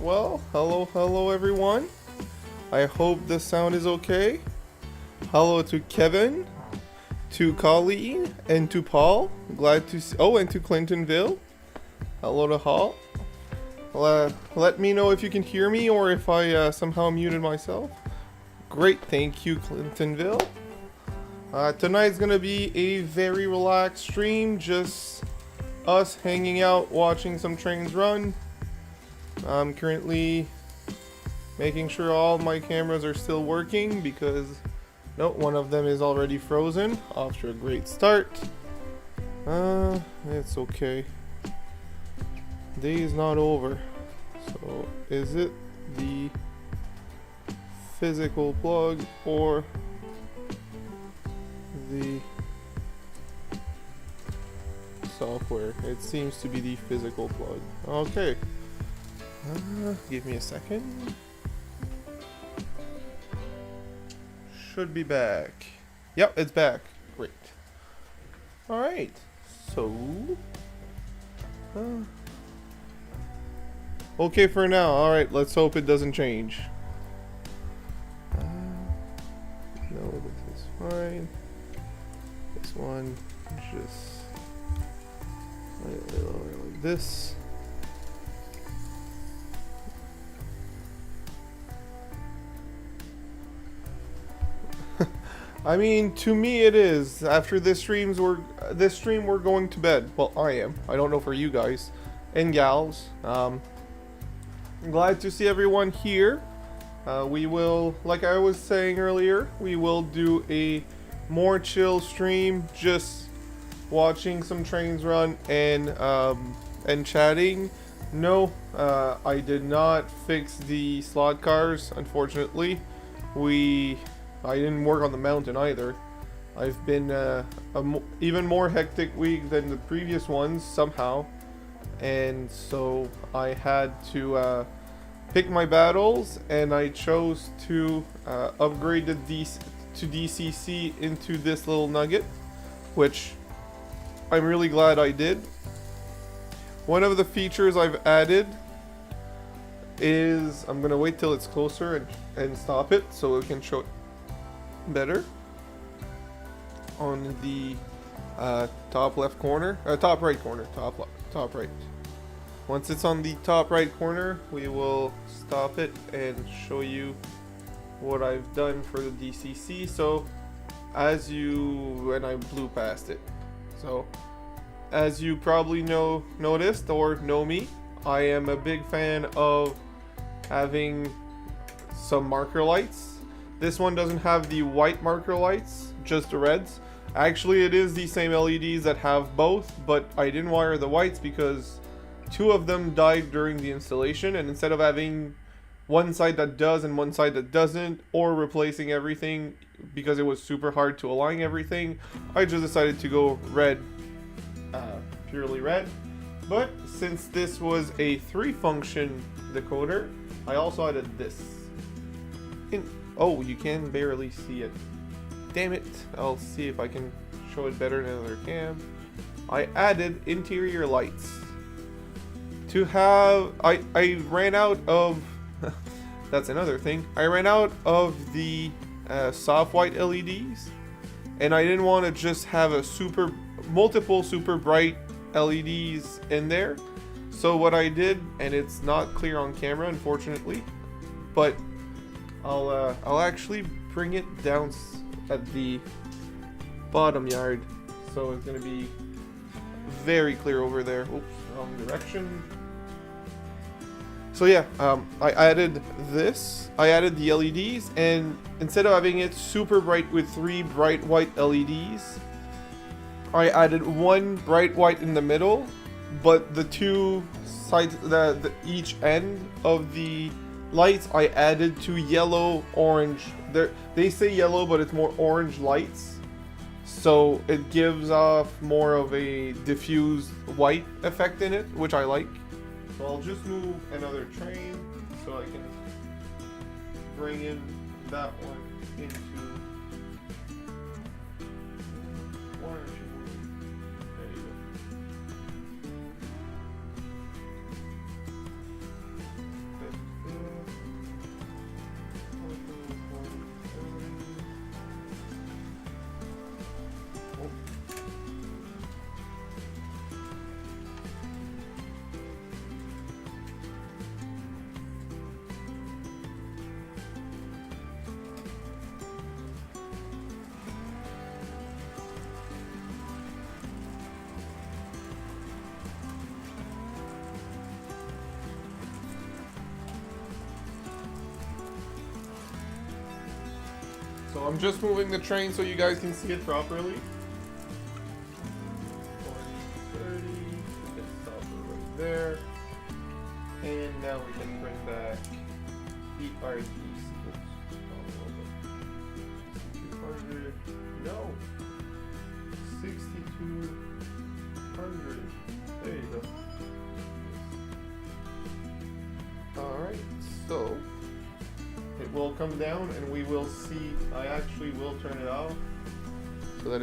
Well, hello everyone. I hope the sound is okay. Hello to Kevin, to Colleen, and to Paul. Glad to see. Oh, and to Clintonville. Hello to Hall. Let me know if you can hear me or if I somehow muted myself. Great, thank you, Clintonville. Tonight's gonna be a very relaxed stream, just us hanging out, watching some trains run. I'm currently making sure all my cameras are still working because no, one of them is already frozen. Off to a great start. It's okay. Day is not over. So, is it the physical plug or the software? It seems to be the physical plug. Okay. Give me a second. Should be back. Yep, it's back. Great. Alright. So. Okay for now. Alright, let's hope it doesn't change. No, this is fine. This one, just like this. I mean, to me it is. After this stream we're going to bed. Well, I am. I don't know for you guys and gals. I'm glad to see everyone here. We will, like I was saying earlier, we will do a more chill stream, just watching some trains run and chatting. No, I did not fix the slot cars, unfortunately. I didn't work on the mountain either. I've been even more hectic week than the previous ones somehow, and so I had to pick my battles, and I chose to upgrade to DCC into this little nugget, which I'm really glad I did. One of the features I've added is, I'm gonna wait till it's closer and stop it so it can show it better on the top left corner, top right corner, top right. Once it's on the top right corner, we will stop it and show you what I've done for the DCC. So and I blew past it. So as you probably noticed or know me, I am a big fan of having some marker lights. This one doesn't have the white marker lights, just the reds. Actually, it is the same LEDs that have both, but I didn't wire the whites because two of them died during the installation, and instead of having one side that does and one side that doesn't, or replacing everything because it was super hard to align everything, I just decided to go red, purely red. But since this was a 3-function decoder, I also added this. Oh, you can barely see it. Damn it. I'll see if I can show it better than another cam. I added interior lights. To have... I ran out of... that's another thing. I ran out of the soft white LEDs. And I didn't want to just have a multiple super bright LEDs in there. So what I did, and it's not clear on camera unfortunately, but I'll actually bring it down at the bottom yard, so it's gonna be very clear over there. Oops, wrong direction. So yeah, I added this. I added the LEDs, and instead of having it super bright with 3 bright white LEDs, I added one bright white in the middle, but the two sides, each end of the lights, I added 2 yellow, orange. They say yellow, but it's more orange lights. So it gives off more of a diffused white effect in it, which I like. So I'll just move another train so I can bring in that one into... Why aren't you moving? There you go. So I'm just moving the train so you guys can see it properly. 20, 30, we can stop it right there. And now we can bring back the RD sequence. 200, no, 6200. There you go. Alright, so it will come down and we will see. I actually will turn it off so that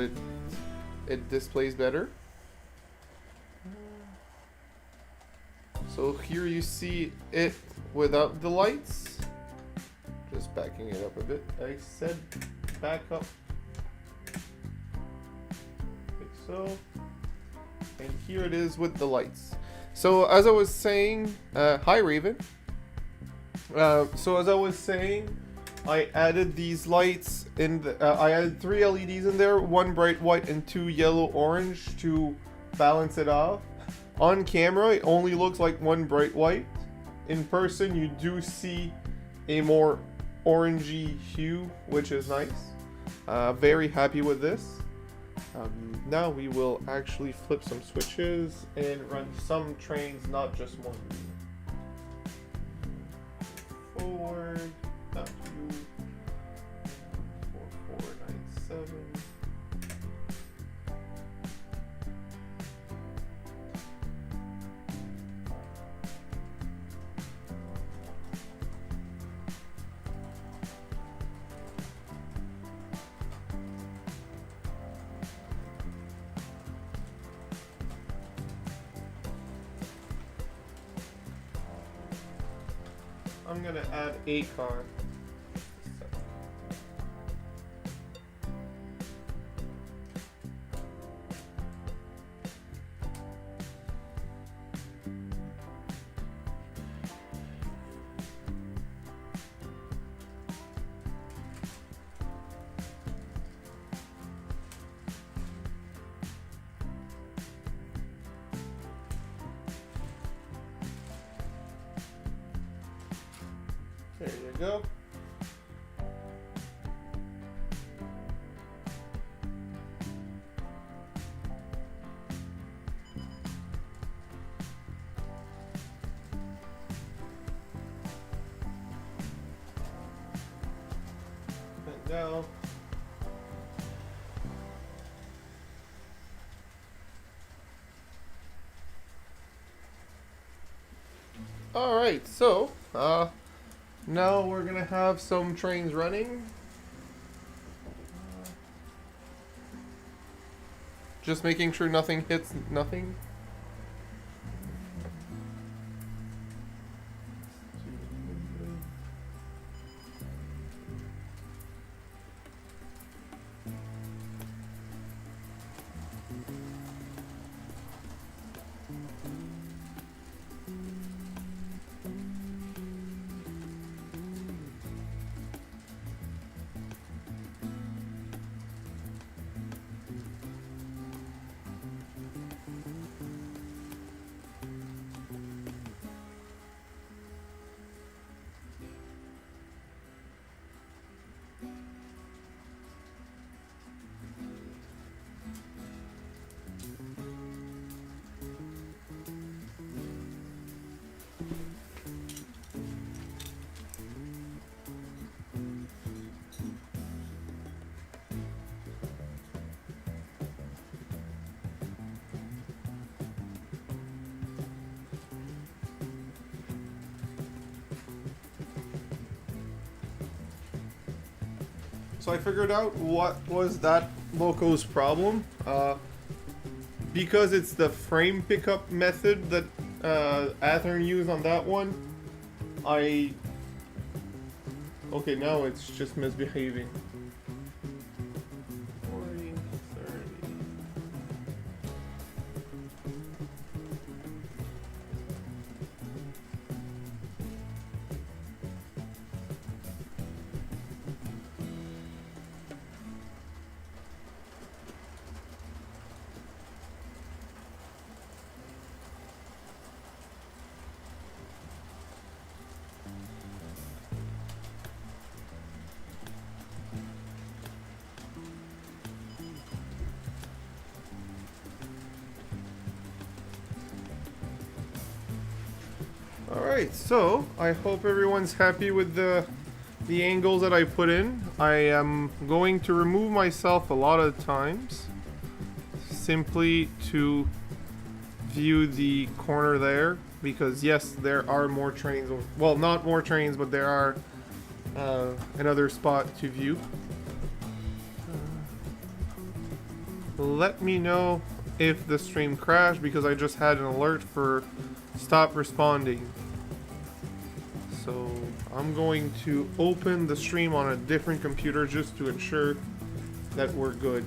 it displays better. So here you see it without the lights. Just backing it up a bit. I said back up. Like so. And here it is with the lights. So as I was saying, hi Raven. So as I was saying, I added these lights in the, I added 3 LEDs in there, 1 bright white and 2 yellow orange to balance it off. On camera, it only looks like 1 bright white. In person, you do see a more orangey hue, which is nice. Very happy with this. Now we will actually flip some switches and run some trains, not just one. Forward, not you. 4497. I'm gonna add a car. There you go. And now all right, so now we're gonna have some trains running. Just making sure nothing hits nothing. So I figured out what was that loco's problem. Because it's the frame pickup method that Athearn used on that one, okay, now it's just misbehaving. 40, 30. Alright, so I hope everyone's happy with the angles that I put in. I am going to remove myself a lot of times simply to view the corner there, because yes, there are more trains, well, not more trains, but there are another spot to view. Let me know if the stream crashed, because I just had an alert for stop responding. So I'm going to open the stream on a different computer just to ensure that we're good.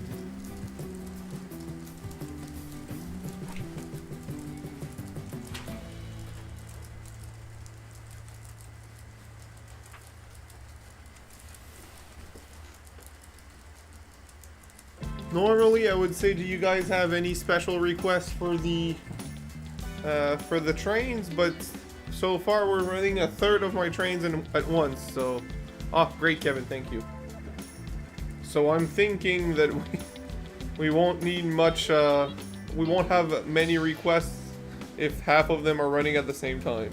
Normally, I would say, do you guys have any special requests for the trains? But so far, we're running a third of my trains at once. So, oh, great, Kevin, thank you. So I'm thinking that we won't need much. We won't have many requests if half of them are running at the same time.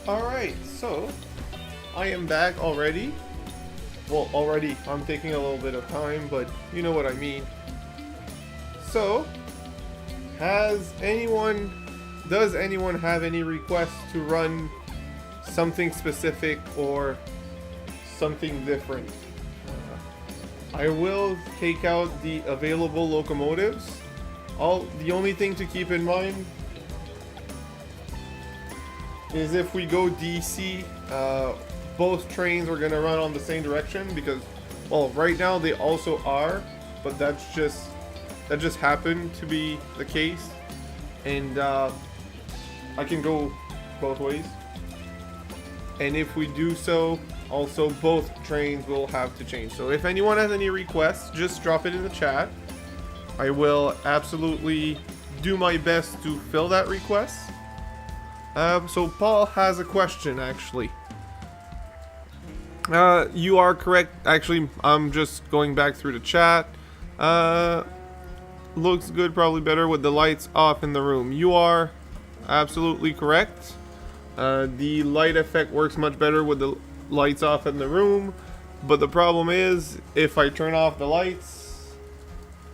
Alright, so I am back already. Well, already, I'm taking a little bit of time, but you know what I mean. So, does anyone have any requests to run something specific or something different? I will take out the available locomotives. The only thing to keep in mind is if we go DC, both trains are gonna run on the same direction, because, well, right now they also are, but that just happened to be the case, and I can go both ways. And if we do so, also both trains will have to change. So if anyone has any requests, just drop it in the chat. I will absolutely do my best to fill that request. So Paul has a question, actually. You are correct. Actually, I'm just going back through the chat. Looks good, probably better with the lights off in the room. You are absolutely correct. The light effect works much better with the lights off in the room. But the problem is, if I turn off the lights,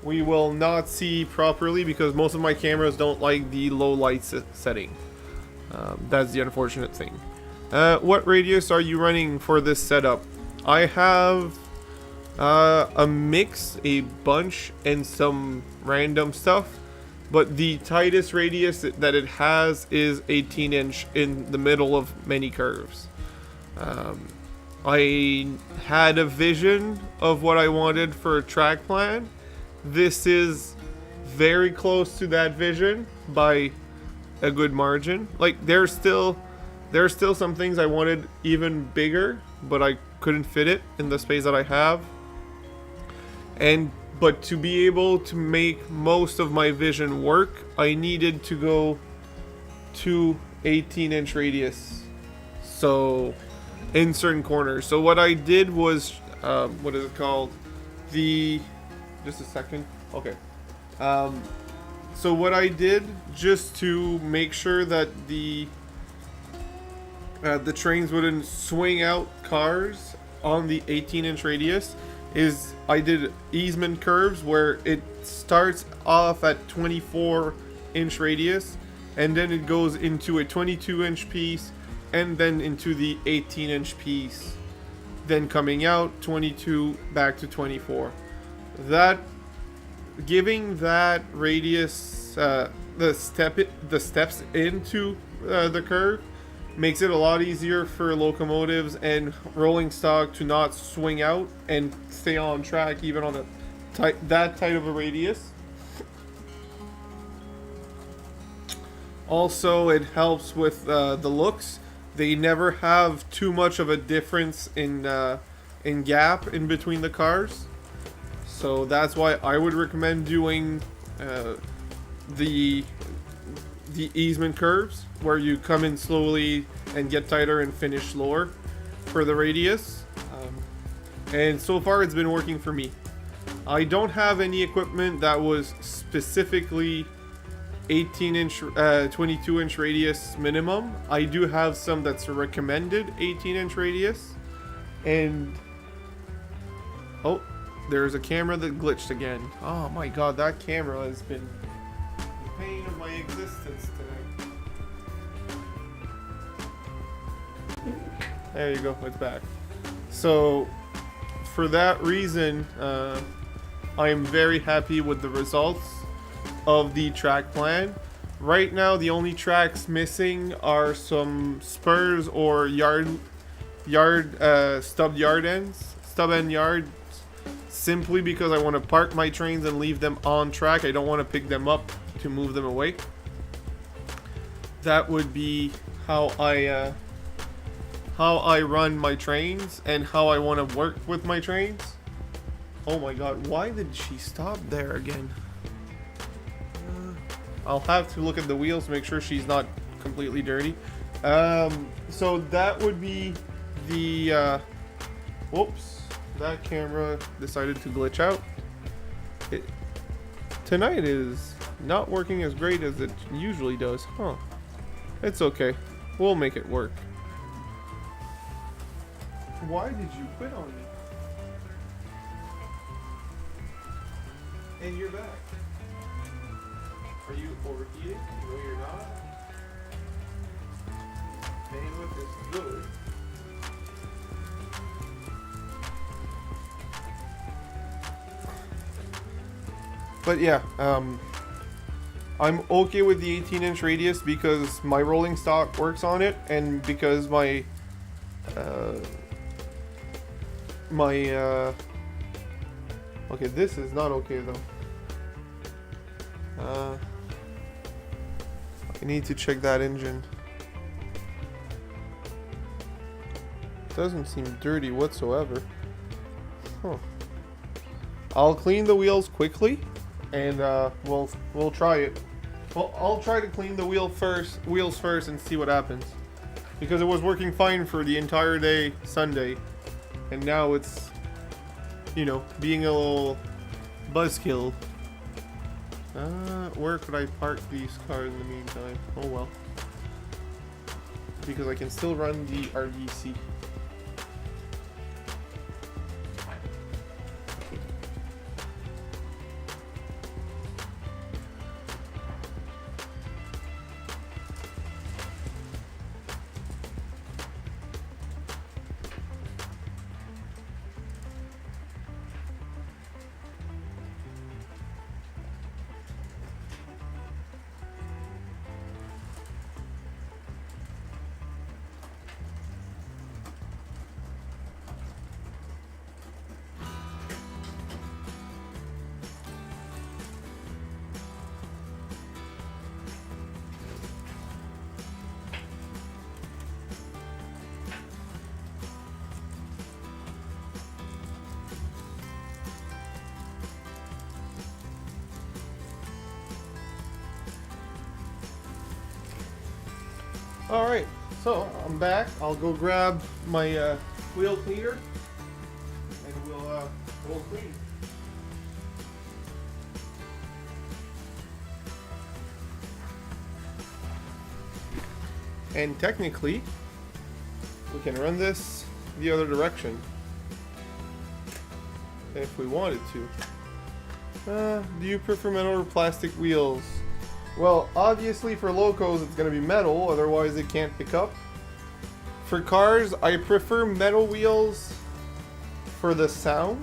we will not see properly, because most of my cameras don't like the low light setting. That's the unfortunate thing. What radius are you running for this setup? I have a mix, a bunch, and some random stuff, but the tightest radius that it has is 18-inch in the middle of many curves. I had a vision of what I wanted for a track plan. This is very close to that vision by a good margin. Like, there's still some things I wanted even bigger, but I couldn't fit it in the space that I have. And but to be able to make most of my vision work, I needed to go to 18-inch radius, so in certain corners. So what I did was, what is it called? Just a second. Okay. So what I did, just to make sure that the trains wouldn't swing out cars on the 18-inch radius, is I did easement curves where it starts off at 24-inch radius, and then it goes into a 22-inch piece, and then into the 18-inch piece, then coming out 22 back to 24. That giving that radius the steps into the curve makes it a lot easier for locomotives and rolling stock to not swing out and stay on track even on that tight of a radius. Also, it helps with the looks. They never have too much of a difference in gap in between the cars. So that's why I would recommend doing the easement curves, where you come in slowly and get tighter and finish slower for the radius. And so far it's been working for me. I don't have any equipment that was specifically 18-inch, 22-inch radius minimum. I do have some that's a recommended 18-inch radius. And oh, there's a camera that glitched again. Oh my god, that camera has been the pain of my existence today. There you go, it's back. So for that reason, I am very happy with the results of the track plan. Right now, the only tracks missing are some spurs or stub end yards, simply because I want to park my trains and leave them on track. I don't want to pick them up to move them away. That would be how I run my trains and how I want to work with my trains. Oh my god, why did she stop there again? I'll have to look at the wheels to make sure she's not completely dirty. So that would be the whoops, that camera decided to glitch out. Tonight is not working as great as it usually does. Huh. It's okay, we'll make it work. Why did you quit on me? And you're back. Are you overheating? No, you're not. Bandwidth is good. But yeah, I'm okay with the 18-inch radius because my rolling stock works on it, and because my okay, this is not okay though. I need to check that engine. Doesn't seem dirty whatsoever. Huh. I'll clean the wheels quickly, and we'll try it. Well, I'll try to clean the wheels first, and see what happens. Because it was working fine for the entire day Sunday, and now it's, you know, being a little buzzkill. Where could I park these cars in the meantime? Oh well. Because I can still run the RDC. Alright, so I'm back. I'll go grab my wheel cleaner and we'll clean. And technically, we can run this the other direction if we wanted to. Do you prefer metal or plastic wheels? Well, obviously for locos it's going to be metal, otherwise it can't pick up. For cars, I prefer metal wheels for the sound,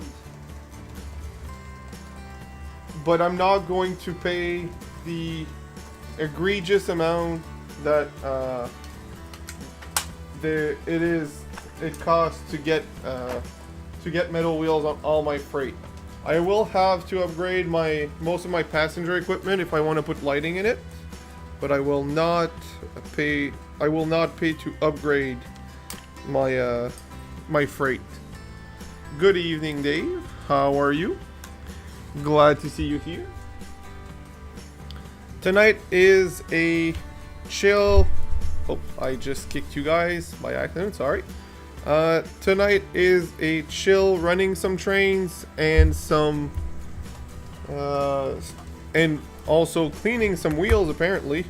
but I'm not going to pay the egregious amount that it costs to get metal wheels on all my freight. I will have to upgrade most of my passenger equipment if I want to put lighting in it, but I will not pay to upgrade my my freight. Good evening, Dave. How are you? Glad to see you here. Tonight is a chill. Oh, I just kicked you guys by accident. Sorry. Tonight is a chill, running some trains and some and also cleaning some wheels apparently,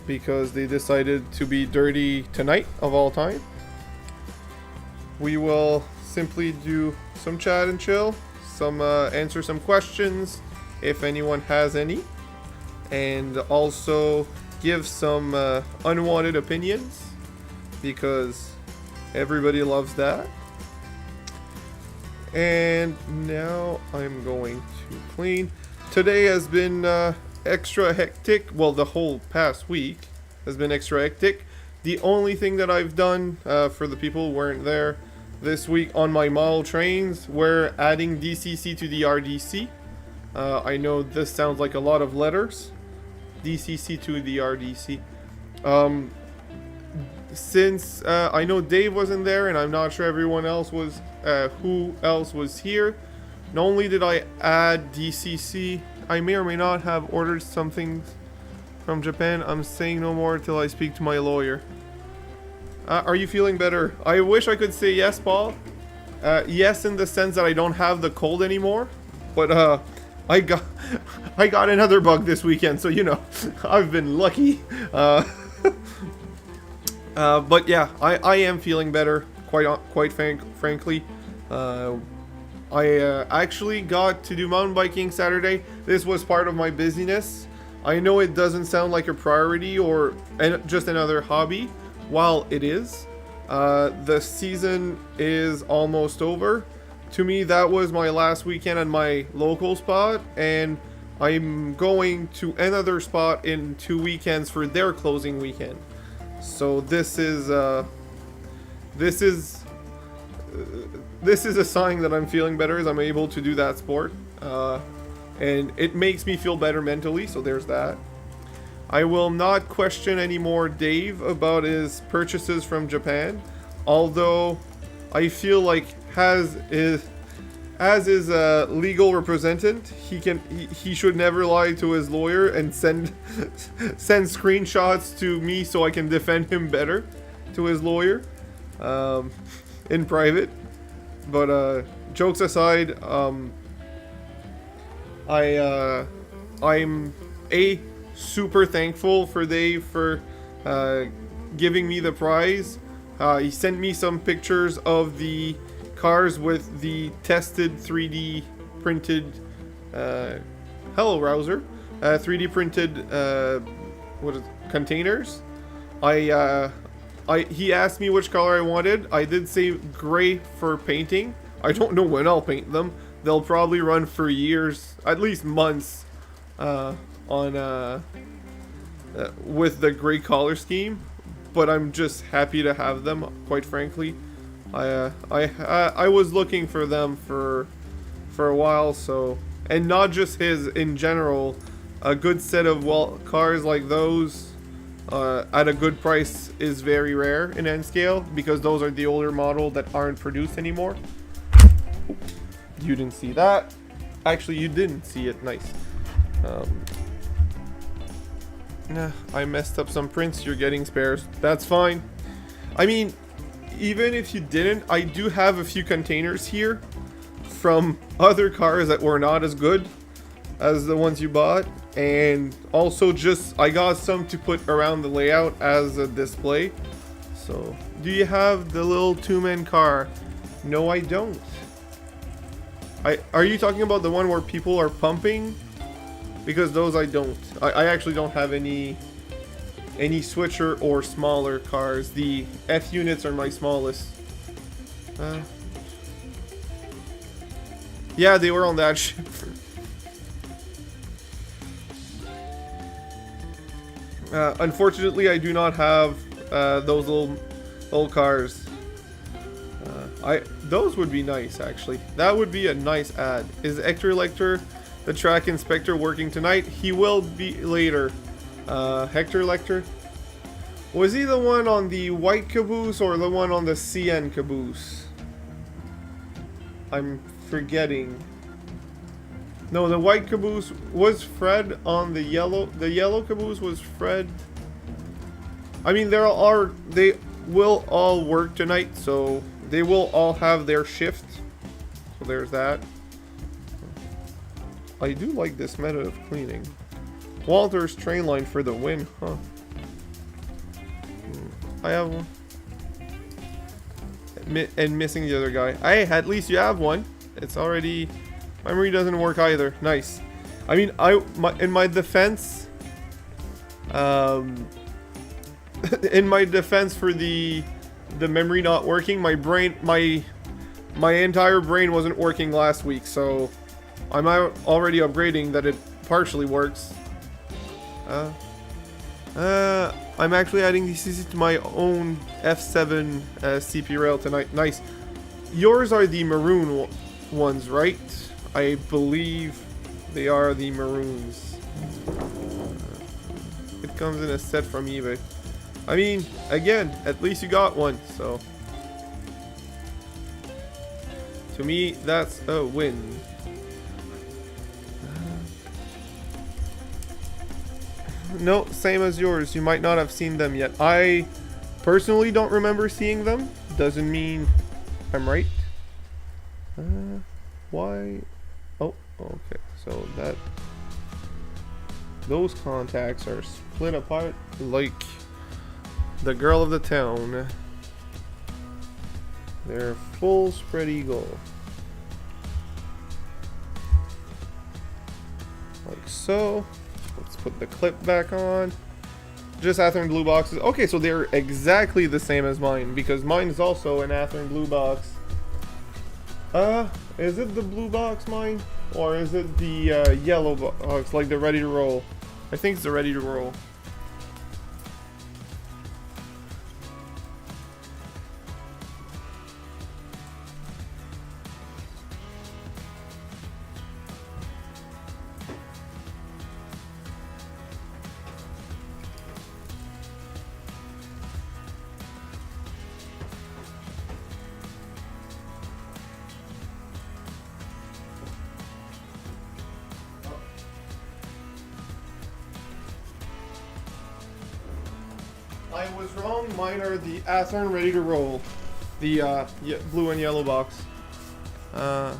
because they decided to be dirty tonight of all time. We will simply do some chat and chill, answer some questions if anyone has any, and also give some unwanted opinions, because everybody loves that. And now I'm going to clean. Today has been extra hectic. Well, the whole past week has been extra hectic. The only thing that I've done for the people who weren't there this week on my model trains, we're adding DCC to the RDC. I know this sounds like a lot of letters. DCC to the RDC. Since I know Dave wasn't there, and I'm not sure everyone else was, who else was here, not only did I add DCC, I may or may not have ordered something from Japan. I'm saying no more till I speak to my lawyer. Are you feeling better? I wish I could say yes, Paul. Yes, in the sense that I don't have the cold anymore, but I got another bug this weekend, so you know, I've been lucky. But yeah, I am feeling better, quite frankly. I actually got to do mountain biking Saturday. This was part of my busyness. I know it doesn't sound like a priority or just another hobby. While it is, the season is almost over. To me, that was my last weekend at my local spot, and I'm going to another spot in 2 weekends for their closing weekend. So this is a sign that I'm feeling better, as I'm able to do that sport, and it makes me feel better mentally. So there's that. I will not question anymore Dave about his purchases from Japan, although I feel like as his legal representative, he should never lie to his lawyer and send screenshots to me so I can defend him better to his lawyer in private. But jokes aside, I'm super thankful for Dave for giving me the prize. He sent me some pictures of the cars with the tested 3D printed hello Rouser 3D printed containers. He asked me which color I wanted. I did say gray for painting. I don't know when I'll paint them. They'll probably run for years, at least months, with the gray color scheme, but I'm just happy to have them, quite frankly. I was looking for them for a while, so, and not just his, in general, a good set of cars like those at a good price is very rare in N scale, because those are the older model that aren't produced anymore. You didn't see that. Actually, you didn't see it. Nice. Nah, I messed up some prints. You're getting spares. That's fine. I mean, even if you didn't, I do have a few containers here from other cars that were not as good as the ones you bought. And also just, I got some to put around the layout as a display. So, do you have the little two-man car? No, I don't. Are you talking about the one where people are pumping? Because those I don't. I actually don't have any switcher or smaller cars. The F units are my smallest. Yeah, they were on that ship. Unfortunately, I do not have those little cars. Those would be nice, actually. That would be a nice ad. Is Hector Lecter, the track inspector, working tonight? He will be later. Hector Lecter? Was he the one on the white caboose or the one on the CN caboose? I'm forgetting. No, the white caboose was Fred on the yellow. The yellow caboose was Fred. I mean, they will all work tonight, so they will all have their shift. So there's that. I do like this method of cleaning. Walter's train line for the win, huh? I have one. And missing the other guy. Hey, at least you have one. It's already... Memory doesn't work either. Nice. I mean, in my defense... in my defense for the memory not working, my entire brain wasn't working last week, so I'm already upgrading that it partially works. I'm actually adding DCC to my own F7 CP rail tonight. Nice. Yours are the maroon ones, right? I believe they are the maroons. It comes in a set from eBay. I mean, again, at least you got one, so to me, that's a win. No, same as yours. You might not have seen them yet. I personally don't remember seeing them. Doesn't mean I'm right. Why? Oh, okay. So those contacts are split apart like the girl of the town. They're full spread eagle. Like so. Let's put the clip back on. Just Athearn blue boxes. Okay, so they're exactly the same as mine, because mine is also an Athearn blue box. Is it the blue box mine? Or is it the yellow box, like the ready to roll? I think it's the ready to roll. I was wrong. Mine are the Athearn ready to roll. The blue and yellow box. The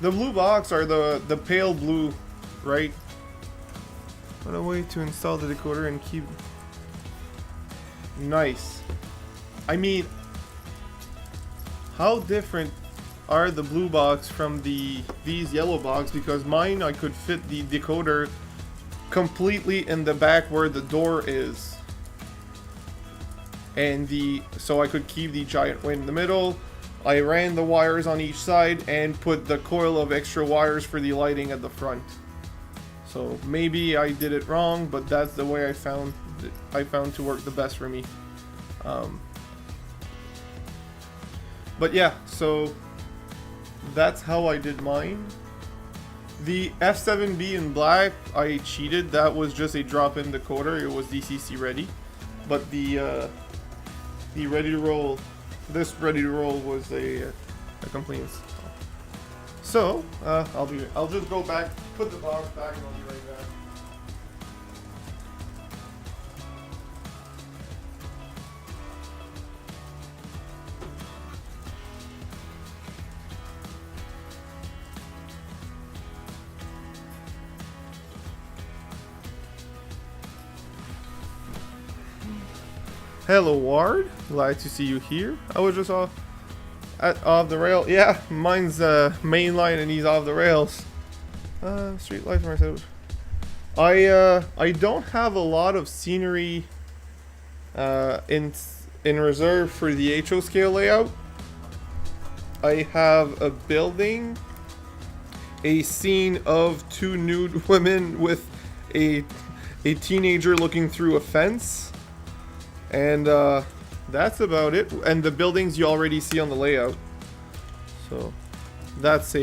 blue box are the pale blue, right? What a way to install the decoder and keep... Nice. I mean, how different are the blue box from these yellow box? Because mine, I could fit the decoder completely in the back where the door is, and so I could keep the giant wing in the middle. I ran the wires on each side and put the coil of extra wires for the lighting at the front. So maybe I did it wrong, but that's the way I found to work the best for me. But yeah, so that's how I did mine. The F7B in black, I cheated. That was just a drop-in decoder. It was DCC ready. But the ready to roll, this ready to roll was a complete install. So, I'll just go back, put the box back, and I'll be right back. Hello, Ward. Glad to see you here. I was just off the rail. Yeah, mine's mainline and he's off the rails. Street life for myself. I don't have a lot of scenery in reserve for the HO scale layout. I have a building, a scene of two nude women with a teenager looking through a fence, and that's about it. And the buildings you already see on the layout. So that's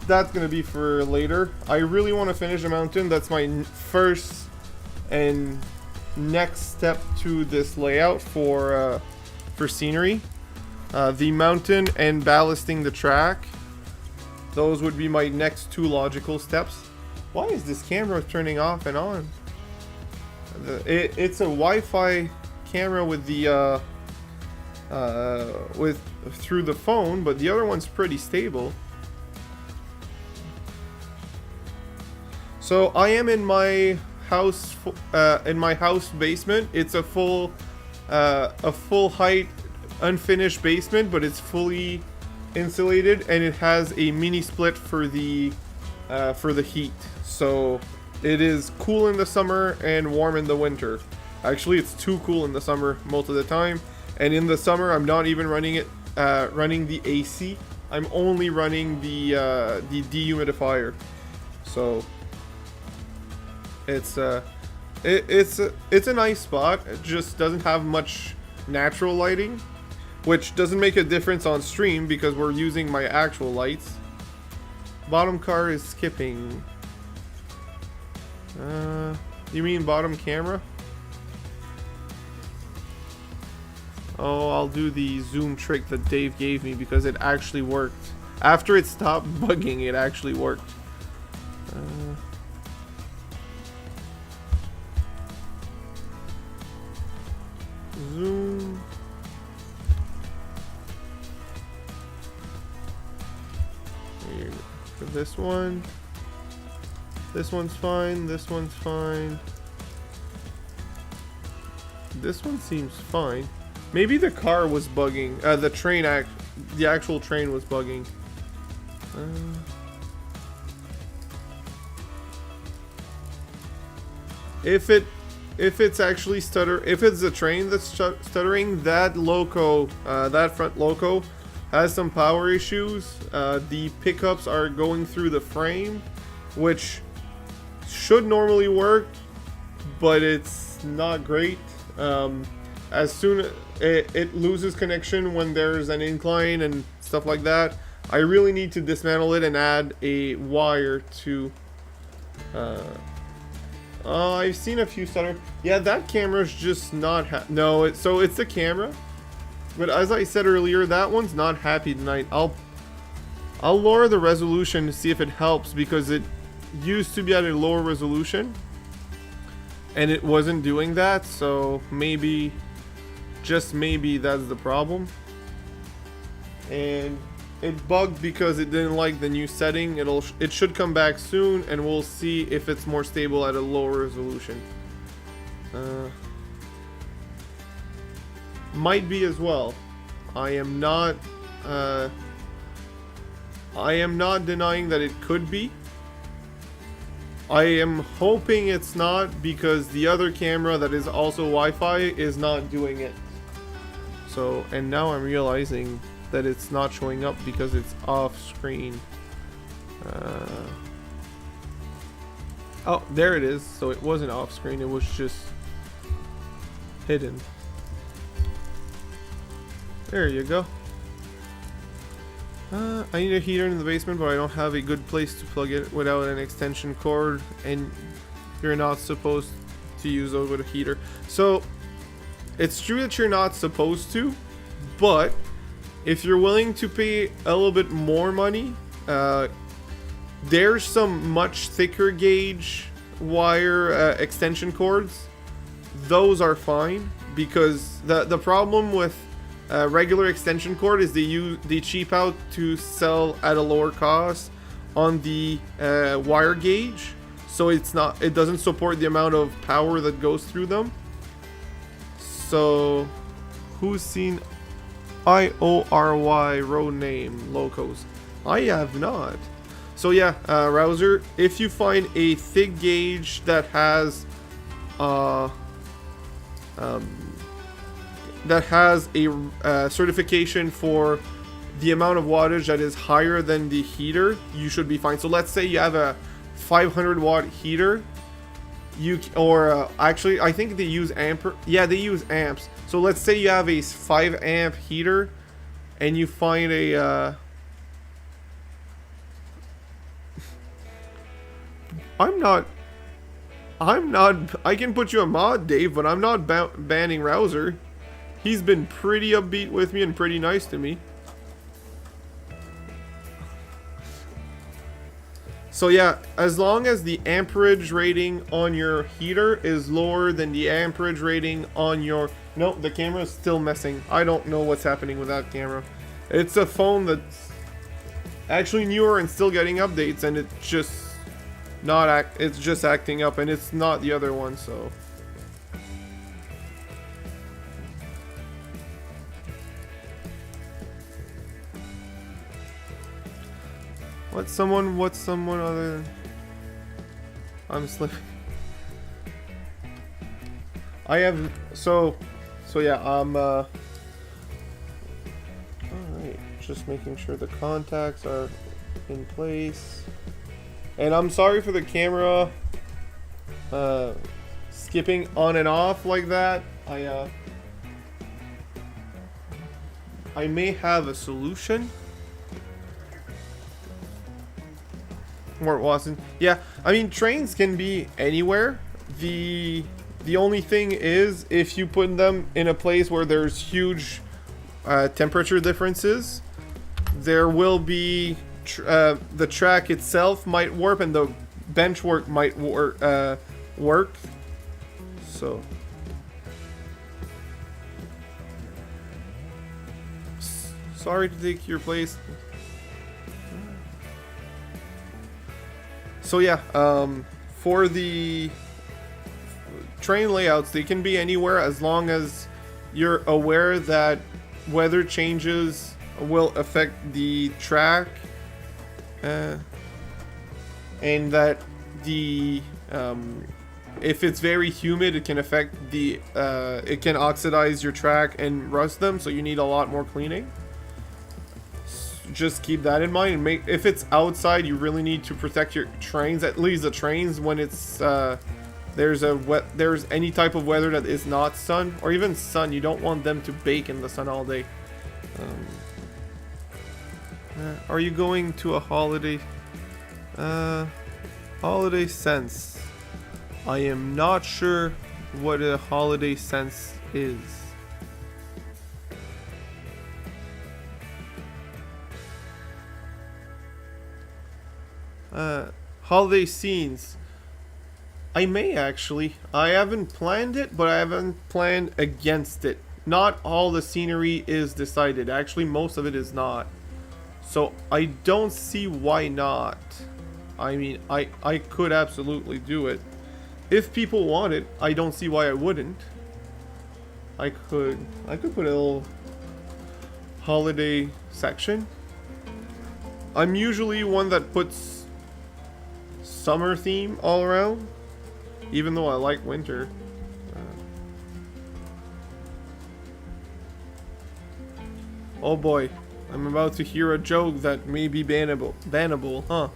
that's gonna be for later. I really want to finish a mountain. That's my first and next step to this layout for scenery. The mountain and ballasting the track. Those would be my next two logical steps. Why is this camera turning off and on? It's a Wi-Fi camera with the through the phone, but the other one's pretty stable. So I am in my house basement. It's a full height unfinished basement, but it's fully insulated, and it has a mini split for the heat. So it is cool in the summer and warm in the winter. Actually, it's too cool in the summer most of the time, and in the summer I'm not even running the AC. I'm only running the dehumidifier. So it's a nice spot. It just doesn't have much natural lighting, which doesn't make a difference on stream because we're using my actual lights. Bottom car is skipping. You mean bottom camera? Oh, I'll do the zoom trick that Dave gave me because it actually worked. After it stopped bugging, it actually worked. Zoom. Here, for this one. This one's fine. This one's fine. This one seems fine. Maybe the car was bugging. The actual train was bugging. If it's actually if it's the train that's stuttering, that loco, that front loco, has some power issues. The pickups are going through the frame, which should normally work, but it's not great. As soon it loses connection when there's an incline and stuff like that. I really need to dismantle it and add a wire to. I've seen a few stutter. Yeah, that camera's just not so it's the camera, but as I said earlier, that one's not happy tonight. I'll lower the resolution to see if it helps, because it used to be at a lower resolution and it wasn't doing that. So maybe, just maybe, that's the problem. And it bugged because it didn't like the new setting. It should come back soon, and we'll see if it's more stable at a lower resolution. Might be as well. I am not denying that it could be. I am hoping it's not, because the other camera that is also Wi-Fi is not doing it. So, and now I'm realizing that it's not showing up because it's off screen. Oh, there it is. So it wasn't off screen, it was just hidden. There you go. I need a heater in the basement, but I don't have a good place to plug it without an extension cord, and you're not supposed to use those with a heater. So it's true that you're not supposed to, but if you're willing to pay a little bit more money, there's some much thicker gauge wire extension cords. Those are fine, because the problem with regular extension cord is they cheap out to sell at a lower cost on the wire gauge, so it doesn't support the amount of power that goes through them. So who's seen IORY road name locos? I have not. So yeah, Rouser, if you find a thick gauge that has a certification for the amount of wattage that is higher than the heater, you should be fine. So let's say you have a 500 watt heater, actually I think they use they use amps. So let's say you have a 5 amp heater and you find a I can put you a mod, Dave, but I'm not banning Rouser. He's been pretty upbeat with me and pretty nice to me. So yeah, as long as the amperage rating on your heater is lower than the amperage rating on your... No, the camera is still messing. I don't know what's happening with that camera. It's a phone that's actually newer and still getting updates, and it's just it's just acting up, and it's not the other one, so... What's someone other than... I'm slipping. I have... So yeah, alright. Just making sure the contacts are in place. And I'm sorry for the camera skipping on and off like that. I may have a solution. Or it wasn't. Yeah, I mean, trains can be anywhere. The only thing is, if you put them in a place where there's huge temperature differences, there will be the track itself might warp and the benchwork might work. So sorry to take your place. So yeah, for the train layouts, they can be anywhere as long as you're aware that weather changes will affect the track, and that the if it's very humid, it can affect the it can oxidize your track and rust them, so you need a lot more cleaning. Just keep that in mind, and if it's outside, you really need to protect your trains, at least the trains, when it's there's any type of weather that is not sun, or even sun. You don't want them to bake in the sun all day. Are you going to a holiday? Holiday sense. I am not sure what a holiday sense is. Holiday scenes. I may actually. I haven't planned it, but I haven't planned against it. Not all the scenery is decided. Actually, most of it is not. So I don't see why not. I mean, I could absolutely do it. If people want it, I don't see why I wouldn't. I could put a little holiday section. I'm usually one that puts summer theme all around, even though I like winter. Oh boy, I'm about to hear a joke that may be bannable, huh?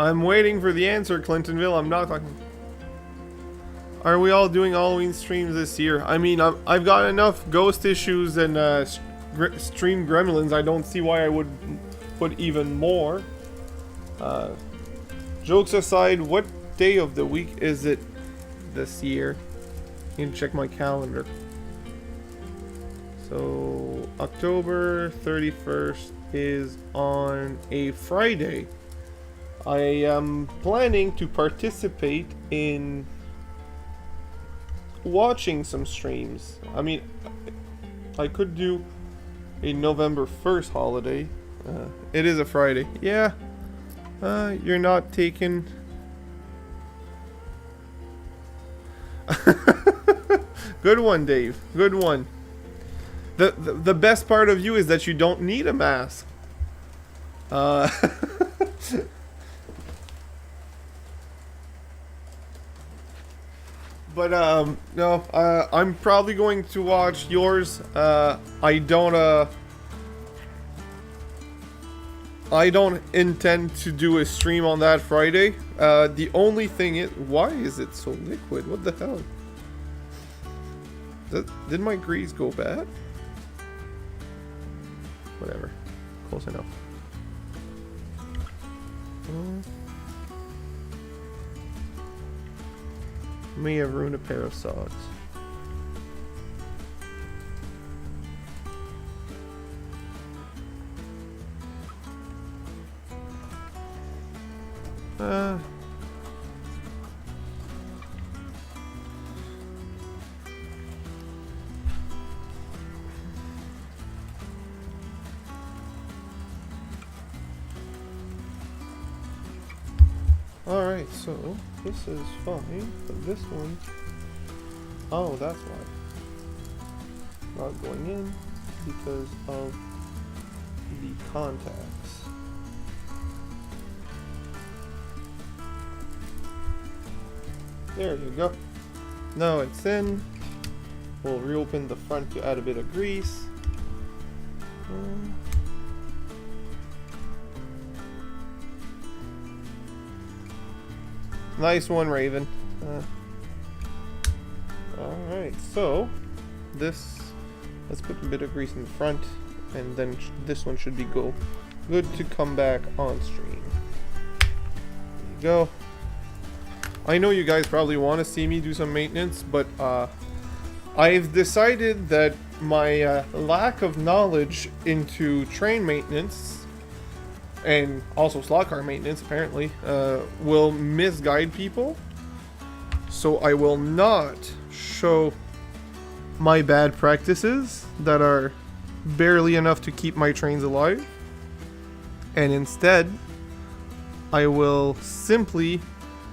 I'm waiting for the answer, Clintonville. I'm not talking. Are we all doing Halloween streams this year? I mean, I've got enough ghost issues and stream gremlins. I don't see why I would put even more. Jokes aside, what day of the week is it this year? I need to check my calendar. So, October 31st is on a Friday. I am planning to participate in watching some streams. I mean, I could do a November 1st holiday. It is a Friday. Yeah. You're not taking... Good one, Dave. Good one. The best part of you is that you don't need a mask. But no, I'm probably going to watch yours. I don't intend to do a stream on that Friday. The only thing is, why is it so liquid? What the hell? Did my grease go bad? Whatever. Close enough. May have ruined a pair of socks. Alright, so this is fine, but this one... Oh, that's why. Not going in because of the contacts. There you go. Now it's in. We'll reopen the front to add a bit of grease. Nice one, Raven. Alright, so this, let's put a bit of grease in the front, and then this one should be good to come back on stream. There you go. I know you guys probably want to see me do some maintenance, but I've decided that my lack of knowledge into train maintenance and also slot car maintenance apparently will misguide people. So I will not show my bad practices that are barely enough to keep my trains alive. And instead, I will simply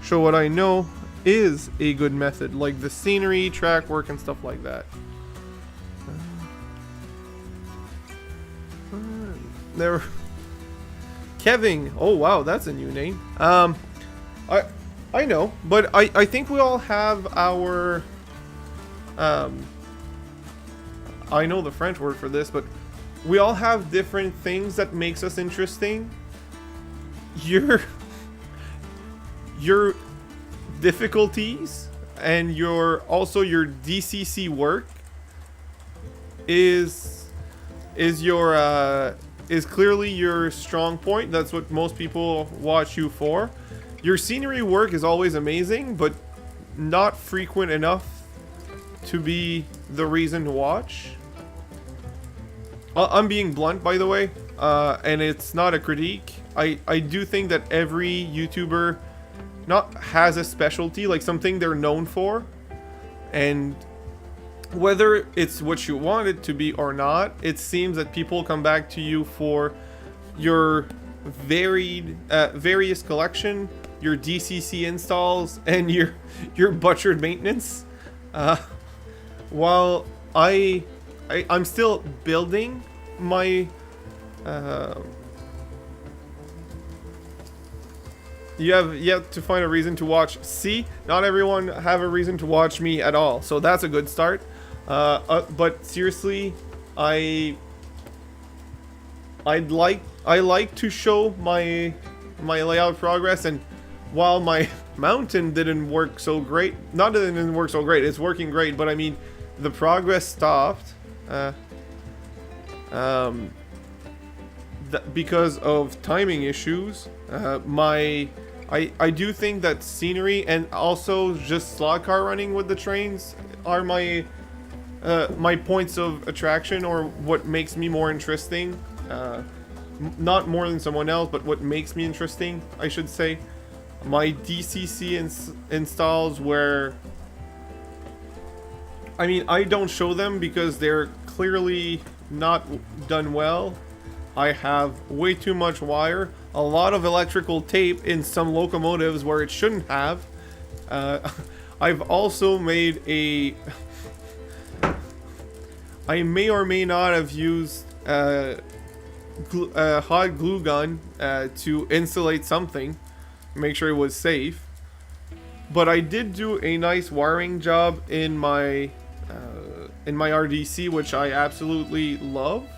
show what I know is a good method, like the scenery, track work, and stuff like that. There, Kevin. Oh wow, that's a new name. I know, but I think we all have our I know the French word for this, but we all have different things that makes us interesting. Your difficulties and your DCC work is clearly your strong point. That's what most people watch you for. Your scenery work is always amazing, but not frequent enough to be the reason to watch. I'm being blunt, by the way, and it's not a critique. I do think that every YouTuber has a specialty, like something they're known for, and whether it's what you want it to be or not, it seems that people come back to you for your various collection, your DCC installs, and your butchered maintenance. While I'm still building my you have yet to find a reason to watch. See, not everyone have a reason to watch me at all, so that's a good start. But seriously, I like to show my my layout progress, and while my mountain didn't work so great, not that it didn't work so great, it's working great, but I mean, the progress stopped because of timing issues. I do think that scenery and also just slot car running with the trains are my my points of attraction, or what makes me more interesting. Not more than someone else, but what makes me interesting, I should say. My DCC installs where, I mean, I don't show them because they're clearly not done well. I have way too much wire, a lot of electrical tape in some locomotives where it shouldn't have. I've also made a... I may or may not have used hot glue gun to insulate something, make sure it was safe. But I did do a nice wiring job in my RDC, which I absolutely love.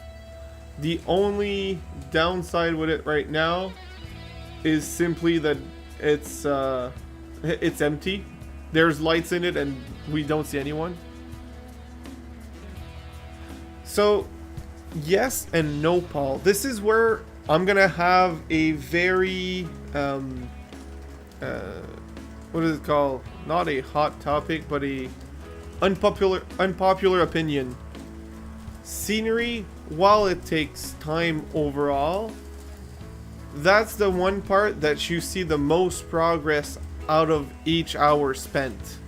The only downside with it right now is simply that it's empty. There's lights in it and we don't see anyone. So yes and no, Paul. This is where I'm gonna have a very what is it called? Not a hot topic, but a unpopular opinion. Scenery, while it takes time overall, that's the one part that you see the most progress out of each hour spent.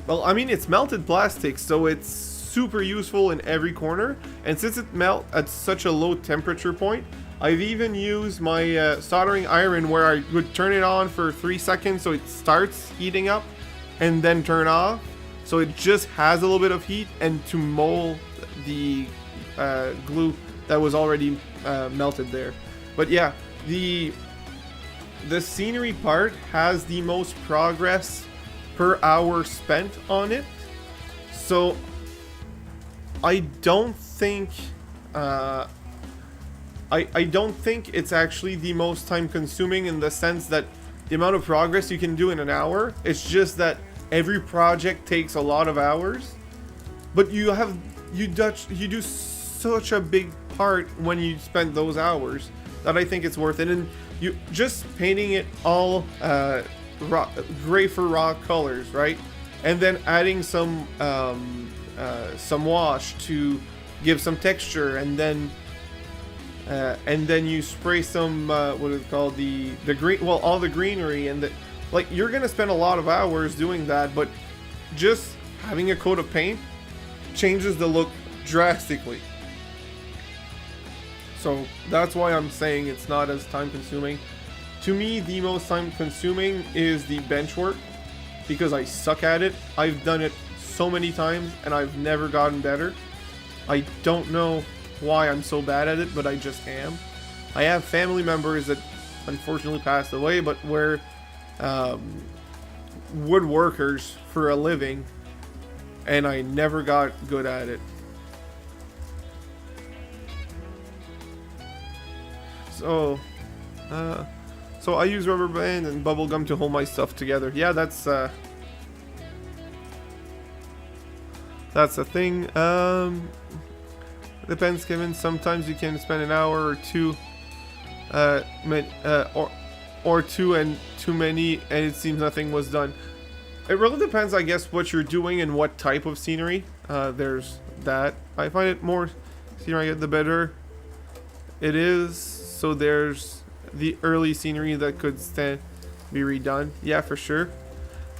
Well, I mean, it's melted plastic, so it's super useful in every corner, and since it melt at such a low temperature point, I've even used my soldering iron where I would turn it on for 3 seconds so it starts heating up and then turn off, so it just has a little bit of heat, and to mold the glue that was already melted there. But yeah, the scenery part has the most progress per hour spent on it, so I don't think I don't think it's actually the most time consuming, in the sense that the amount of progress you can do in an hour, it's just that every project takes a lot of hours, but you do such a big part when you spend those hours that I think it's worth it. And you just painting it all gray for raw colors, right? And then adding some wash to give some texture, and then you spray some what is it called, the green, well, all the greenery, and like, you're gonna spend a lot of hours doing that, but just having a coat of paint changes the look drastically. So that's why I'm saying it's not as time consuming. To me, the most time consuming is the bench work, because I suck at it. I've done it so many times and I've never gotten better. I don't know why I'm so bad at it, but I just am. I have family members that unfortunately passed away, but were woodworkers for a living, and I never got good at it. So I use rubber band and bubble gum to hold my stuff together. Yeah, that's a thing. Depends, Kevin. Sometimes you can spend an hour or two, or two, and too many, and it seems nothing was done. It really depends, I guess, what you're doing and what type of scenery. There's that. I find it more scenery, the better it is. So there's the early scenery that could be redone. Yeah, for sure.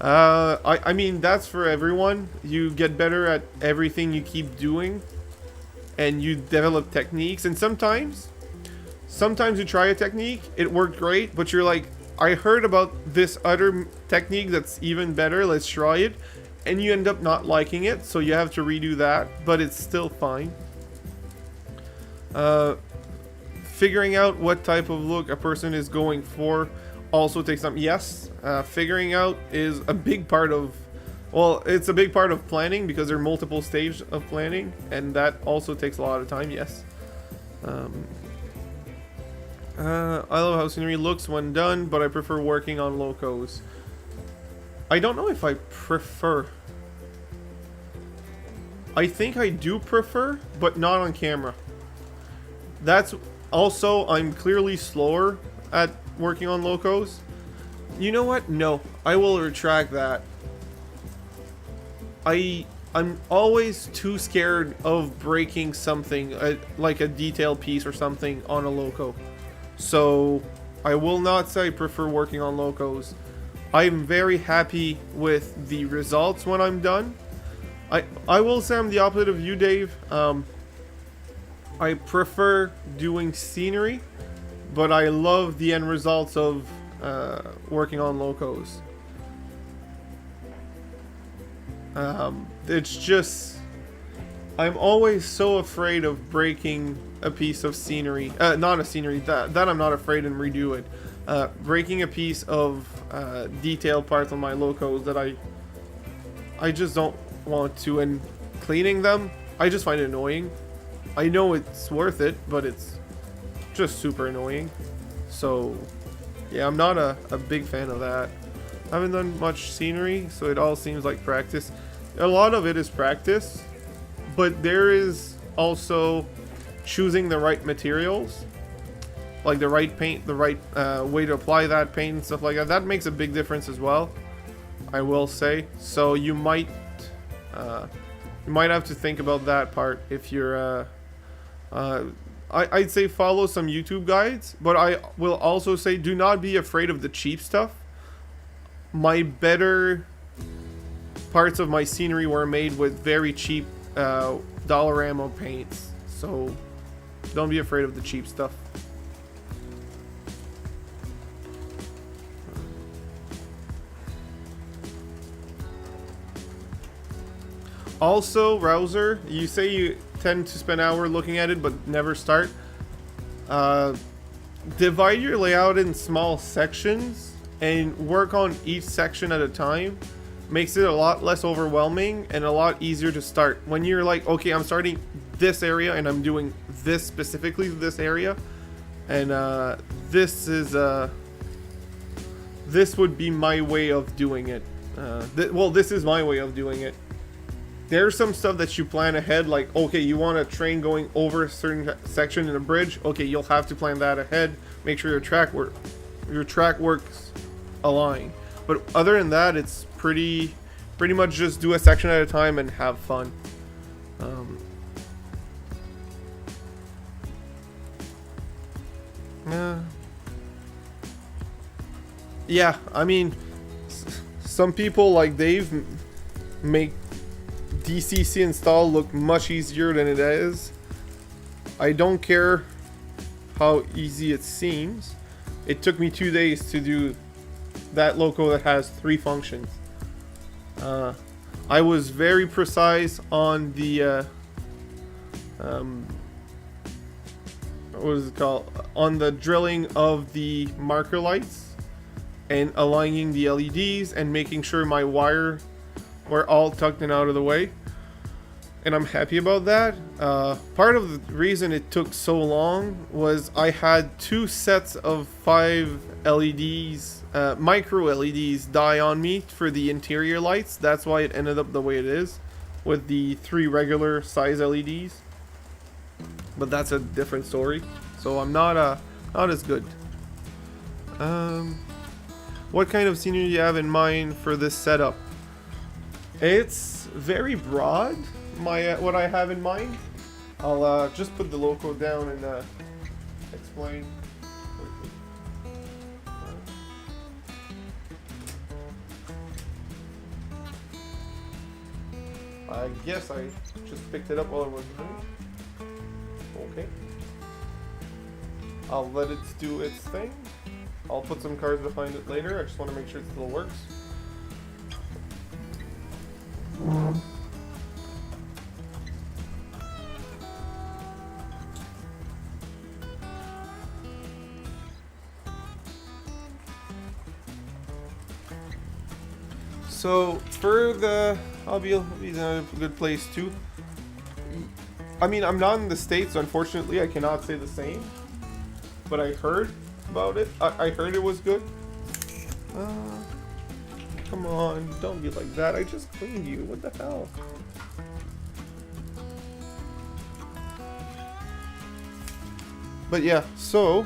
I mean, that's for everyone. You get better at everything you keep doing, and you develop techniques. And sometimes you try a technique, it worked great, but you're like, I heard about this other technique that's even better, let's try it, and you end up not liking it, so you have to redo that, but it's still fine. Figuring out what type of look a person is going for also takes time. Yes, figuring out is a big part of, well, it's a big part of planning, because there are multiple stages of planning, and that also takes a lot of time. Yes. I love how scenery looks when done, but I prefer working on locos. I don't know if I prefer. I think I do prefer, but not on camera. That's also, I'm clearly slower at working on locos. You know what? No, I will retract that. I'm always too scared of breaking something, like a detailed piece or something on a loco. So I will not say I prefer working on locos. I'm very happy with the results when I'm done. I will say I'm the opposite of you, Dave. I prefer doing scenery, but I love the end results of working on locos. It's just, I'm always so afraid of breaking a piece of scenery. Not a scenery, that I'm not afraid and redo it. Breaking a piece of detailed parts on my locos that I just don't want to, and cleaning them, I just find it annoying. I know it's worth it, but it's just super annoying. So yeah, I'm not a big fan of that. I haven't done much scenery, so it all seems like practice. A lot of it is practice, but there is also choosing the right materials, like the right paint, the right way to apply that paint and stuff like that. That makes a big difference as well, I will say. So you might have to think about that part if you're I'd say follow some YouTube guides, but I will also say do not be afraid of the cheap stuff. My better parts of my scenery were made with very cheap Dollarama paints, so don't be afraid of the cheap stuff. Also, Rouser, you say you tend to spend an hour looking at it but never start. Divide your layout in small sections and work on each section at a time. Makes it a lot less overwhelming and a lot easier to start. When you're like, okay, I'm starting this area and I'm doing this specifically this area, and this would be my way of doing it. Well, this is my way of doing it. There's some stuff that you plan ahead, like, okay, you want a train going over a certain section in a bridge. Okay, you'll have to plan that ahead. Make sure your track works align. But other than that, it's pretty much just do a section at a time and have fun. Yeah, I mean, some people like Dave make DCC install look much easier than it is. I don't care how easy it seems. It took me 2 days to do that loco that has 3 functions. I was very precise on the what is it called? On the drilling of the marker lights and aligning the LEDs and making sure my wire were all tucked and out of the way. And I'm happy about that. Part of the reason it took so long was I had 2 sets of 5 LEDs, micro LEDs die on me for the interior lights. That's why it ended up the way it is with the 3 regular size LEDs. But that's a different story. So I'm not as good. What kind of scenery do you have in mind for this setup? It's very broad. What I have in mind. I'll just put the logo down and explain. I guess I just picked it up while it was running. Okay. I'll let it do its thing. I'll put some cards behind it later. I just want to make sure it still works. So for the, I'll be in a good place too. I mean, I'm not in the States, so unfortunately I cannot say the same. but I heard about it. I heard it was good. Come on, don't be like that. I just cleaned you. What the hell? But yeah, so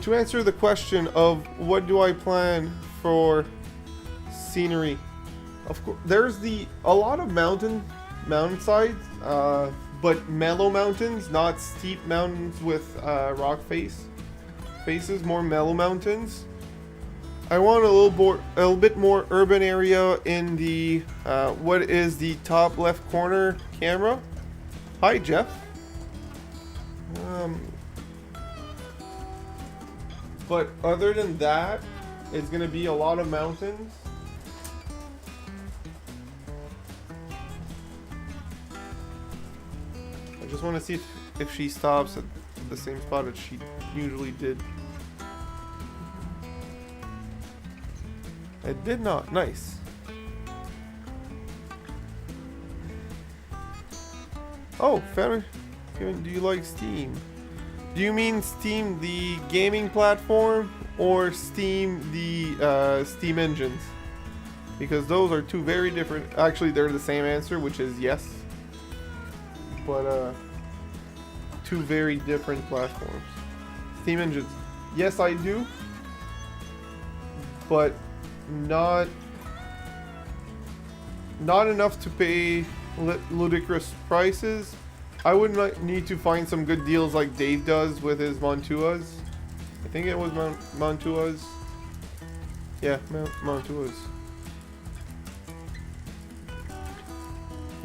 to answer the question of what do I plan for scenery, of course, there's a lot of mountainsides, but mellow mountains, not steep mountains with rock faces, more mellow mountains. I want a little bit more urban area in the what is the top left corner camera. Hi, Jeff. But other than that, it's gonna be a lot of mountains. I just want to see if she stops at the same spot that she usually did. It did not. Nice. Oh, family. Do you like Steam? Do you mean Steam the gaming platform or Steam the Steam engines? Because those are two very different. Actually, they're the same answer, which is yes. But two very different platforms. Steam engines. Yes, I do. But not enough to pay ludicrous prices. I would need to find some good deals like Dave does with his Montuas. I think it was Montuas. Yeah, Montuas.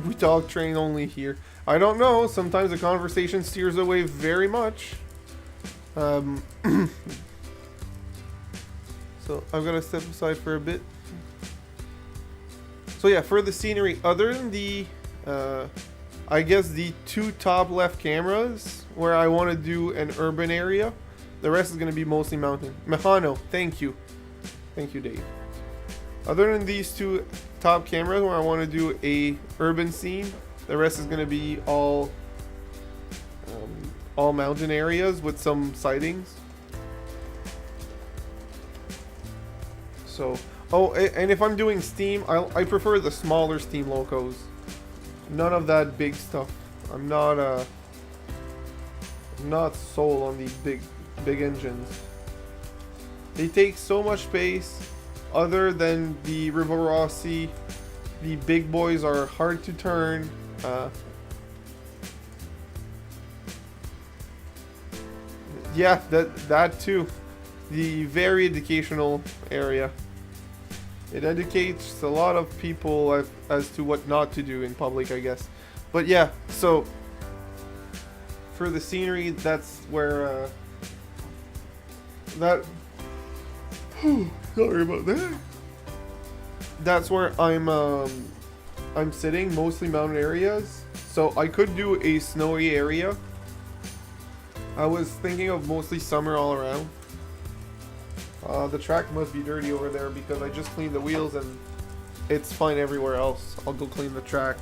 We talk train only here. I don't know. Sometimes the conversation steers away very much. So I've got to step aside for a bit. So yeah, for the scenery, other than the I guess the two top left cameras where I want to do an urban area, the rest is going to be mostly mountain. Mehano, thank you. Thank you, Dave. Other than these two top cameras where I want to do a urban scene, the rest is going to be all mountain areas with some sightings. So, oh, and if I'm doing Steam, I prefer the smaller Steam locos. None of that big stuff. I'm not sold on these big engines. They take so much space. Other than the Rivarossi, the big boys are hard to turn. Yeah, that too. The very educational area. It educates a lot of people as to what not to do in public, I guess. But yeah, so for the scenery, that's where sorry about that. That's where I'm sitting, mostly mountain areas. So I could do a snowy area. I was thinking of mostly summer all around. The track must be dirty over there because I just cleaned the wheels and it's fine everywhere else. I'll go clean the track.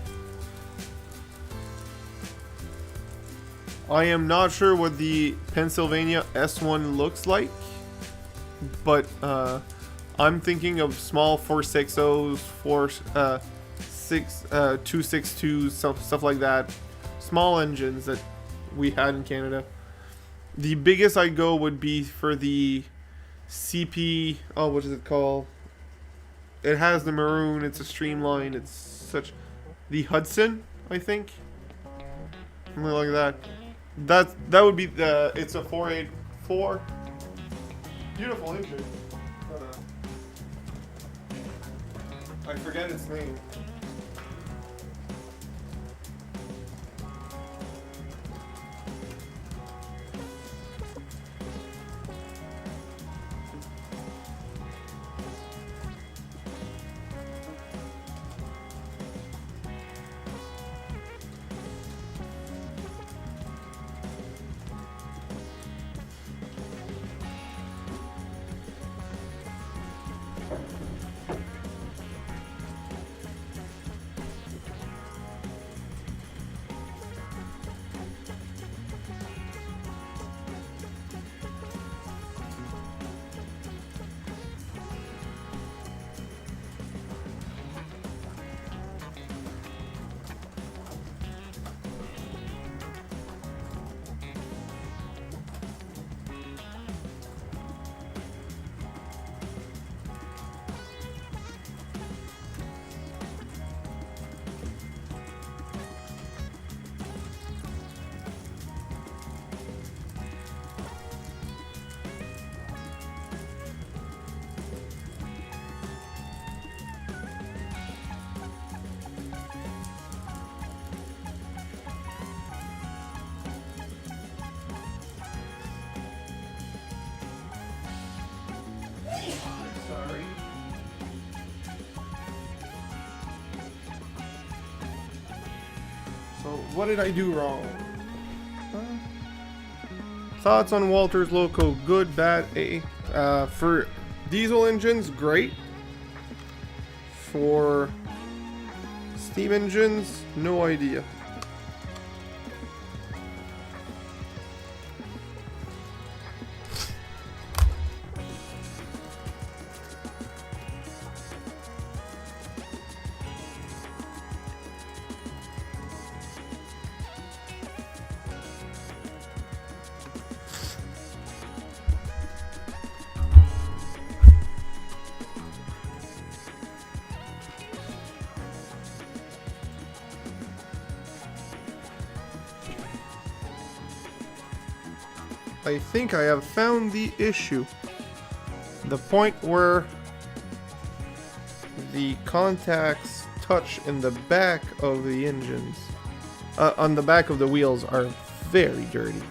I am not sure what the Pennsylvania S1 looks like, but I'm thinking of small 460s, 262s, stuff like that. Small engines that we had in Canada. The biggest I go would be for the CP, oh, what is it called? It has the maroon, it's a streamline, it's such... The Hudson, I think? Something like that. That would be the... It's a 484. Beautiful engine. I forget its name. what did I do wrong? Thoughts on Walter's loco? Good, bad, A. For diesel engines, great. For steam engines, no idea. I think I have found the issue. The point where the contacts touch in the back of the engines, on the back of the wheels, are very dirty.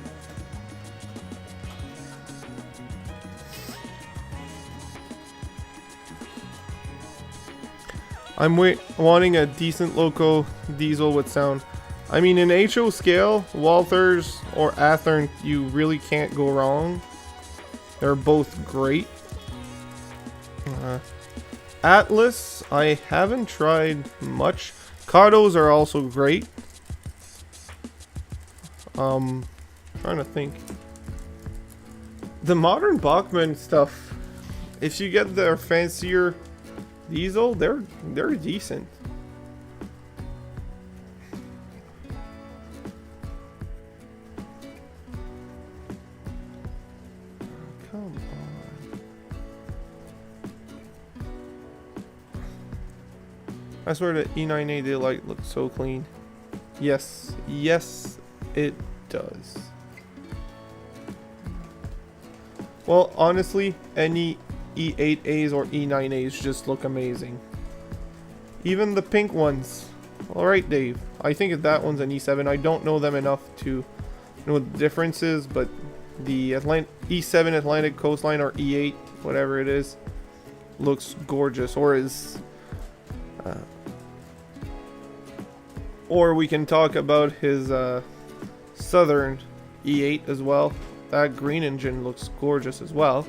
I'm wanting a decent loco diesel with sound. I mean, in HO scale, Walthers or Athearn, you really can't go wrong. They're both great. Atlas, I haven't tried much. Cardos are also great. Trying to think. The modern Bachmann stuff, if you get their fancier diesel, they're decent. I swear the E9A daylight looks so clean. Yes, yes, it does. Well, honestly, any E8As or E9As just look amazing. Even the pink ones. Alright, Dave. I think that one's an E7. I don't know them enough to know what the difference is, but the E7 Atlantic Coastline or E8, whatever it is, looks gorgeous. Or we can talk about his Southern E8 as well. That green engine looks gorgeous as well.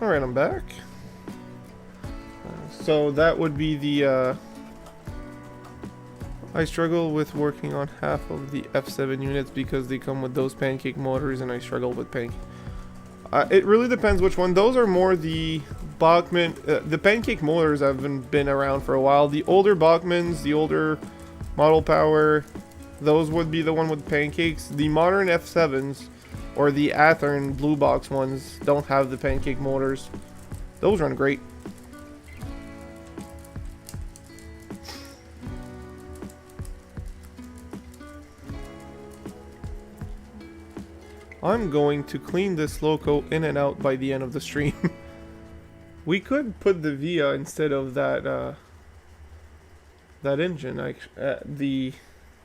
Alright, I'm back. So that would be the I struggle with working on half of the F7 units because they come with those pancake motors, and I struggle with pancake. It really depends which one. Those are more the Bachmann. The pancake motors haven't been around for a while. The older Bachmanns, the older Model Power, those would be the one with pancakes. The modern F7s or the Athearn blue box ones don't have the pancake motors. Those run great. I'm going to clean this loco in and out by the end of the stream. We could put the VIA instead of that that engine, the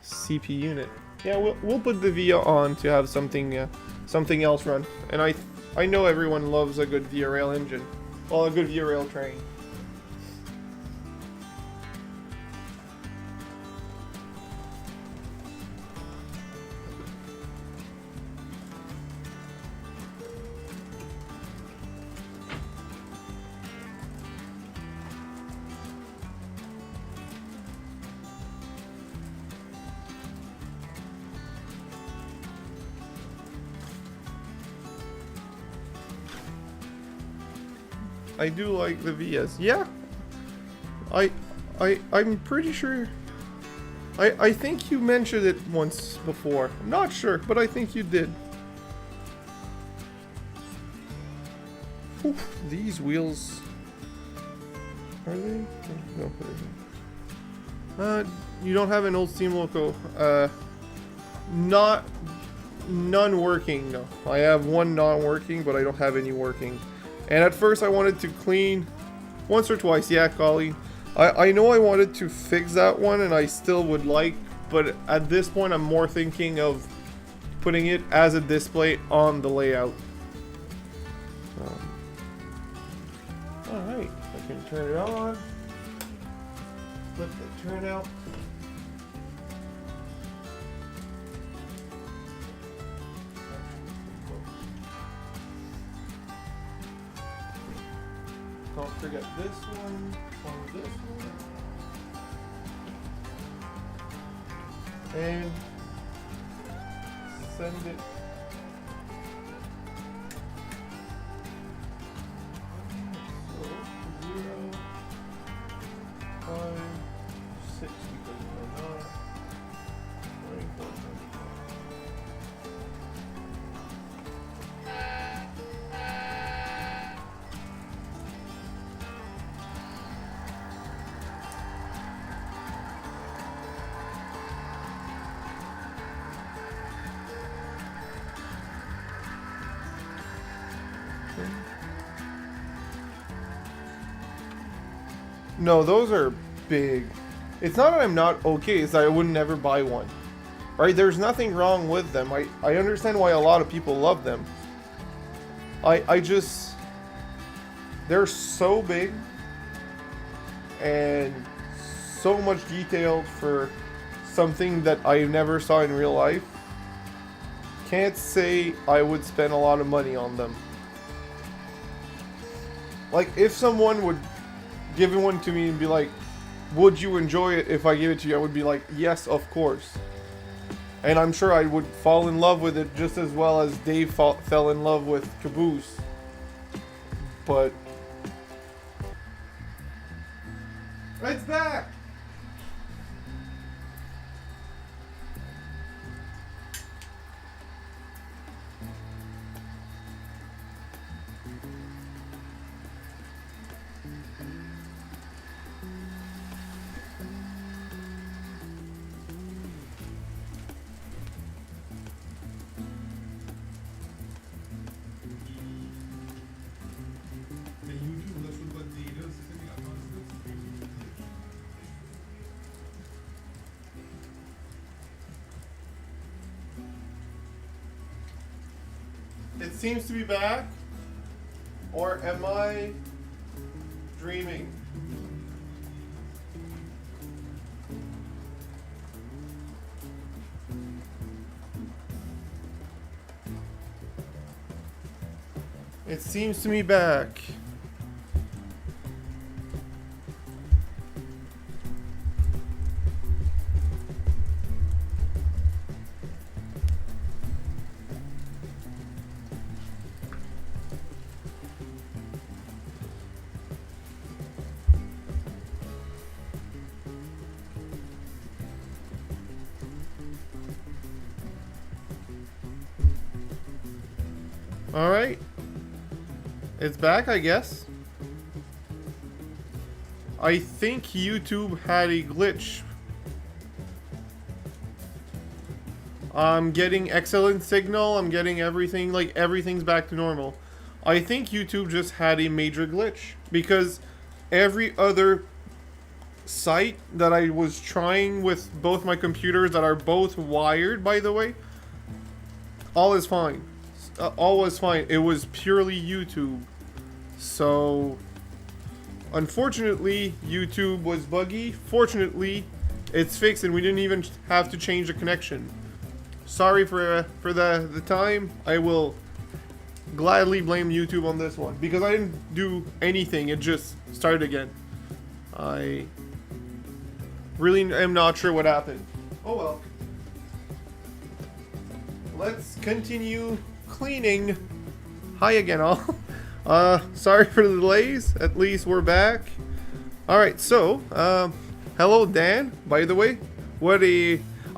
CP unit. Yeah, we'll put the VIA on to have something something else run. And I know everyone loves a good VIA rail engine, well, a good VIA rail train. I do like the VS. Yeah. I'm pretty sure. I think you mentioned it once before. I'm not sure, but I think you did. Oof, these wheels. Are they? No. You don't have an old steam loco. None working. No, I have one non-working, but I don't have any working. And at first I wanted to clean once or twice. Yeah, Colleen. I know I wanted to fix that one, and I still would like, but at this point I'm more thinking of putting it as a display on the layout. Alright, I can turn it on. Flip the turnout. Don't forget this one, or this one. And send it. So 0, 5, 6 because we're not 24. No, those are big. It's not that I'm not okay, it's that I would never buy one. Right? There's nothing wrong with them. I understand why a lot of people love them. I just... They're so big and so much detailed for something that I never saw in real life. Can't say I would spend a lot of money on them. Like, if someone would give one to me and be like, would you enjoy it if I gave it to you? I would be like, yes, of course. And I'm sure I would fall in love with it just as well as Dave fell in love with Caboose. But... It's back! It seems to be back, or am I dreaming? It seems to be back. Alright. It's back, I guess. I think YouTube had a glitch. I'm getting excellent signal. I'm getting everything, like everything's back to normal. I think YouTube just had a major glitch because every other site that I was trying with both my computers that are both wired, by the way, all is fine. All was fine. It was purely YouTube. So, unfortunately, YouTube was buggy. Fortunately, it's fixed and we didn't even have to change the connection. Sorry for the time. I will gladly blame YouTube on this one because I didn't do anything. It just started again. I really am not sure what happened. Oh well. Let's continue cleaning. Hi again, all. Sorry for the delays. At least we're back. Alright, so, hello Dan, by the way.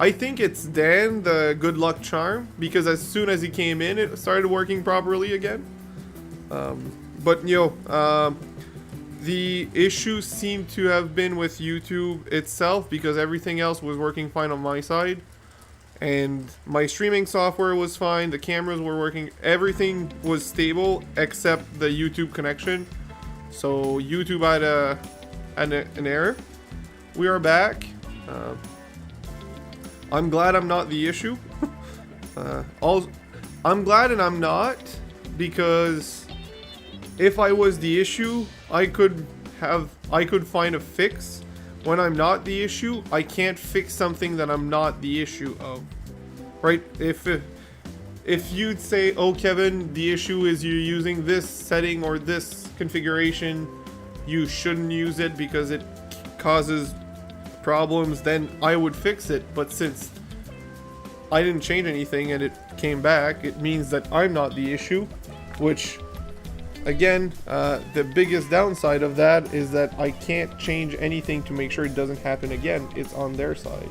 I think it's Dan, the good luck charm, because as soon as he came in, it started working properly again. But, you know, the issue seemed to have been with YouTube itself, because everything else was working fine on my side. And my streaming software was fine, the cameras were working, everything was stable except the YouTube connection. So YouTube had an error. We are back. I'm glad I'm not the issue. I'm glad and I'm not, because if I was the issue, I could find a fix. When I'm not the issue, I can't fix something that I'm not the issue of. Right? If you'd say, oh Kevin, the issue is you're using this setting or this configuration, you shouldn't use it because it causes problems, then I would fix it. But since I didn't change anything and it came back, it means that I'm not the issue, which again, the biggest downside of that is that I can't change anything to make sure it doesn't happen again. It's on their side.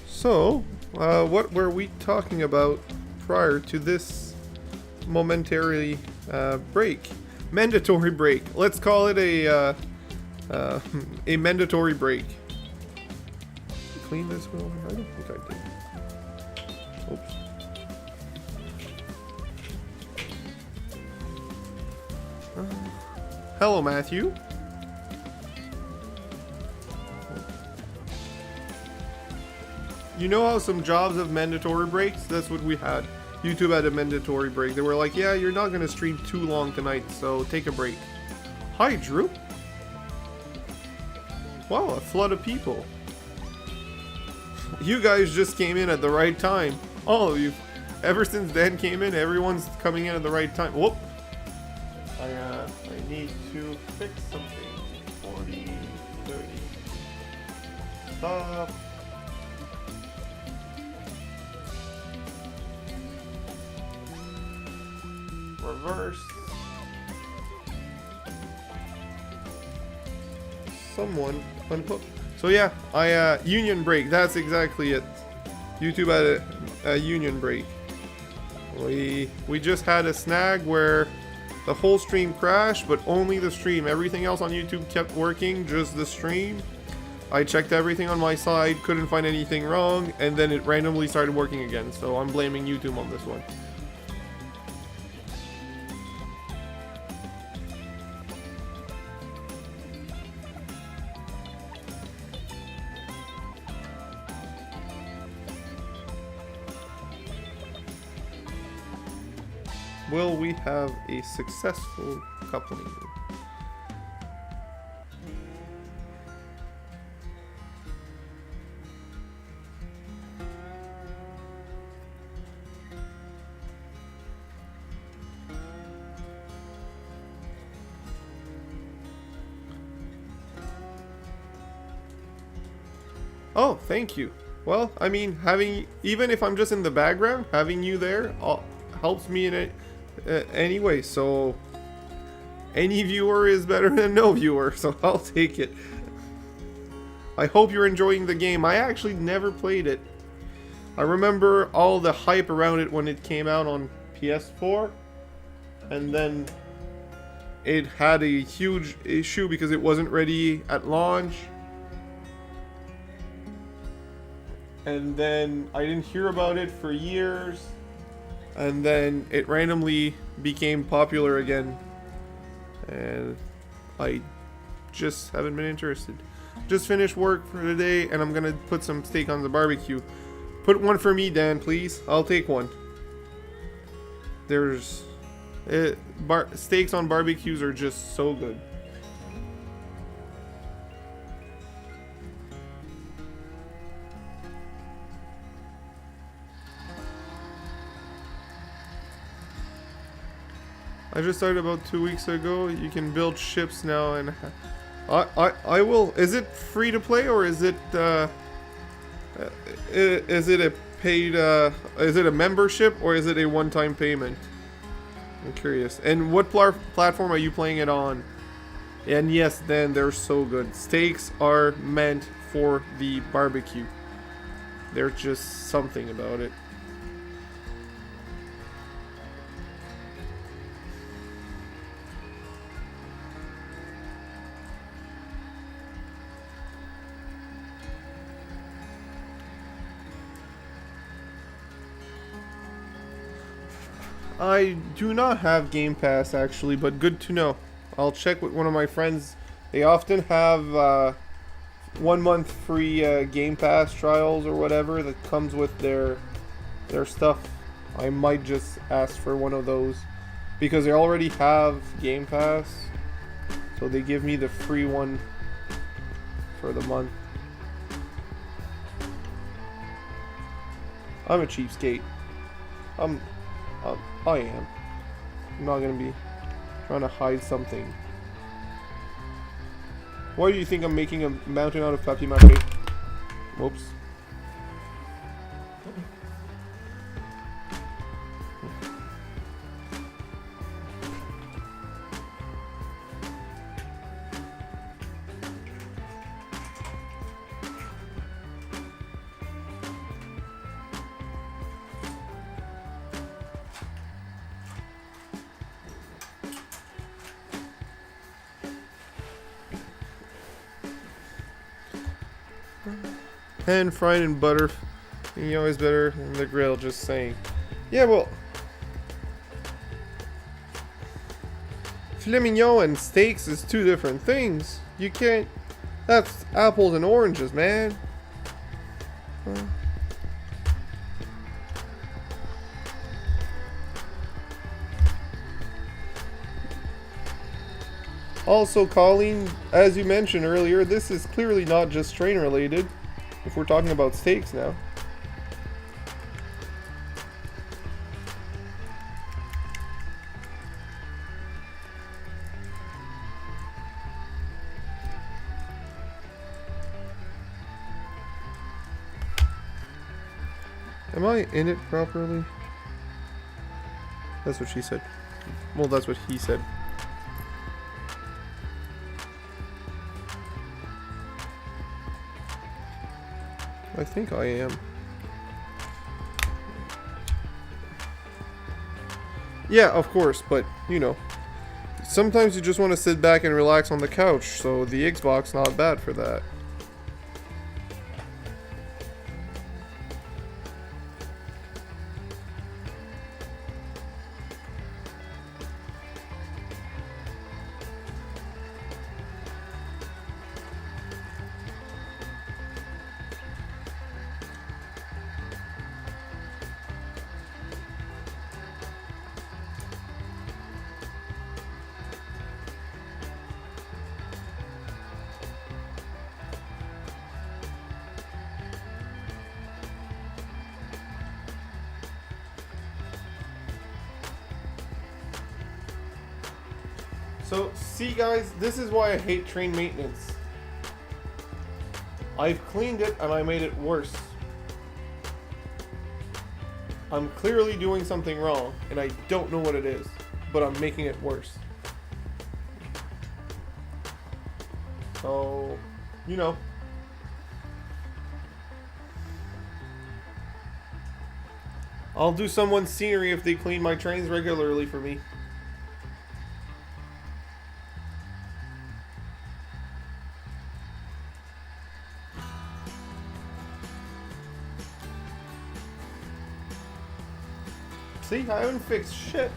So, what were we talking about prior to this momentary break? Mandatory break. Let's call it a mandatory break. Clean this wheel? I don't think I did. Oops. Hello, Matthew. You know how some jobs have mandatory breaks? That's what we had. YouTube had a mandatory break. They were like, yeah, you're not going to stream too long tonight, so take a break. Hi, Drew. Wow, a flood of people. You guys just came in at the right time. All of you. Ever since Dan came in, everyone's coming in at the right time. Whoop. I need to fix something. 40, 30. Stop. Reverse. Someone unhook. So yeah, union break. That's exactly it. YouTube had a union break. We just had a snag where the whole stream crashed, but only the stream. Everything else on YouTube kept working, just the stream. I checked everything on my side, couldn't find anything wrong, and then it randomly started working again. So I'm blaming YouTube on this one. Will we have a successful coupling? Oh, thank you. Well, I mean, even if I'm just in the background, having you there helps me in it. Anyway, so any viewer is better than no viewer, so I'll take it. I hope you're enjoying the game. I actually never played it. I remember all the hype around it when it came out on PS4, and then it had a huge issue because it wasn't ready at launch. And then I didn't hear about it for years. And then it randomly became popular again. And I just haven't been interested. Just finished work for today and I'm gonna put some steak on the barbecue. Put one for me, Dan, please. I'll take one. There's... steaks on barbecues are just so good. I just started about 2 weeks ago. You can build ships now, and I will. Is it free to play or is it a paid? Is it a membership or is it a one-time payment? I'm curious. And what platform are you playing it on? And yes, then they're so good. Steaks are meant for the barbecue. There's just something about it. I do not have Game Pass actually, but good to know. I'll check with one of my friends They often have 1 month free Game Pass trials or whatever that comes with their stuff. I might just ask for one of those because they already have Game Pass, so they give me the free one for the month. I'm a cheapskate. I am. I'm not gonna be trying to hide something. Why do you think I'm making a mountain out of papier mâché? Whoops. Pan fried in butter, you always better than the grill, just saying. Yeah, well, filet mignon and steaks is two different things. You can't, that's apples and oranges, man. Also, Colleen, as you mentioned earlier, this is clearly not just train related. If we're talking about steaks now. Am I in it properly? That's what she said. Well, that's what he said. I think I am. Yeah, of course, but, you know, sometimes you just want to sit back and relax on the couch, so the Xbox not bad for that. So, see guys, this is why I hate train maintenance. I've cleaned it and I made it worse. I'm clearly doing something wrong and I don't know what it is, but I'm making it worse. So, you know. I'll do someone's scenery if they clean my trains regularly for me. See, I haven't fixed shit.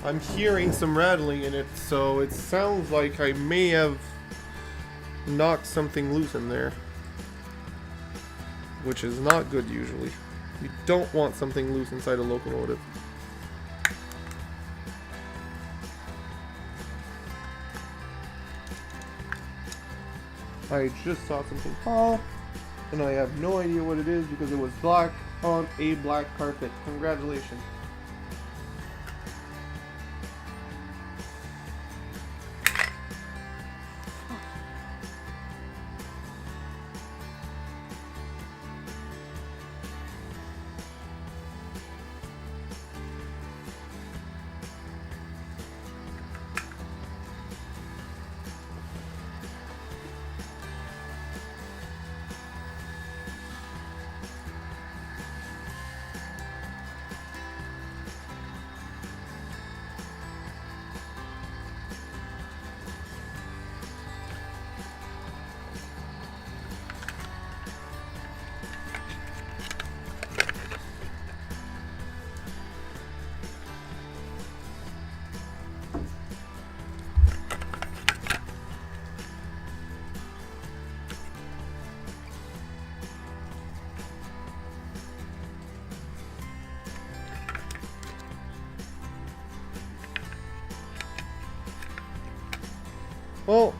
I'm hearing some rattling in it, so it sounds like I may have knocked something loose in there. Which is not good usually. You don't want something loose inside a locomotive. I just saw something fall, and I have no idea what it is because it was black on a black carpet. Congratulations.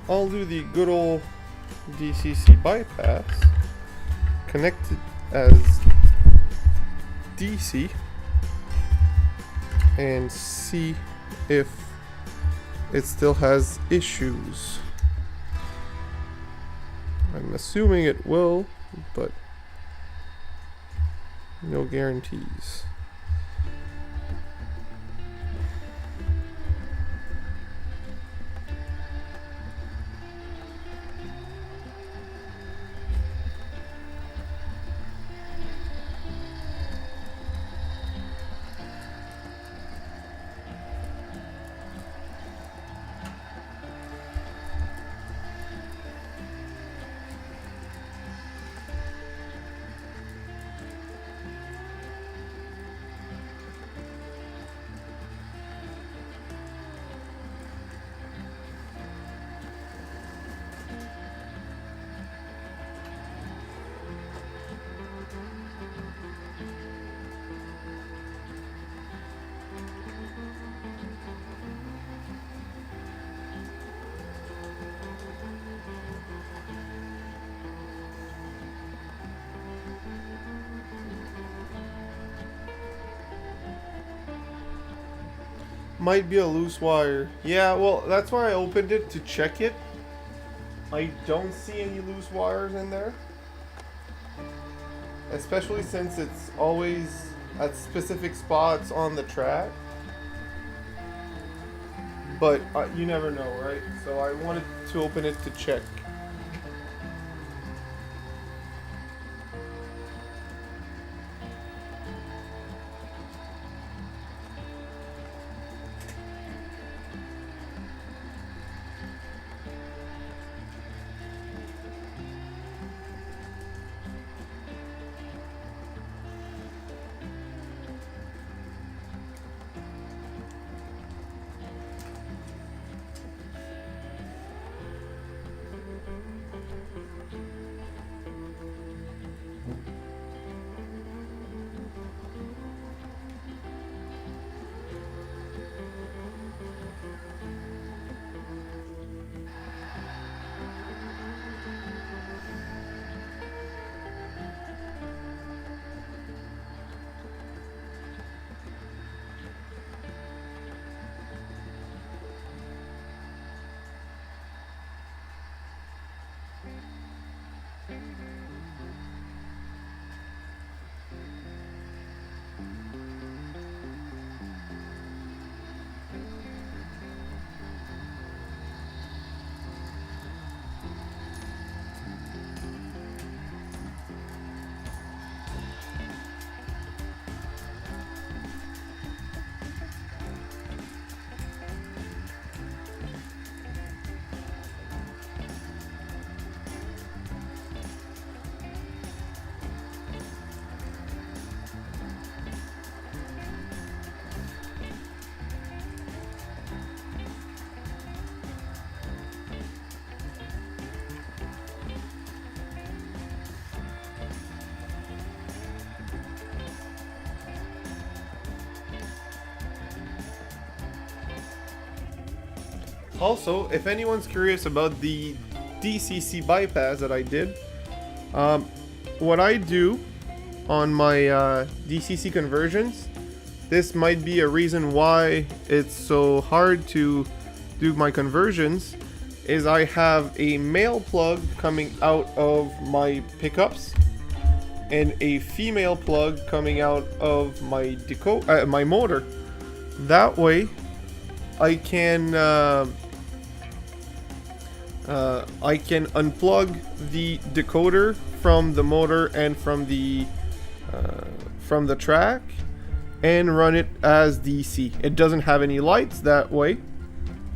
I'll do the good old DCC bypass, connect it as DC, and see if it still has issues. I'm assuming it will, but no guarantees. Might be a loose wire. Yeah, well, that's why I opened it to check it. I don't see any loose wires in there. Especially since it's always at specific spots on the track. But you never know, right? So I wanted to open it to check. Also, if anyone's curious about the DCC bypass that I did, what I do on my DCC conversions, this might be a reason why it's so hard to do my conversions, is I have a male plug coming out of my pickups and a female plug coming out of my my motor. That way I can unplug the decoder from the motor and from the track and run it as DC. It doesn't have any lights that way,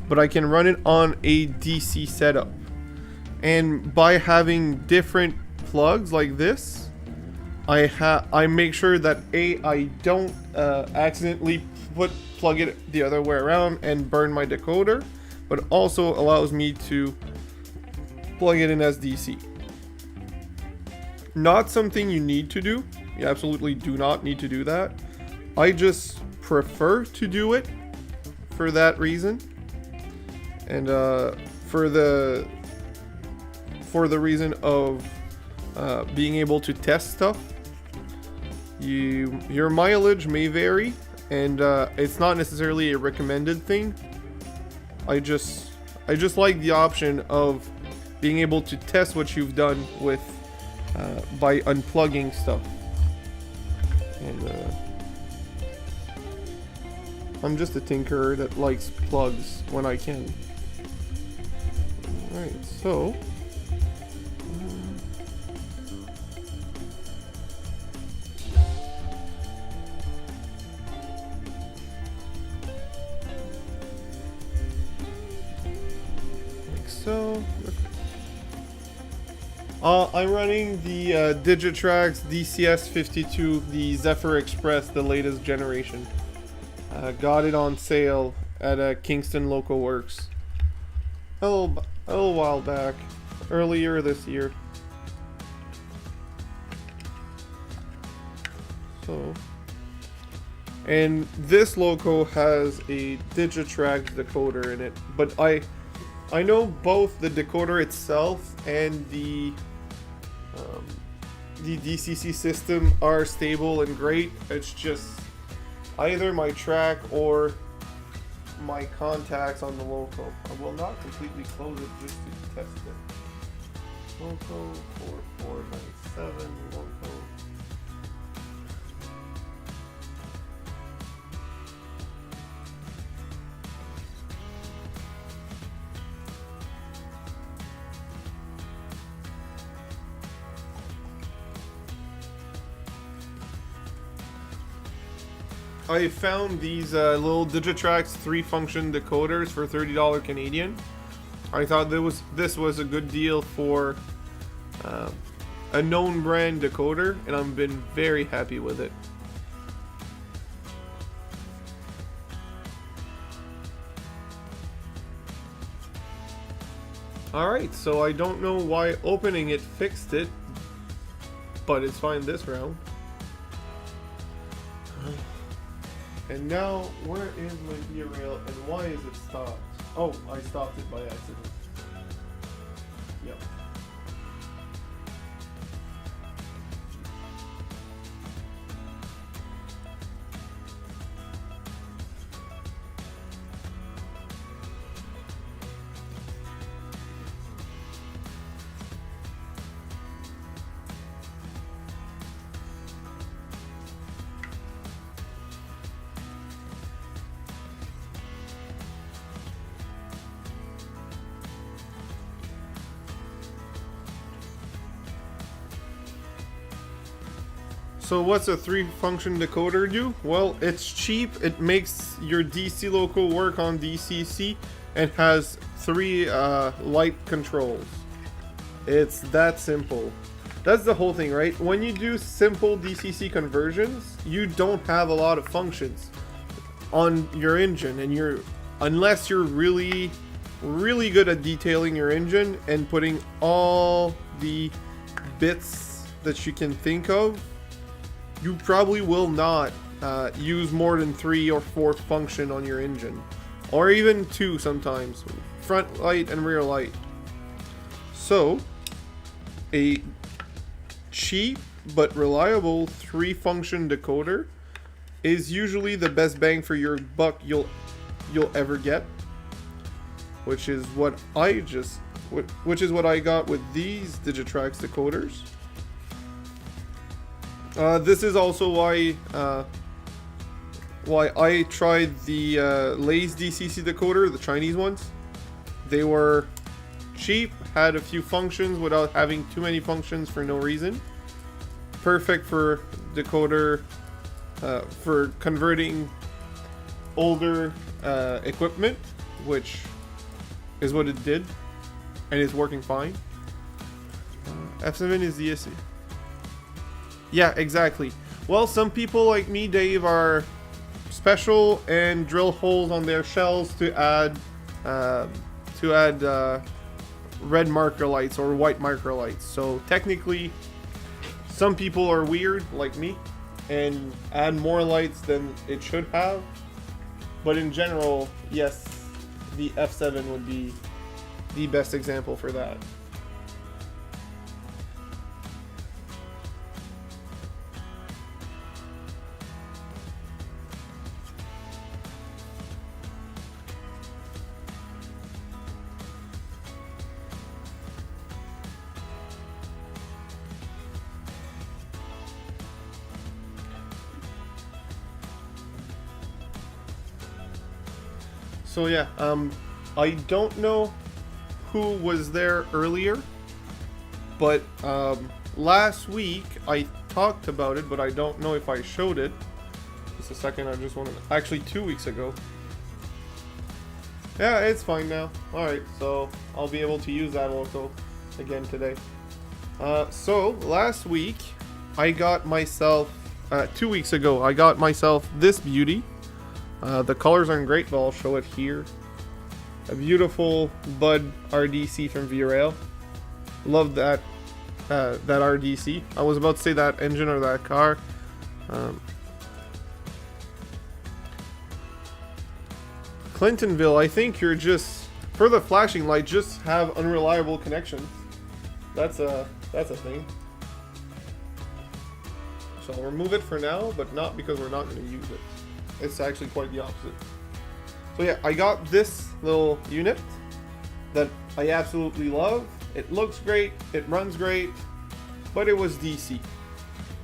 but I can run it on a DC setup. And by having different plugs like this, I make sure that I don't accidentally plug it the other way around and burn my decoder, but also allows me to plug it in as DC. Not something you need to do. You absolutely do not need to do that. I just prefer to do it for that reason. And for the reason of being able to test stuff. Your mileage may vary, and it's not necessarily a recommended thing. I just like the option of being able to test what you've done with by unplugging stuff. And I'm just a tinkerer that likes plugs when I can. Alright, so I'm running the Digitrax DCS52, the Zephyr Express, the latest generation. Got it on sale at Kingston Local Works a little while back, earlier this year. So, and this loco has a Digitrax decoder in it, but I know both the decoder itself and the DCC system are stable and great. It's just either my track or my contacts on the loco. I will not completely close it just to test it. Loco 4497 loco. I found these little Digitrax 3-function decoders for $30 Canadian. I thought this was a good deal for a known brand decoder, and I've been very happy with it. Alright, so I don't know why opening it fixed it, but it's fine this round. And now, where is my gear rail and why is it stopped? Oh, I stopped it by accident. Yep. So what's a 3-function decoder do? Well, it's cheap, it makes your DC loco work on DCC, and has 3 light controls. It's that simple. That's the whole thing, right? When you do simple DCC conversions, you don't have a lot of functions on your engine, and unless you're really good at detailing your engine and putting all the bits that you can think of, you probably will not use more than 3 or 4 function on your engine, or even 2 sometimes, front light and rear light. So a cheap but reliable 3-function decoder is usually the best bang for your buck you'll ever get, which is what I got with these Digitrax decoders. This is also why I tried the Lay's DCC decoder, the Chinese ones. They were cheap, had a few functions without having too many functions for no reason. Perfect for decoder, for converting older equipment, which is what it did, and it's working fine. F7 is the issue. Yeah, exactly. Well, some people like me, Dave, are special and drill holes on their shells to add red marker lights or white marker lights. So technically, some people are weird like me and add more lights than it should have. But in general, yes, the F7 would be the best example for that. So yeah, I don't know who was there earlier, but last week I talked about it, but I don't know if I showed it. Just a second, I just wanted to, actually 2 weeks ago. Yeah, it's fine now. Alright, so I'll be able to use that also again today. So last week I got myself, 2 weeks ago, I got myself this beauty. The colors aren't great, but I'll show it here. A beautiful Bud RDC from V-Rail. Love that that RDC. I was about to say that engine or that car. Clintonville, I think you're just, for the flashing light, just have unreliable connections. That's a thing. So I'll remove it for now, but not because we're not going to use it. It's actually quite the opposite. So yeah, I got this little unit that I absolutely love. It looks great, it runs great, but it was DC.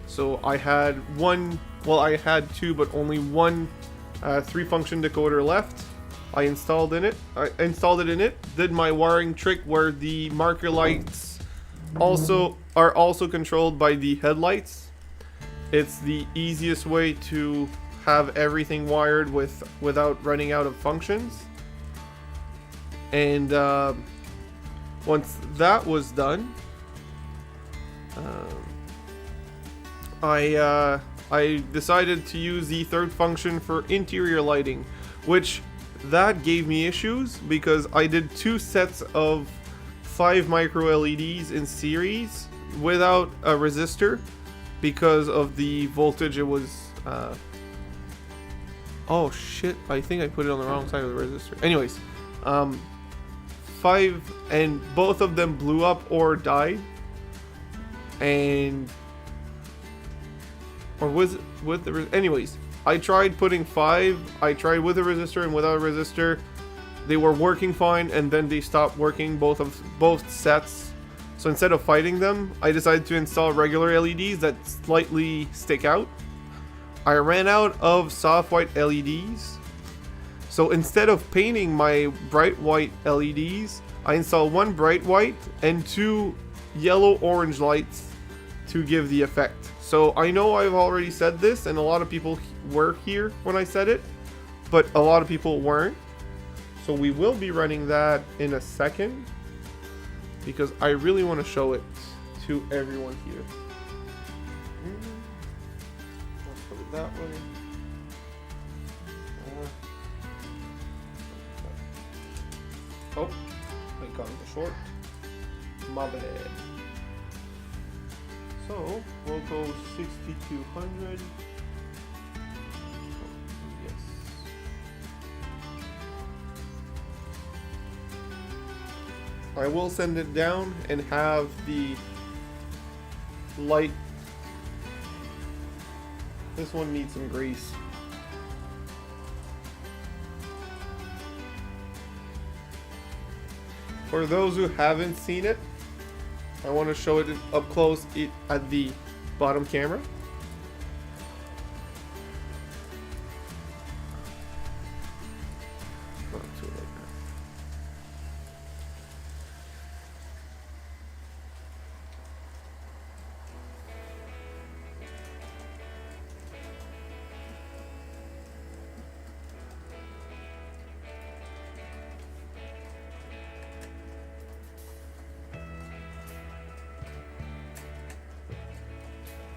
So I had one, well I had two, but only one 3-function decoder left. I installed it in it, did my wiring trick where the marker lights are also controlled by the headlights. It's the easiest way to have everything wired without running out of functions. And once that was done, I decided to use the third function for interior lighting, which that gave me issues because I did 2 sets of 5 micro LEDs in series without a resistor because of the voltage. It was oh shit, I think I put it on the wrong side of the resistor. Anyways, 5, and both of them blew up or died. And or was it with the anyways, I tried putting 5, I tried with a resistor and without a resistor. They were working fine, and then they stopped working, both sets. So instead of fighting them, I decided to install regular LEDs that slightly stick out. I ran out of soft white LEDs, so instead of painting my bright white LEDs, I installed 1 bright white and 2 yellow-orange lights to give the effect. So I know I've already said this, and a lot of people were here when I said it, but a lot of people weren't. So we will be running that in a second, because I really want to show it to everyone here. That way. Oh, I got the short. My bad. So we'll go 6200. Yes. I will send it down and have the light. This one needs some grease. For those who haven't seen it, I want to show it up close at the bottom camera. Not too like that.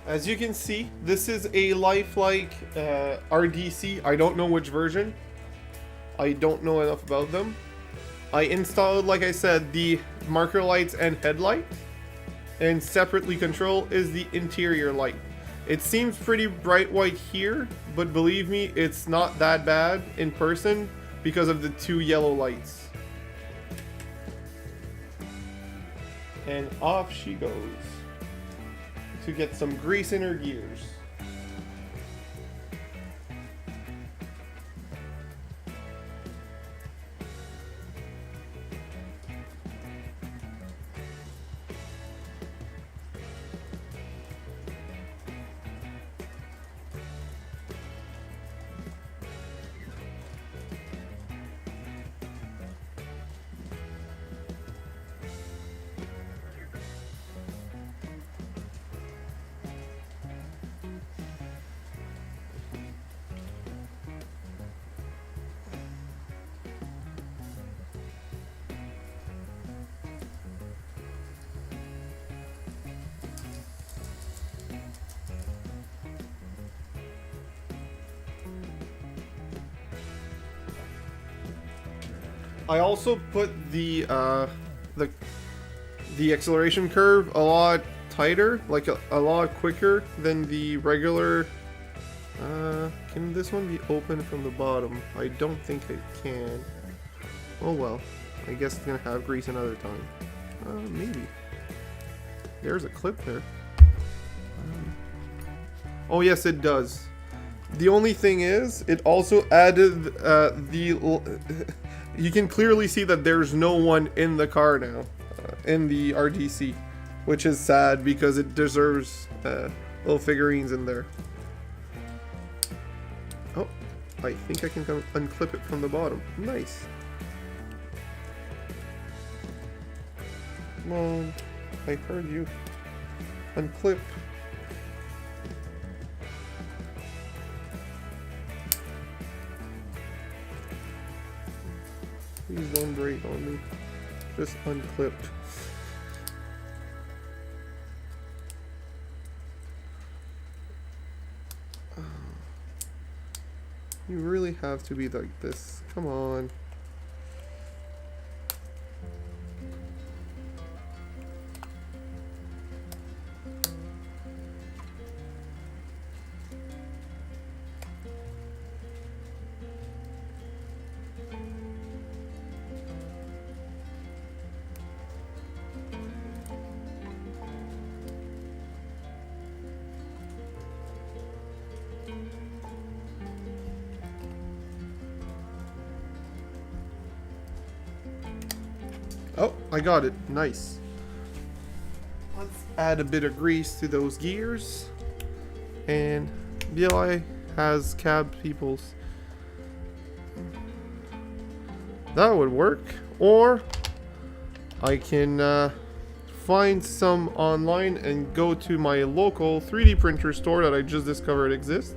As you can see, this is a lifelike RDC. I don't know which version. I don't know enough about them. I installed, like I said, the marker lights and headlight. And separately control is the interior light. It seems pretty bright white here, but believe me, it's not that bad in person because of the 2 yellow lights. And off she goes to get some grease in her gears. I also put the acceleration curve a lot tighter, like a lot quicker than the regular. Can this one be open from the bottom? I don't think it can. Oh well, I guess it's gonna have grease another time. Maybe. There's a clip there. Oh yes, it does. The only thing is, it also added you can clearly see that there's no one in the car now, in the RDC, which is sad because it deserves little figurines in there. Oh, I think I can unclip it from the bottom. Nice. Come on, I heard you. Unclip. Please don't break on me. Just unclipped. You really have to be like this. Come on. Oh, I got it. Nice. Let's add a bit of grease to those gears. And BLI has cab peoples. That would work. Or I can find some online and go to my local 3D printer store that I just discovered exists.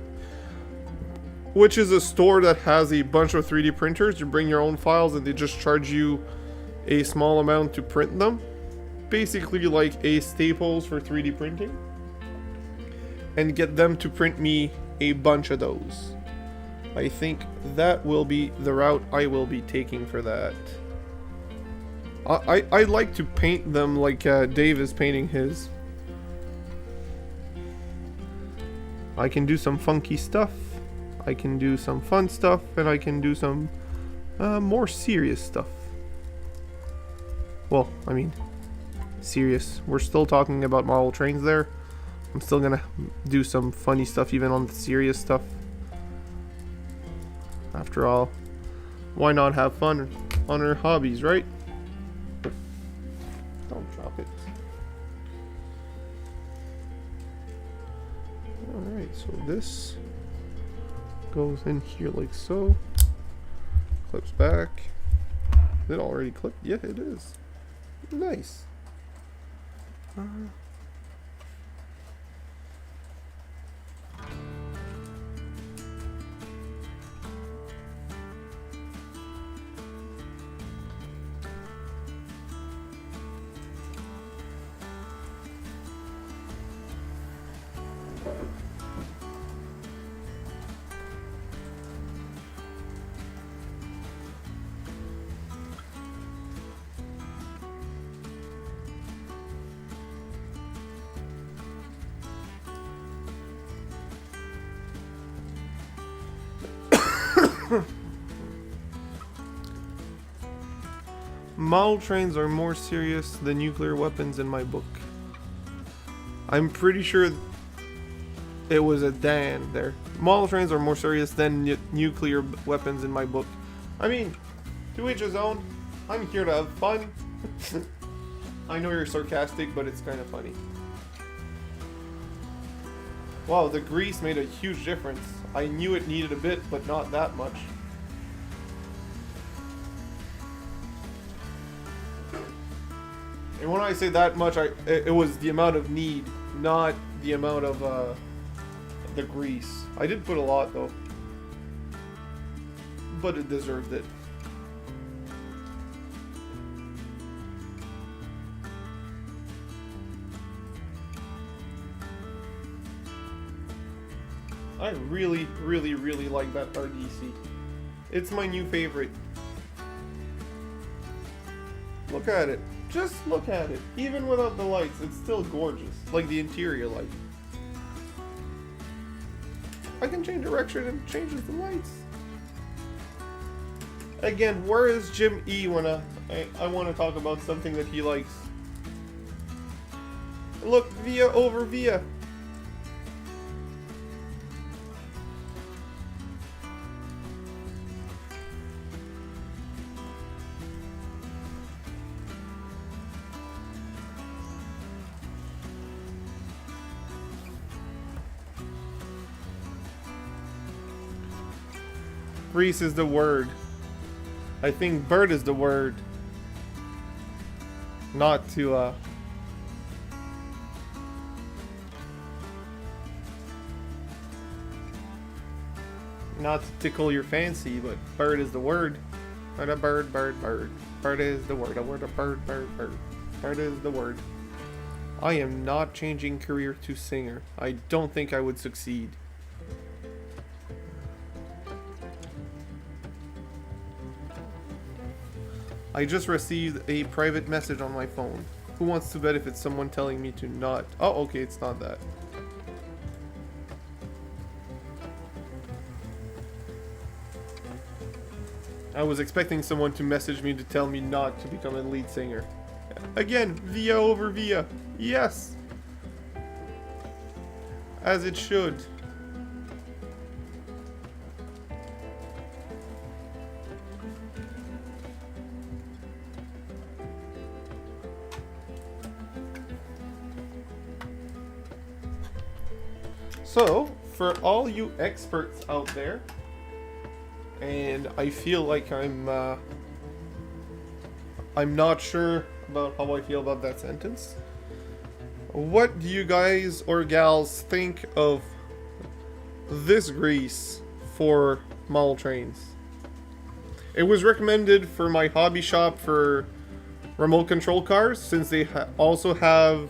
Which is a store that has a bunch of 3D printers. You bring your own files and they just charge you a small amount to print them, basically like a Staples for 3D printing, and get them to print me a bunch of those. I think that will be the route I will be taking for that. I like to paint them like Dave is painting his. I can do some funky stuff, I can do some fun stuff, and I can do some more serious stuff. Well, I mean, serious. We're still talking about model trains there. I'm still gonna do some funny stuff even on the serious stuff. After all, why not have fun on our hobbies, right? Don't drop it. Alright, so this goes in here like so. Clips back. Is it already clipped? Yeah, it is. Nice. Model trains are more serious than nuclear weapons in my book. I'm pretty sure it was a Dan there. Model trains are more serious than nuclear weapons in my book. I mean, to each his own. I'm here to have fun. I know you're sarcastic, but it's kind of funny. Wow, the grease made a huge difference. I knew it needed a bit, but not that much. And when I say that much, it was the amount of need, not the amount of the grease. I did put a lot though, but it deserved it. I really, really, really like that RDC. It's my new favorite. Look at it. Just look at it. Even without the lights, it's still gorgeous. Like the interior light. I can change direction and it changes the lights. Again, where is Jim E when I want to talk about something that he likes? Look, Via over Via. Grease is the word. I think bird is the word. Not to, not to tickle your fancy, but bird is the word. Bird, a bird, bird, bird. Bird is the word. A word, a bird, bird, bird. Bird is the word. I am not changing career to singer. I don't think I would succeed. I just received a private message on my phone. Who wants to bet if it's someone telling me to not? Oh, okay, it's not that. I was expecting someone to message me to tell me not to become a lead singer. Again, Via over Via. Yes! As it should. So, for all you experts out there, and I feel like I'm not sure about how I feel about that sentence. What do you guys or gals think of this grease for model trains? It was recommended for my hobby shop for remote control cars, since they also have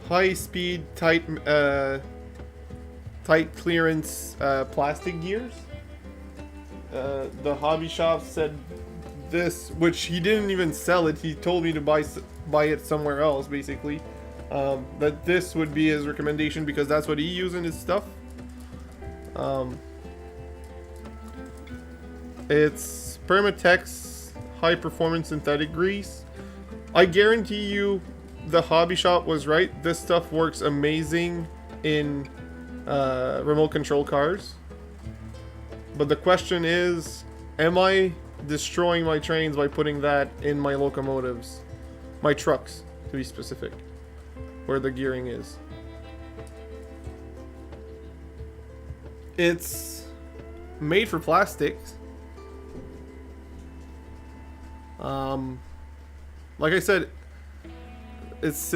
high-speed, tight clearance plastic gears. The hobby shop said this, which he didn't even sell it. He told me to buy it somewhere else, basically. That this would be his recommendation because that's what he uses in his stuff. It's Permatex high-performance synthetic grease. I guarantee you, the hobby shop was right. This stuff works amazing in remote control cars. But the question is, am I destroying my trains by putting that in my locomotives? My trucks, to be specific, where the gearing is. It's made for plastics. Like I said, it's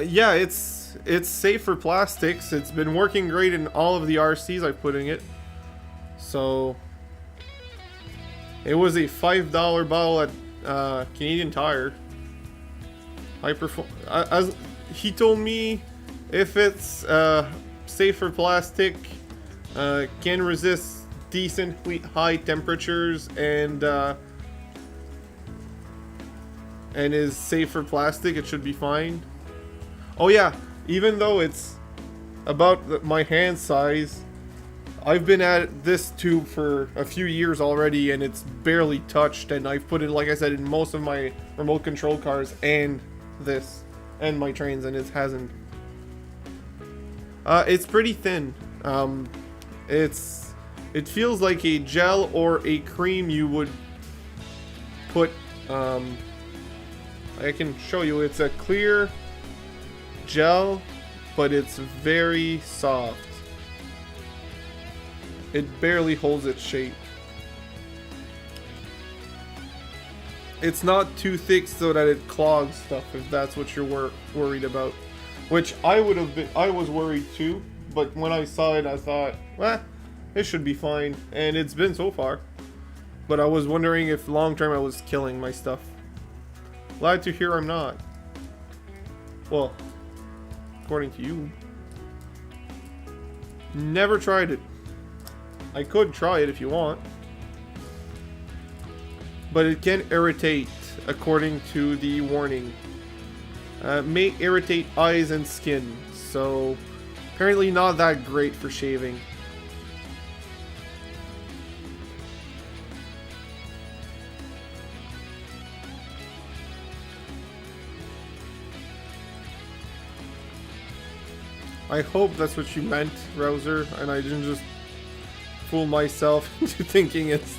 yeah, it's safe for plastics. It's been working great in all of the RCs I've put in it. So it was a $5 bottle at Canadian Tire. As he told me, if it's safe for plastic, can resist decently high temperatures, and is safe for plastic, it should be fine. Oh yeah, even though it's about my hand size, I've been at this tube for a few years already, and it's barely touched, and I've put it, like I said, in most of my remote control cars and this, and my trains, and it hasn't. It's pretty thin. It feels like a gel or a cream you would put, I can show you, it's a clear gel, but it's very soft. It barely holds its shape. It's not too thick so that it clogs stuff, if that's what you're worried about. Which I was worried too, but when I saw it I thought, well, it should be fine, and it's been so far. But I was wondering if long term I was killing my stuff. Glad to hear I'm not. Well, according to you. Never tried it. I could try it if you want. But it can irritate, according to the warning. May irritate eyes and skin, so apparently not that great for shaving. I hope that's what you meant, Rouser, and I didn't just fool myself into thinking it's...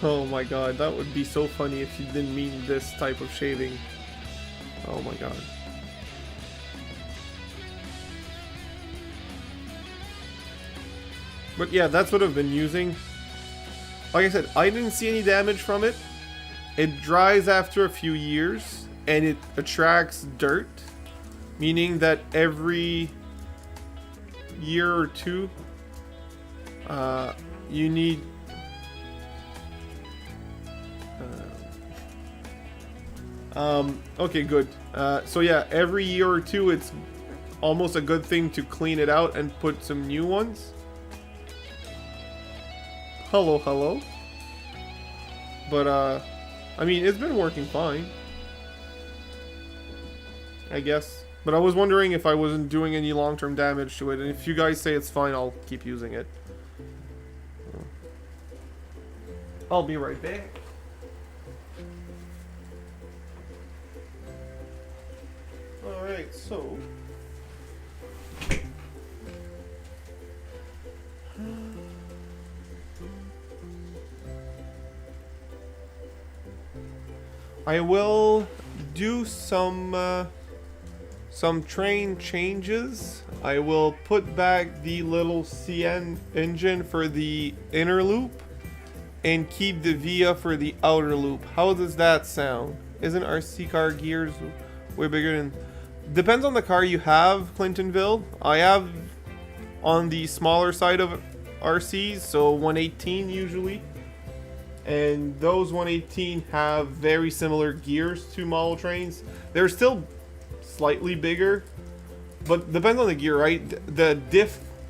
Oh my god, that would be so funny if you didn't mean this type of shaving. Oh my god. But yeah, that's what I've been using. Like I said, I didn't see any damage from it. It dries after a few years, and it attracts dirt. Meaning that every year or two, you need... okay, good. So yeah, every year or two, it's almost a good thing to clean it out and put some new ones. Hello, hello. But, I mean, it's been working fine, I guess. But I was wondering if I wasn't doing any long-term damage to it, and if you guys say it's fine, I'll keep using it. I'll be right back. Alright, so... I will do some train changes. I will put back the little CN engine for the inner loop and keep the VIA for the outer loop. How does that sound? Isn't RC car gears way bigger than... Depends on the car you have, Clintonville. I have on the smaller side of RCs, so 118 usually. And those 118 have very similar gears to model trains. They're still slightly bigger, but depends on the gear, right? The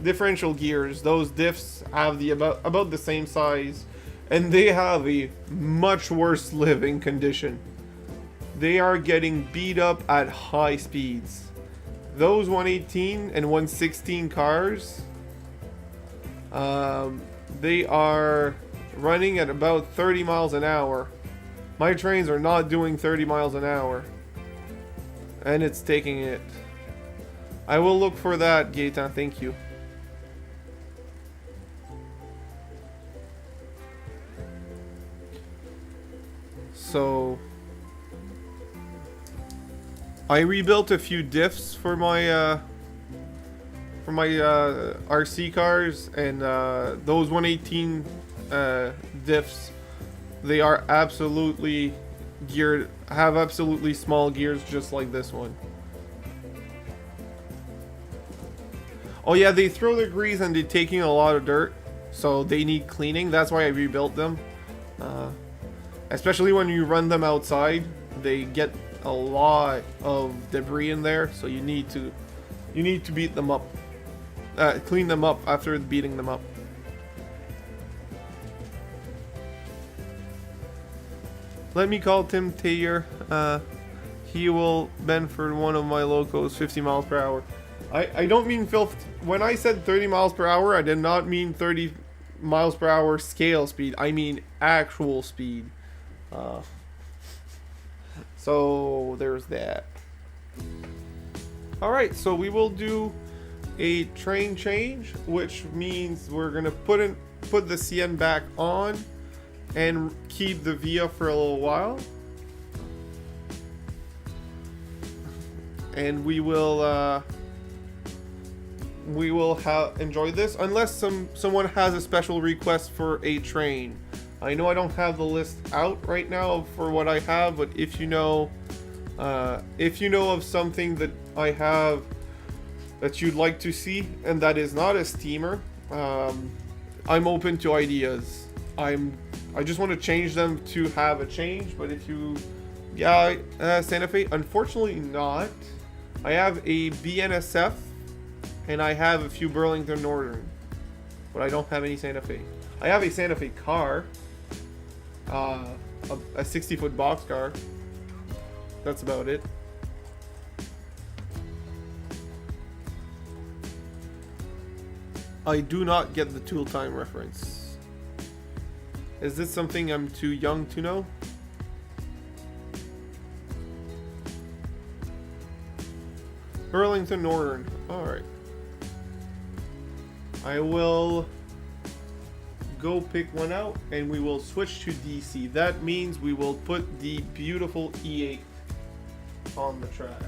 differential gears, those diffs have the about the same size, and they have a much worse living condition. They are getting beat up at high speeds. Those 118 and 116 cars, they are running at about 30 miles an hour. My trains are not doing 30 miles an hour. And it's taking it. I will look for that, Gaetan, thank you. So... I rebuilt a few diffs for my RC cars, and those 118 diffs, they are absolutely geared, have absolutely small gears just like this one. Oh yeah, they throw their grease and they're taking a lot of dirt, so they need cleaning. That's why I rebuilt them. Especially when you run them outside, they get a lot of debris in there, so you need to beat them up, clean them up after beating them up. Let me call Tim Taylor. He will bend for one of my locos 50 miles per hour. I don't mean when I said 30 miles per hour, I did not mean 30 miles per hour scale speed. I mean actual speed. So there's that. Alright, so we will do a train change, which means we're gonna put the CN back on and keep the Via for a little while. And we will enjoy this unless someone has a special request for a train. I know I don't have the list out right now for what I have, but if you know of something that I have that you'd like to see and that is not a steamer, I'm open to ideas. I just want to change them to have a change, but if you, Santa Fe, unfortunately not. I have a BNSF and I have a few Burlington Northern, but I don't have any Santa Fe. I have a Santa Fe car, a 60-foot boxcar. That's about it. I do not get the tool time reference. Is this something I'm too young to know? Burlington Northern. Alright. I will go pick one out and we will switch to DC. That means we will put the beautiful E8 on the track.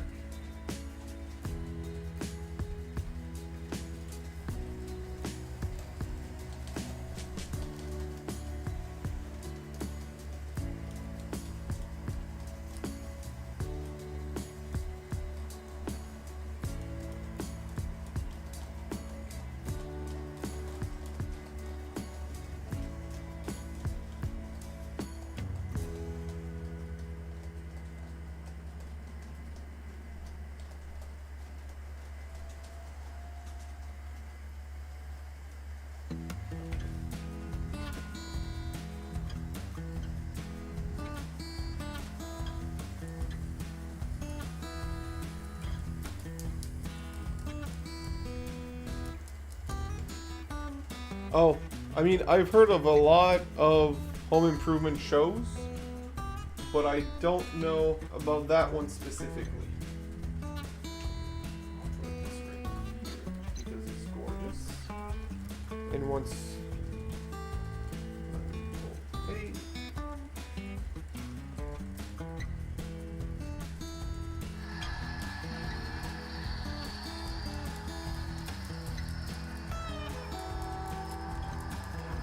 Oh, I mean, I've heard of a lot of home improvement shows, but I don't know about that one specifically. I'll put this right here because it's gorgeous. And once okay.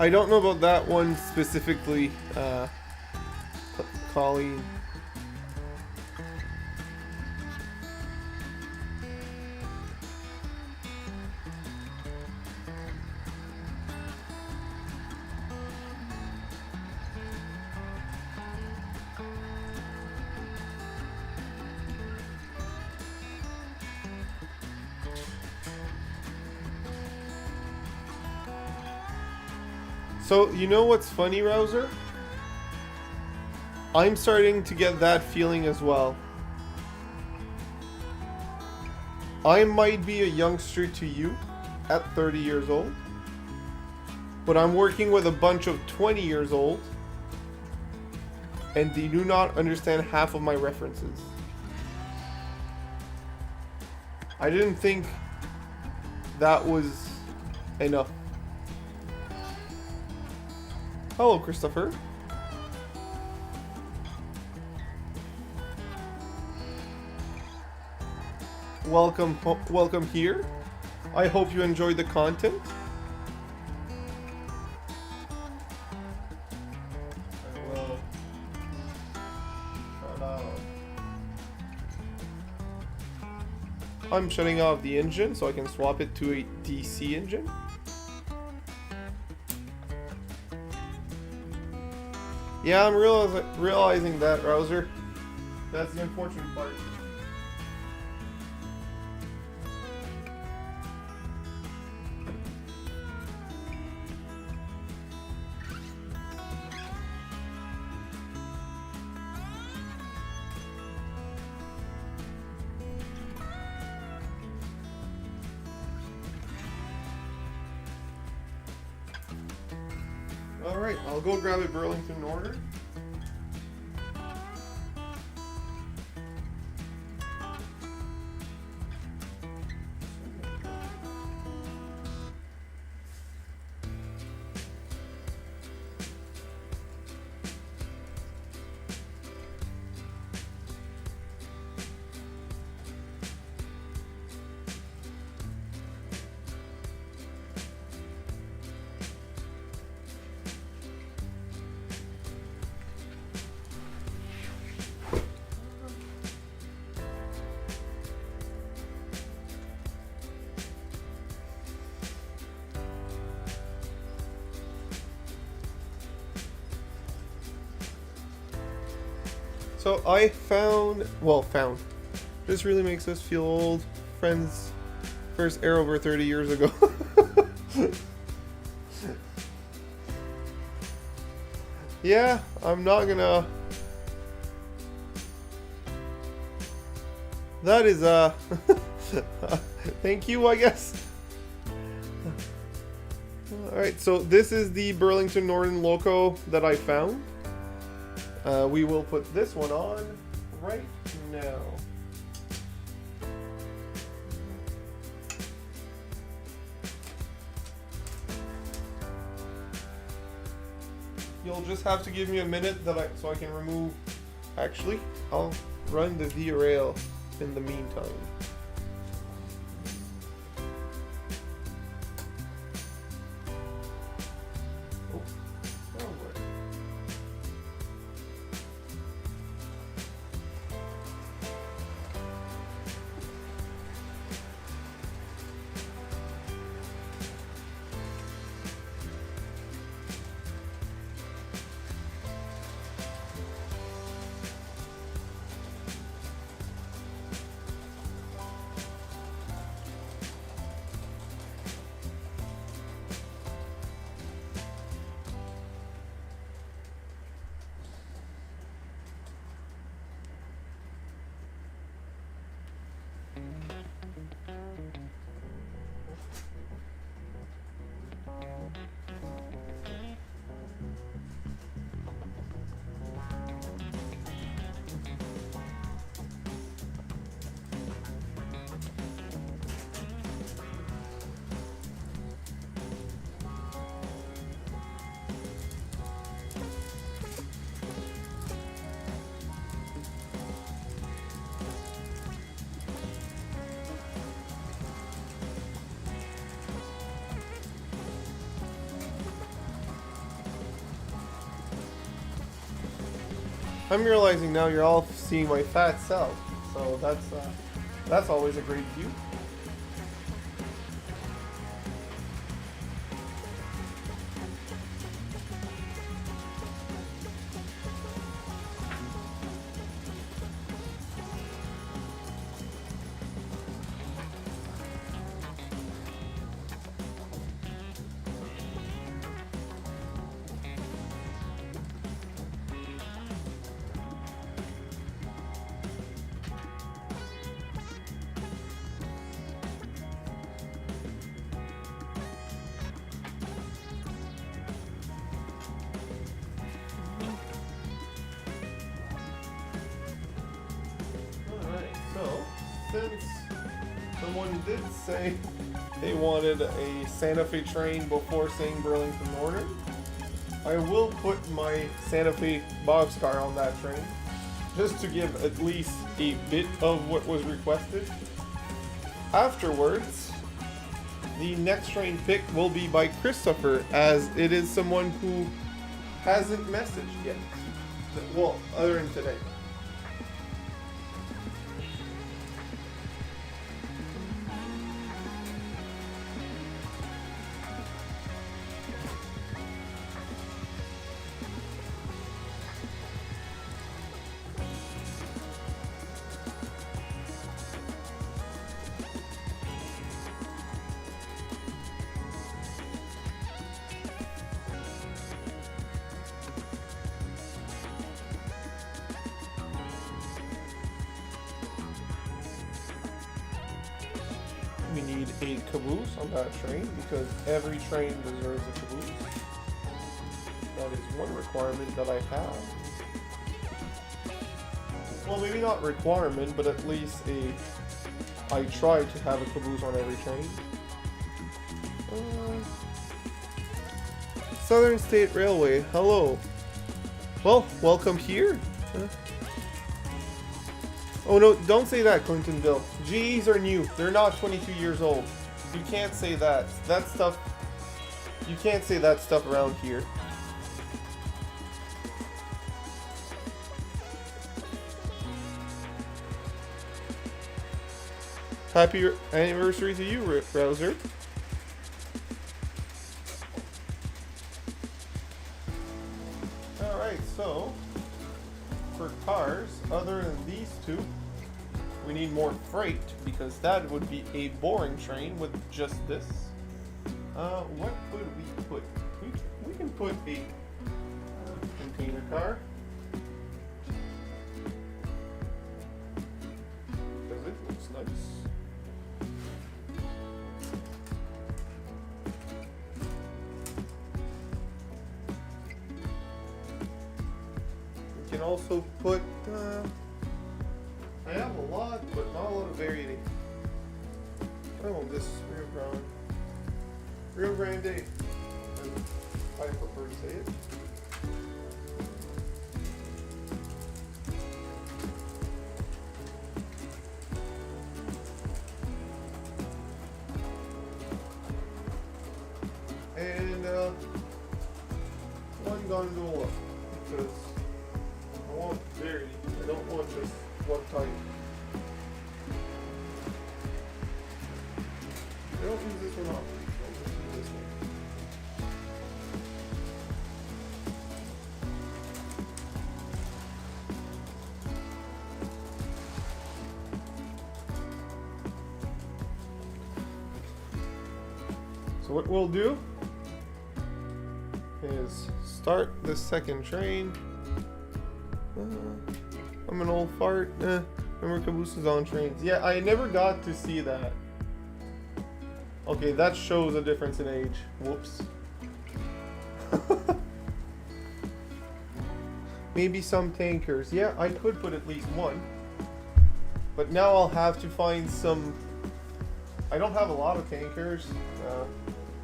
I don't know about that one specifically, Colleen. So, you know what's funny, Rouser? I'm starting to get that feeling as well. I might be a youngster to you at 30 years old, but I'm working with a bunch of 20 years old, and they do not understand half of my references. I didn't think that was enough. Hello, Christopher. Welcome here. I hope you enjoyed the content. I will shut off. I'm shutting off the engine so I can swap it to a DC engine. Yeah, I'm realizing that, Rouser. That's the unfortunate part. Alright, I'll go grab a Burlington Northern. So I found, this really makes us feel old. Friends first air over 30 years ago. Yeah, I'm not gonna. That is, thank you, I guess. Alright, so this is the Burlington Northern loco that I found. We will put this one on right now. You'll just have to give me a minute so I can remove. Actually, I'll run the V-rail in the meantime. I'm realizing now you're all seeing my fat self, so that's always a great view. Since someone did say they wanted a Santa Fe train before saying Burlington Northern, I will put my Santa Fe boxcar on that train, just to give at least a bit of what was requested. Afterwards, the next train pick will be by Christopher, as it is someone who hasn't messaged yet. Well, other than today. We need a caboose on that train because every train deserves a caboose. That is one requirement that I have. Well, maybe not requirement, but at least I try to have a caboose on every train. Southern State Railway, hello. Well, welcome here. Oh no, don't say that, Clintonville. GEs are new. They're not 22 years old. You can't say that. That stuff... You can't say that stuff around here. Happy anniversary to you, Browser. Alright, so... For cars, other than these two, we need more freight, because that would be a boring train with just this. What could we put? We can put a container car. Because it looks nice. We can also put, I have a lot, but not a lot of variety. Oh, this Rio Grande, as I prefer to say it. And one gondola, because I want variety. I don't want just one type. I don't use this one off. This one. So what we'll do is start the second train. I'm an old fart. Remember cabooses on trains? Yeah, I never got to see that. Okay, that shows a difference in age. Whoops. Maybe some tankers. Yeah, I could put at least one. But now I'll have to find some... I don't have a lot of tankers.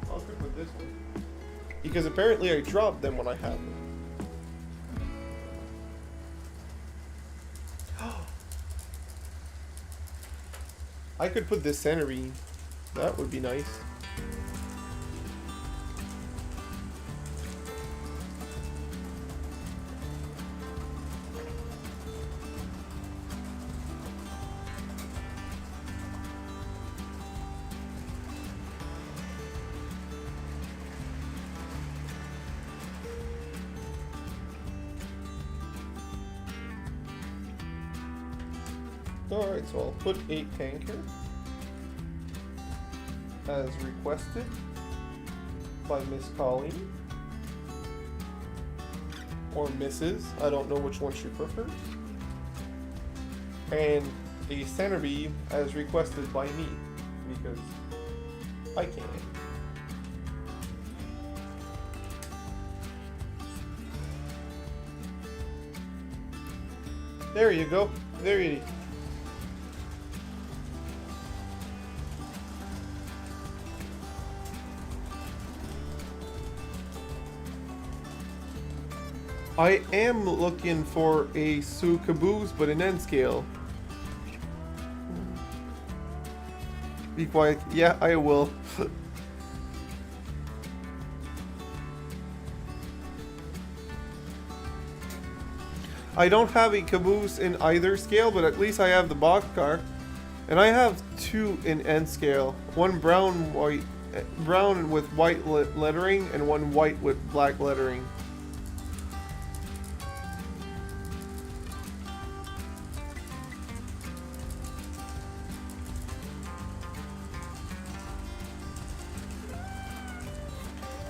I'll stick with this one. Because apparently I dropped them when I had them. I could put this centering. That would be nice. Alright, so I'll put a tanker as requested by Miss Colleen. Or Mrs. I don't know which one she prefers. And a center beam as requested by me, because I can. There you go. There you go. I am looking for a Sioux caboose, but in N scale. Be quiet. Yeah, I will. I don't have a caboose in either scale, but at least I have the boxcar. And I have two in N scale. One brown with white lettering, and one white with black lettering.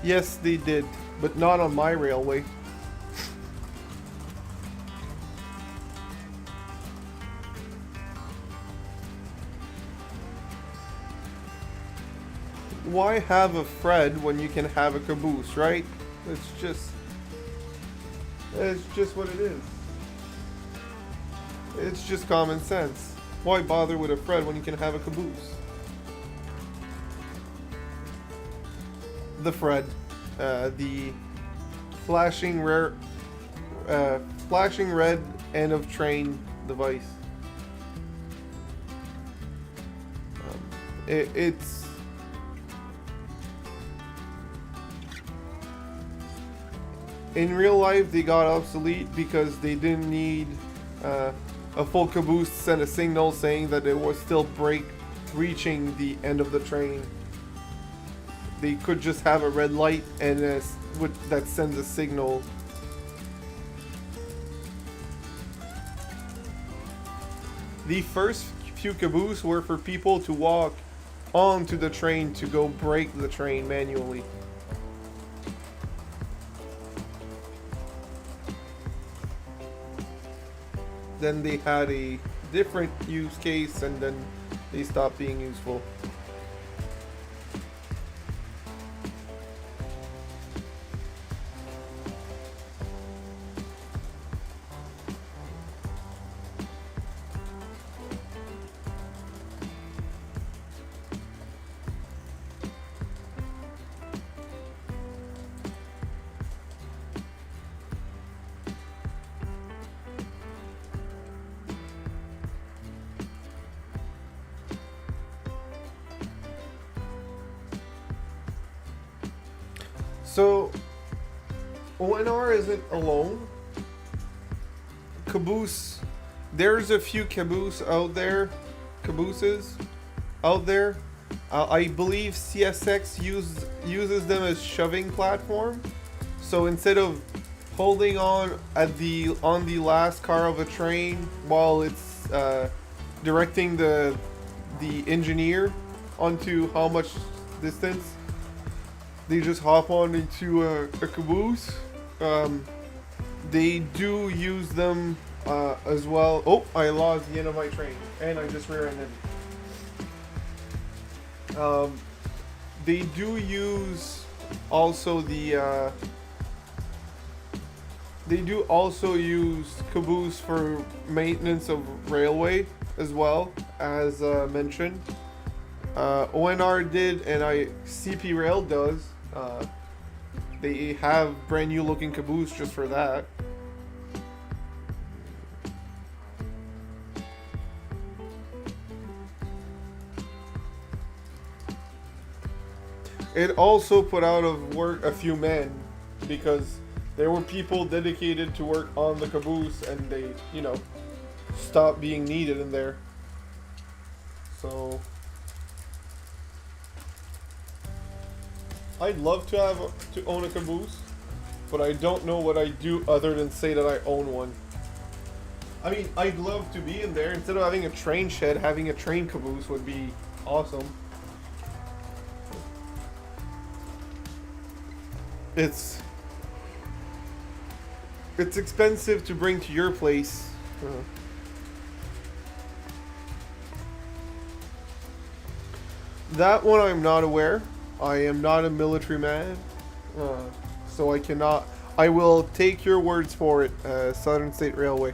Yes, they did, but not on my railway. Why have a Fred when you can have a caboose, right? It's just... It's just what it is. It's just common sense. Why bother with a Fred when you can have a caboose? The Fred, the flashing rare, flashing red end of train device. It's in real life they got obsolete because they didn't need a full caboose to send a signal saying that it was still reaching the end of the train. They could just have a red light and that sends a signal. The first few cabooses were for people to walk onto the train to go brake the train manually. Then they had a different use case and then they stopped being useful. So, ONR isn't alone. Caboose, there's a few cabooses out there. I believe CSX uses them as shoving platform. So instead of holding on the last car of a train while it's directing the engineer onto how much distance, they just hop on into a caboose. They do use them as well. Oh, I lost the end of my train, and I just rear-ended. They do use also the. They do also use caboose for maintenance of railway as well, as mentioned. ONR did, and CP Rail does. They have brand new looking caboose just for that. It also put out of work a few men because there were people dedicated to work on the caboose and they, stopped being needed in there. So I'd love to own a caboose, but I don't know what I'd do other than say that I own one. I mean, I'd love to be in there. Instead of having a train shed, having a train caboose would be awesome. It's expensive to bring to your place. That one I'm not aware. I am not a military man, so I cannot. I will take your words for it, Southern State Railway.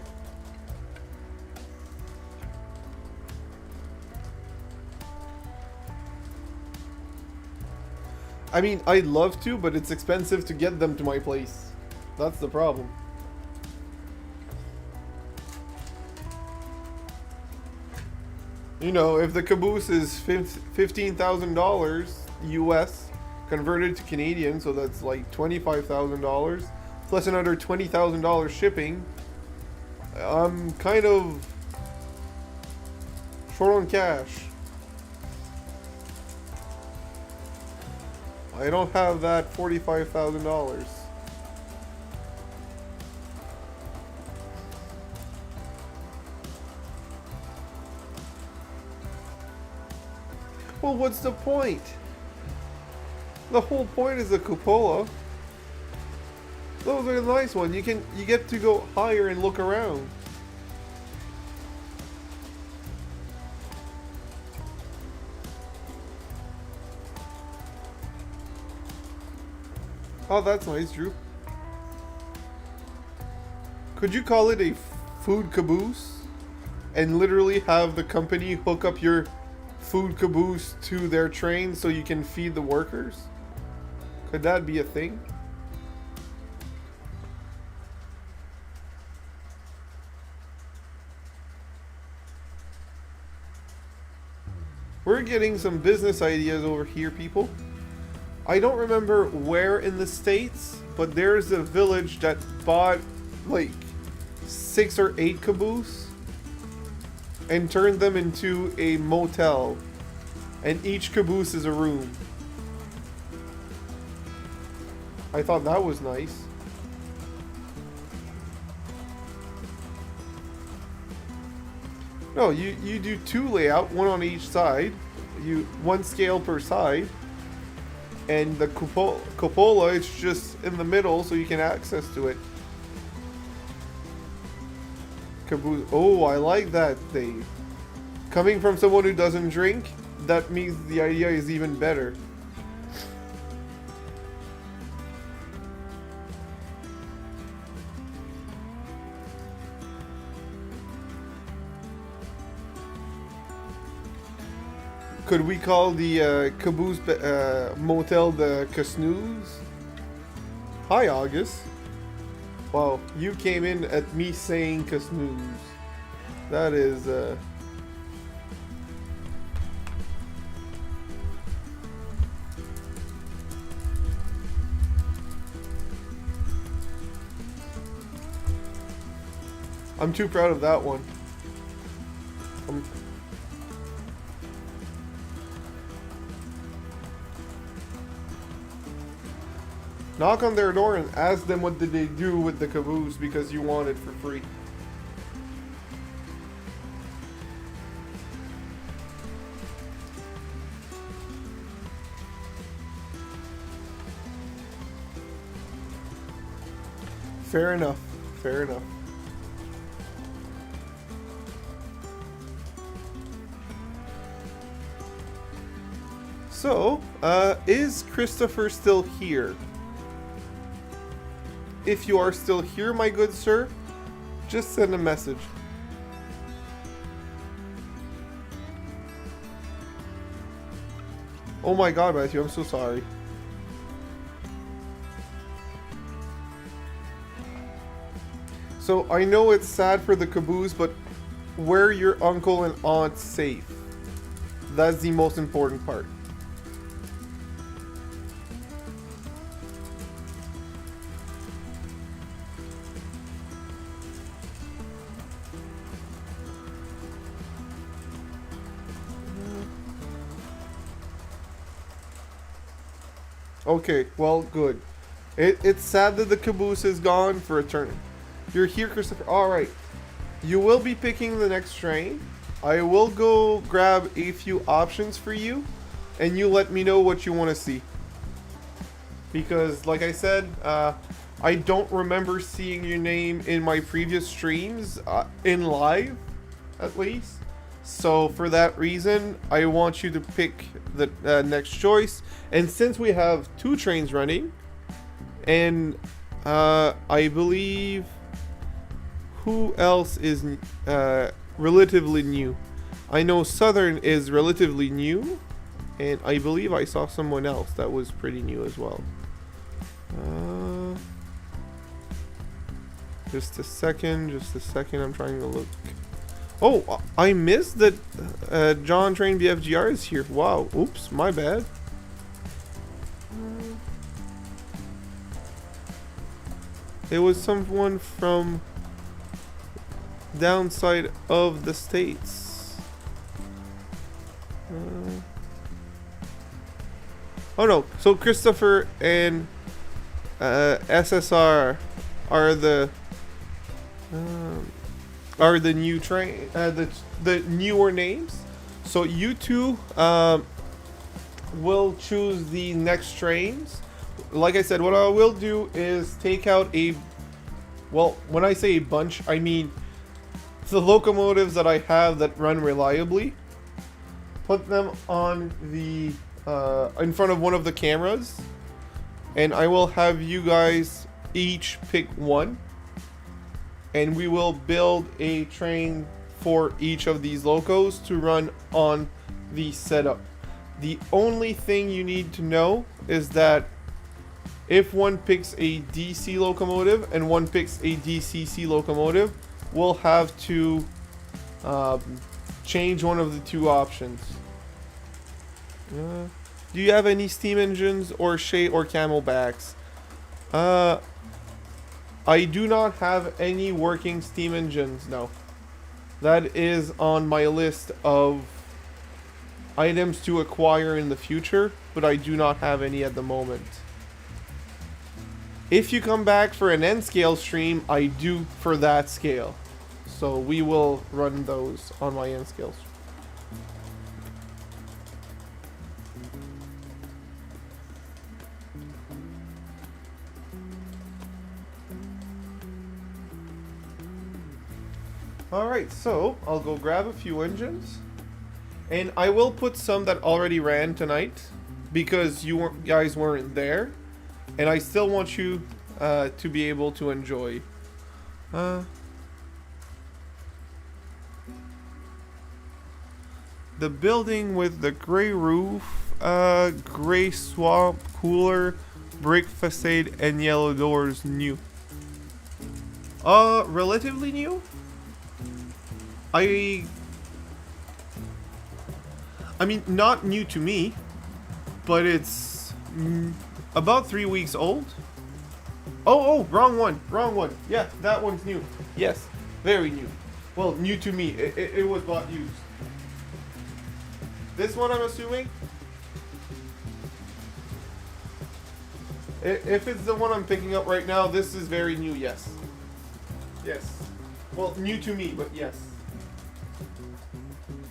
I mean, I'd love to, but it's expensive to get them to my place. That's the problem. If the caboose is $15,000 US converted to Canadian, so that's like $25,000 plus another $20,000 shipping, I'm kind of short on cash. I don't have that $45,000. Well, what's the point? The whole point is the cupola. Those are the nice ones. You get to go higher and look around. Oh, that's nice, Drew. Could you call it a food caboose? And literally have the company hook up your food caboose to their train so you can feed the workers? Could that be a thing? We're getting some business ideas over here, people. I don't remember where in the States, but there's a village that bought like 6 or 8 caboose and turned them into a motel. And each caboose is a room. I thought that was nice. No, you do 2 layout, 1 on each side. 1 scale per side. And the cupola is just in the middle so you can access to it. Caboose. Oh, I like that, Dave. Coming from someone who doesn't drink, that means the idea is even better. Could we call the caboose motel the Casnooze? Hi, August. Wow, you came in at me saying Casnooze. That is I'm too proud of that one. Knock on their door and ask them what did they do with the caboose because you want it for free. Fair enough. Fair enough. So, is Christopher still here? If you are still here, my good sir, just send a message. Oh my god, Matthew, I'm so sorry. So, I know it's sad for the caboose, but were your uncle and aunt safe? That's the most important part. Okay, well, good. It's sad that the caboose is gone for a turn. You're here, Christopher. Alright. You will be picking the next train. I will go grab a few options for you, and you let me know what you want to see. Because, like I said, I don't remember seeing your name in my previous streams, in live, at least. So, for that reason, I want you to pick the next choice. And since we have 2 trains running, and I believe, who else is relatively new? I know Southern is relatively new, and I believe I saw someone else that was pretty new as well. Just a second, I'm trying to look. Oh, I missed that John Train BFGR is here. Wow, oops, my bad. It was someone from downside of the States. Oh no, so Christopher and SSR are the new train, the newer names. So you two will choose the next trains. Like I said, what I will do is take out a, well, when I say a bunch, I mean the locomotives that I have that run reliably. Put them on the in front of one of the cameras, and I will have you guys each pick one. and we will build a train for each of these locos to run on the setup. The only thing you need to know is that if one picks a DC locomotive and one picks a DCC locomotive, we'll have to change one of the two options. Do you have any steam engines or Shay or Camelbacks? I do not have any working steam engines, no. That is on my list of items to acquire in the future, but I do not have any at the moment. If you come back for an N scale stream, I do for that scale. So we will run those on my N scales. Alright, so I'll go grab a few engines. And I will put some that already ran tonight because you guys weren't there. And I still want you to be able to enjoy. The building with the gray roof, gray swamp cooler, brick facade, and yellow doors new. Relatively new? I mean, not new to me, but it's about 3 weeks old. Oh, wrong one. Yeah, that one's new. Yes, very new. Well, new to me. It was bought used. This one, I'm assuming? If it's the one I'm picking up right now, this is very new, yes. Yes. Well, new to me, but yes.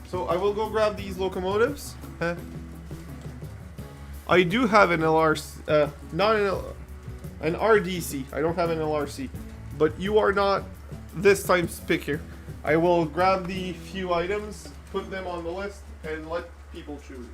So I will go grab these locomotives. I do have an LRC, not an RDC. I don't have an LRC, but you are not this time's picker. I will grab the few items, put them on the list, and let people choose.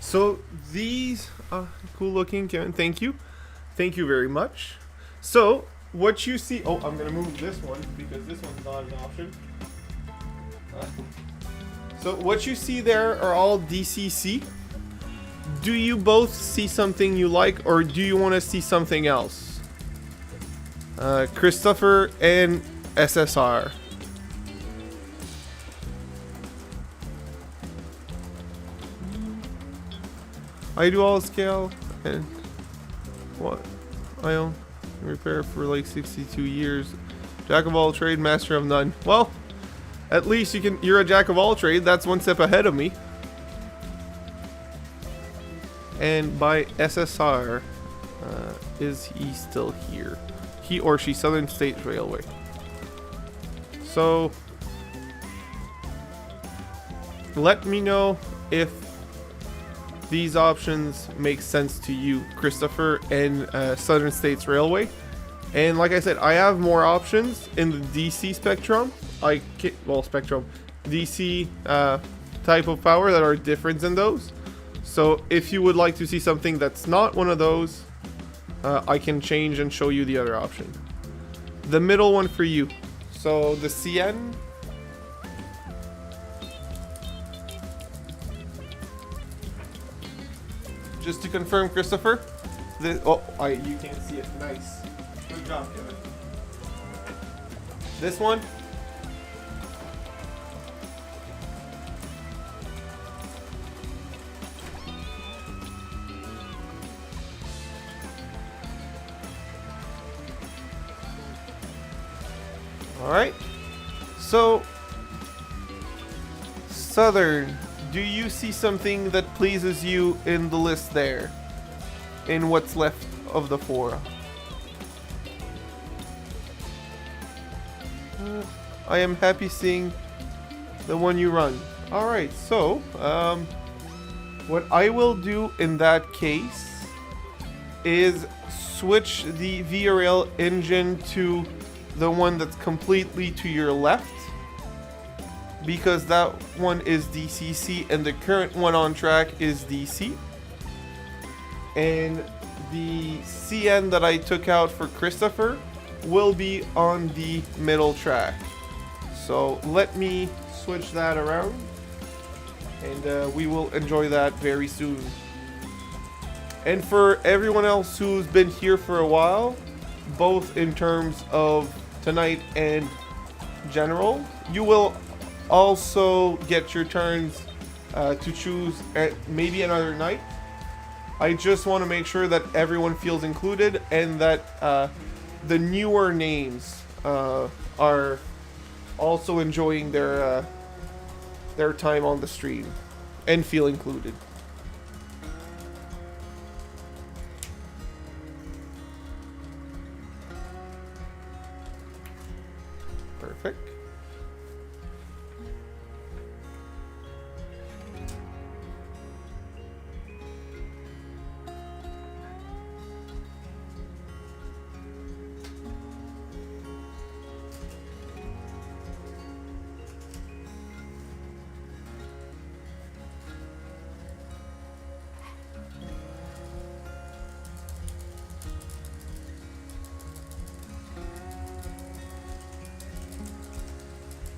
So these cool looking, Kevin. Thank you very much. So what you see, oh, I'm gonna move this one because this one's not an option. So what you see there are all DCC. Do you both see something you like, or do you want to see something else? Christopher and SSR. I do all scale and what I own and repair for like 62 years. Jack of all trade, master of none. Well, at least you're a jack of all trade. That's one step ahead of me. And by SSR, is he still here? He or she, Southern States Railway. So let me know if these options make sense to you, Christopher and Southern States Railway. And like I said, I have more options in the DC spectrum. Spectrum DC type of power that are different than those. So if you would like to see something that's not one of those, I can change and show you the other option. The middle one for you. So the CN. just to confirm, Christopher. You can't see it. Nice. Good job, Kevin. This one. Alright. So, Southern, do you see something that pleases you in the list there? In what's left of the 4? I am happy seeing the one you run. Alright, so, what I will do in that case is switch the VRL engine to the one that's completely to your left, because that one is DCC and the current one on track is DC. And the CN that I took out for Christopher will be on the middle track. So let me switch that around, and we will enjoy that very soon. And for everyone else who's been here for a while, both in terms of tonight and general, you will also get your turns to choose at maybe another night. I just want to make sure that everyone feels included, and that the newer names are also enjoying their time on the stream and feel included. Perfect.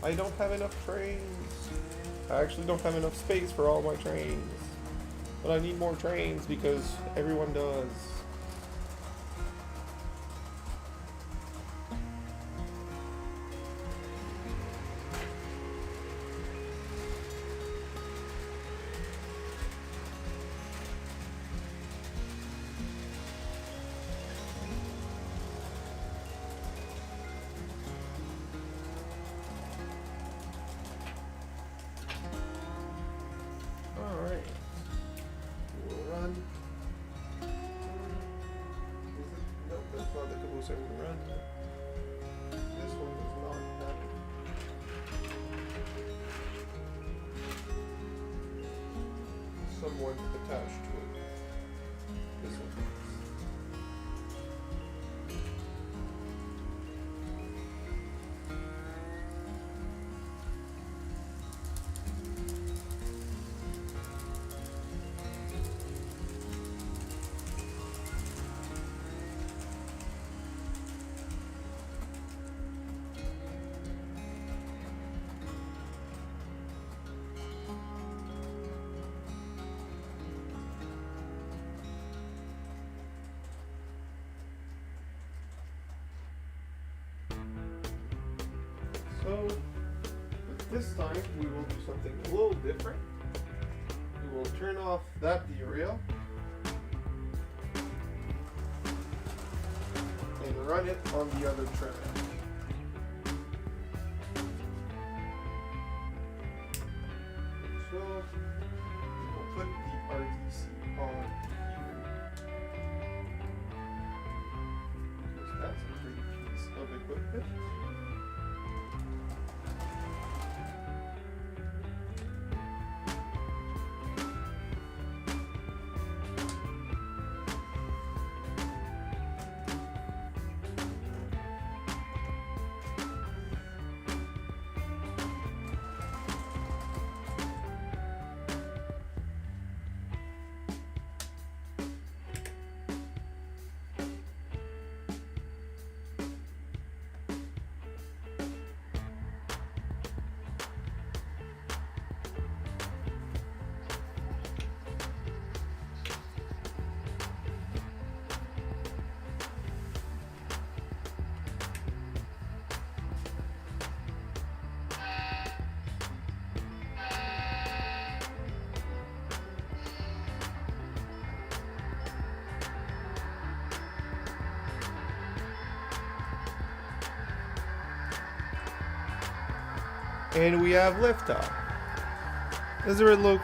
I don't have enough trains. I actually don't have enough space for all my trains. But I need more trains because everyone does. Someone attached to it. This one. So, this time we will do something a little different. We will turn off that derail and run it on the other track. So, we'll put the RTC on here, because that's a great piece of equipment. And we have liftoff. Does it look?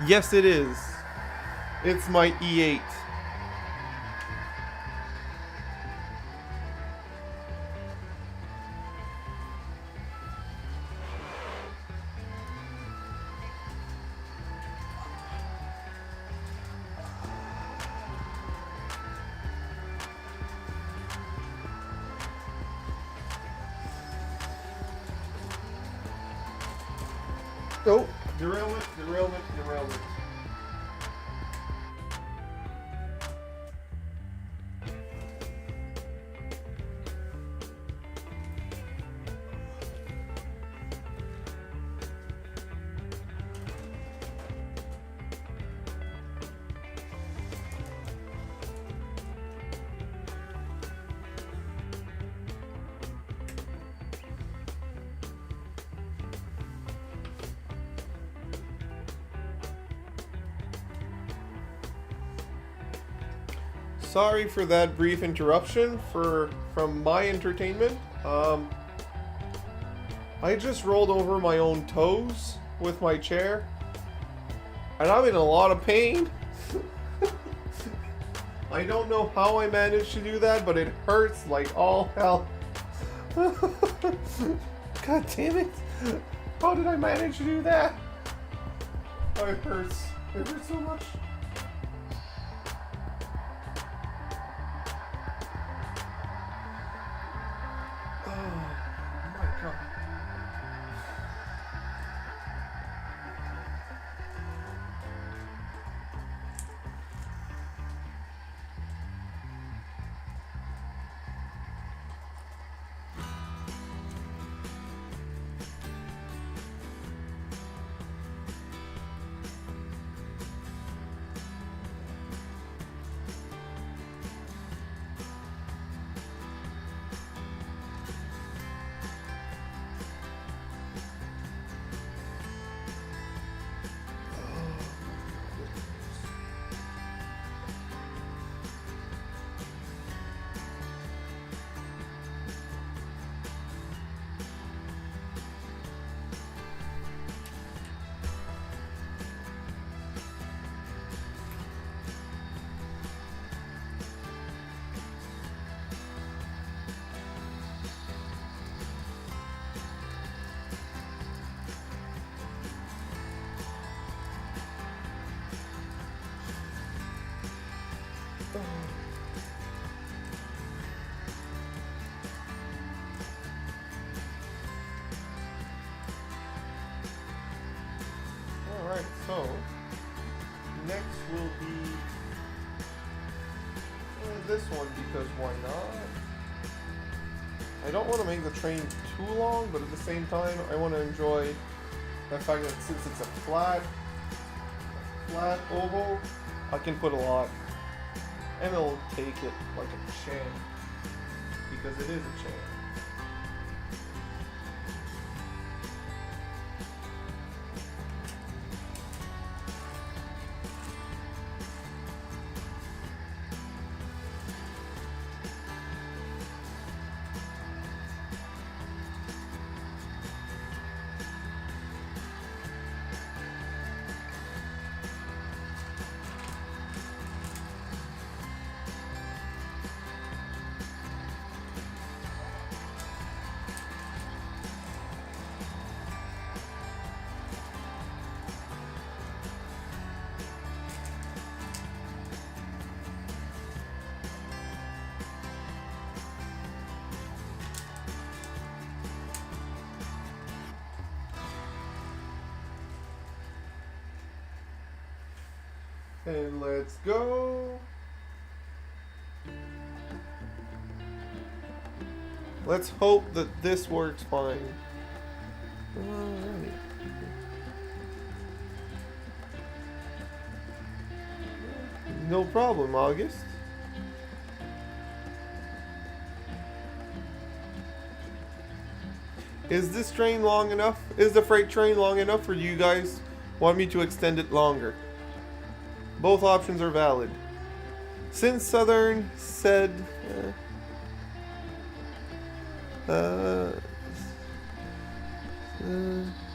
Yes, it is. It's my E8. Oh, derailment, derailment, derailment. Sorry for that brief interruption from my entertainment. I just rolled over my own toes with my chair, and I'm in a lot of pain. I don't know how I managed to do that, but it hurts like all hell. God damn it! How did I manage to do that? Oh, it hurts. It hurts so much. Alright, so next will be this one, because why not? I don't want to make the train too long, but at the same time I want to enjoy the fact that since it's a flat oval, I can put a lot, and it'll take it like a champ, because it is a champ. And let's go. Let's hope that this works fine. Alright. No problem, August. Is this train long enough? Is the freight train long enough for you guys? Want me to extend it longer? Both options are valid. Since Southern said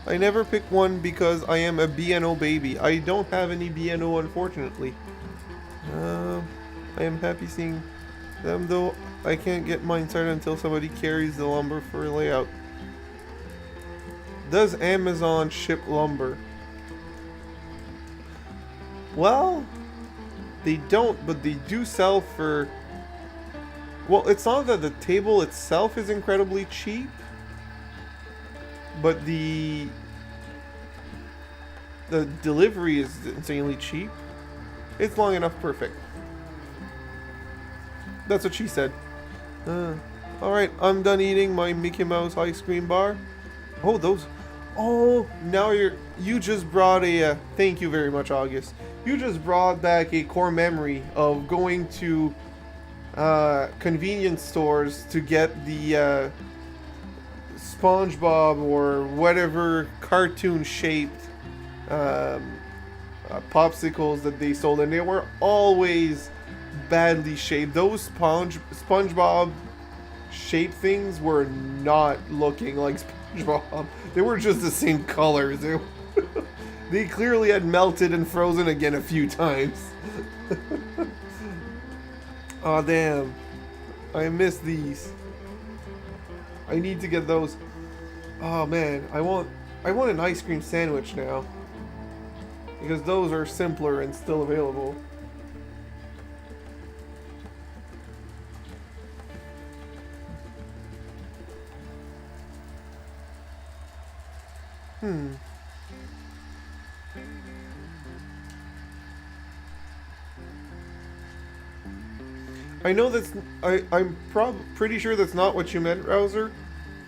I never pick one because I am a BNO baby. I don't have any BNO, unfortunately. I am happy seeing them, though I can't get mine started until somebody carries the lumber for layout. Does Amazon ship lumber? Well, they don't, but they do sell for... Well, it's not that the table itself is incredibly cheap, but the delivery is insanely cheap. It's long enough, perfect. That's what she said. Alright, I'm done eating my Mickey Mouse ice cream bar. Oh, those... Oh, now you just brought a... thank you very much, August. You just brought back a core memory of going to convenience stores to get the SpongeBob or whatever cartoon-shaped popsicles that they sold, and they were always badly shaped. Those SpongeBob shaped things were not looking like SpongeBob. They were just the same colors. They clearly had melted and frozen again a few times. Aw, damn. I miss these. I need to get those. Oh man, I want an ice cream sandwich now. Because those are simpler and still available. I know that's... I'm pretty sure that's not what you meant, Rouser.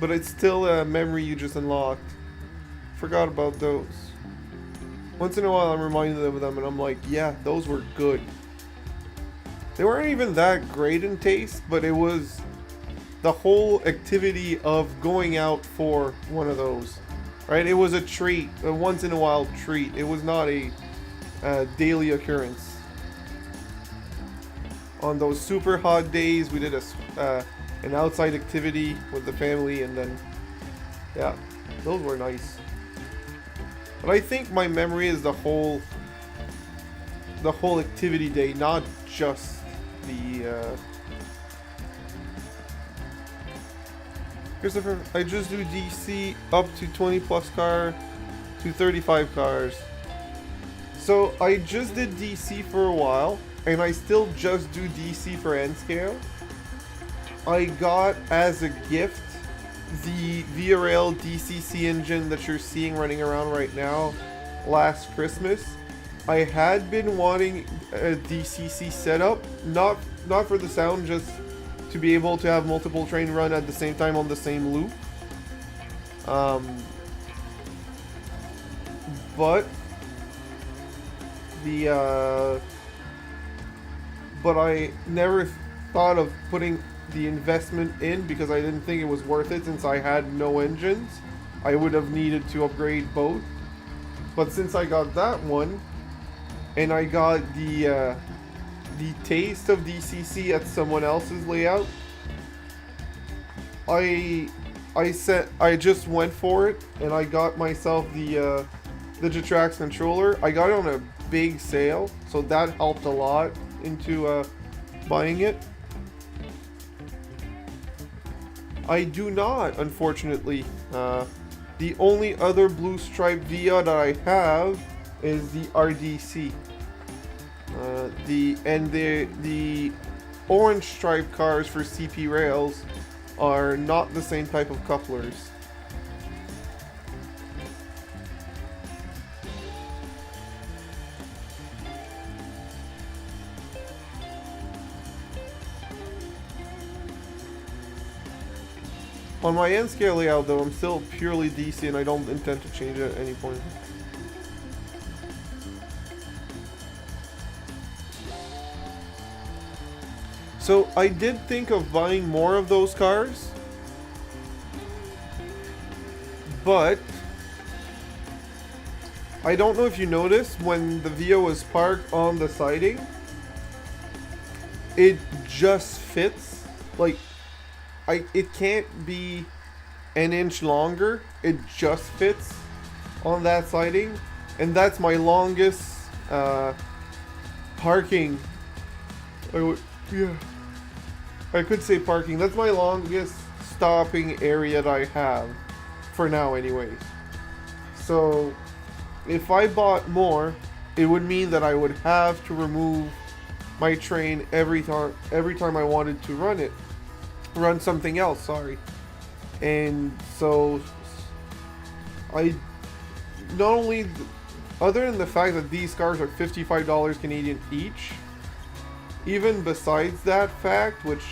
But it's still a memory you just unlocked. Forgot about those. Once in a while I'm reminded of them and I'm like, yeah, those were good. They weren't even that great in taste, but it was the whole activity of going out for one of those. Right? It was a treat, a once in a while treat. It was not a daily occurrence. On those super hot days, we did an outside activity with the family, and then, yeah, those were nice. But I think my memory is the whole activity day, not just the. Christopher, I just do DC up to 20 plus car to 35 cars. So I just did DC for a while, and I still just do DC for N scale. I got as a gift the VRL DCC engine that you're seeing running around right now last Christmas. I had been wanting a DCC setup, not for the sound, just to be able to have multiple train run at the same time on the same loop. But I never thought of putting the investment in because I didn't think it was worth it since I had no engines. I would have needed to upgrade both. But since I got that one, and I got the taste of DCC at someone else's layout, I just went for it, and I got myself the Jitrax controller. I got it on a big sale, so that helped a lot into buying it. I do not, unfortunately. The only other blue stripe VIA that I have is the RDC. The orange stripe cars for CP rails are not the same type of couplers. On my N scale layout though, I'm still purely DC and I don't intend to change it at any point. So I did think of buying more of those cars, but I don't know if you noticed when the Via was parked on the siding, it just fits. Like, it can't be an inch longer. It just fits on that siding, and that's my longest parking. Yeah, I could say parking. That's my longest stopping area that I have for now, anyways. So if I bought more, it would mean that I would have to remove my train every time I wanted to run something else, sorry. And so I not only, other than the fact that these cars are $55 Canadian each, even besides that fact, which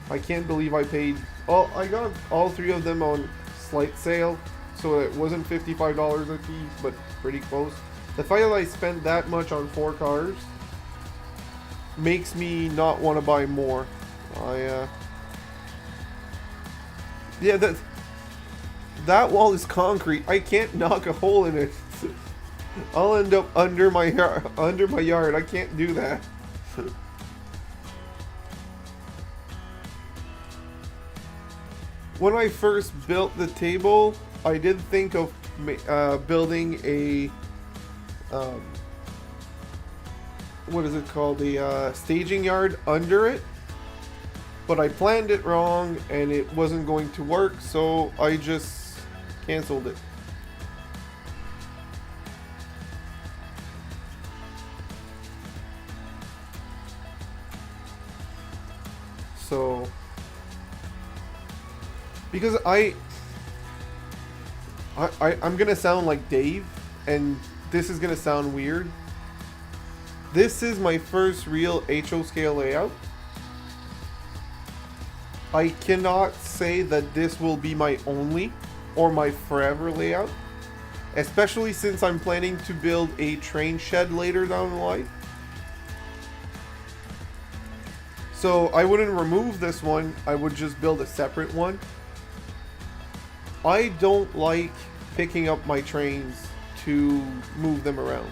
I can't believe I paid, I got all three of them on slight sale, so it wasn't $55 a piece, but pretty close. The fact that I spent that much on 4 cars makes me not want to buy more. Yeah, that wall is concrete. I can't knock a hole in it. I'll end up under my yard. I can't do that. When I first built the table, I did think of building a what is it called? A staging yard under it. But I planned it wrong and it wasn't going to work, so I just canceled it. So because I'm gonna sound like Dave, and this is gonna sound weird. This is my first real HO scale layout. I cannot say that this will be my only or my forever layout, especially since I'm planning to build a train shed later down the line. So I wouldn't remove this one, I would just build a separate one. I don't like picking up my trains to move them around.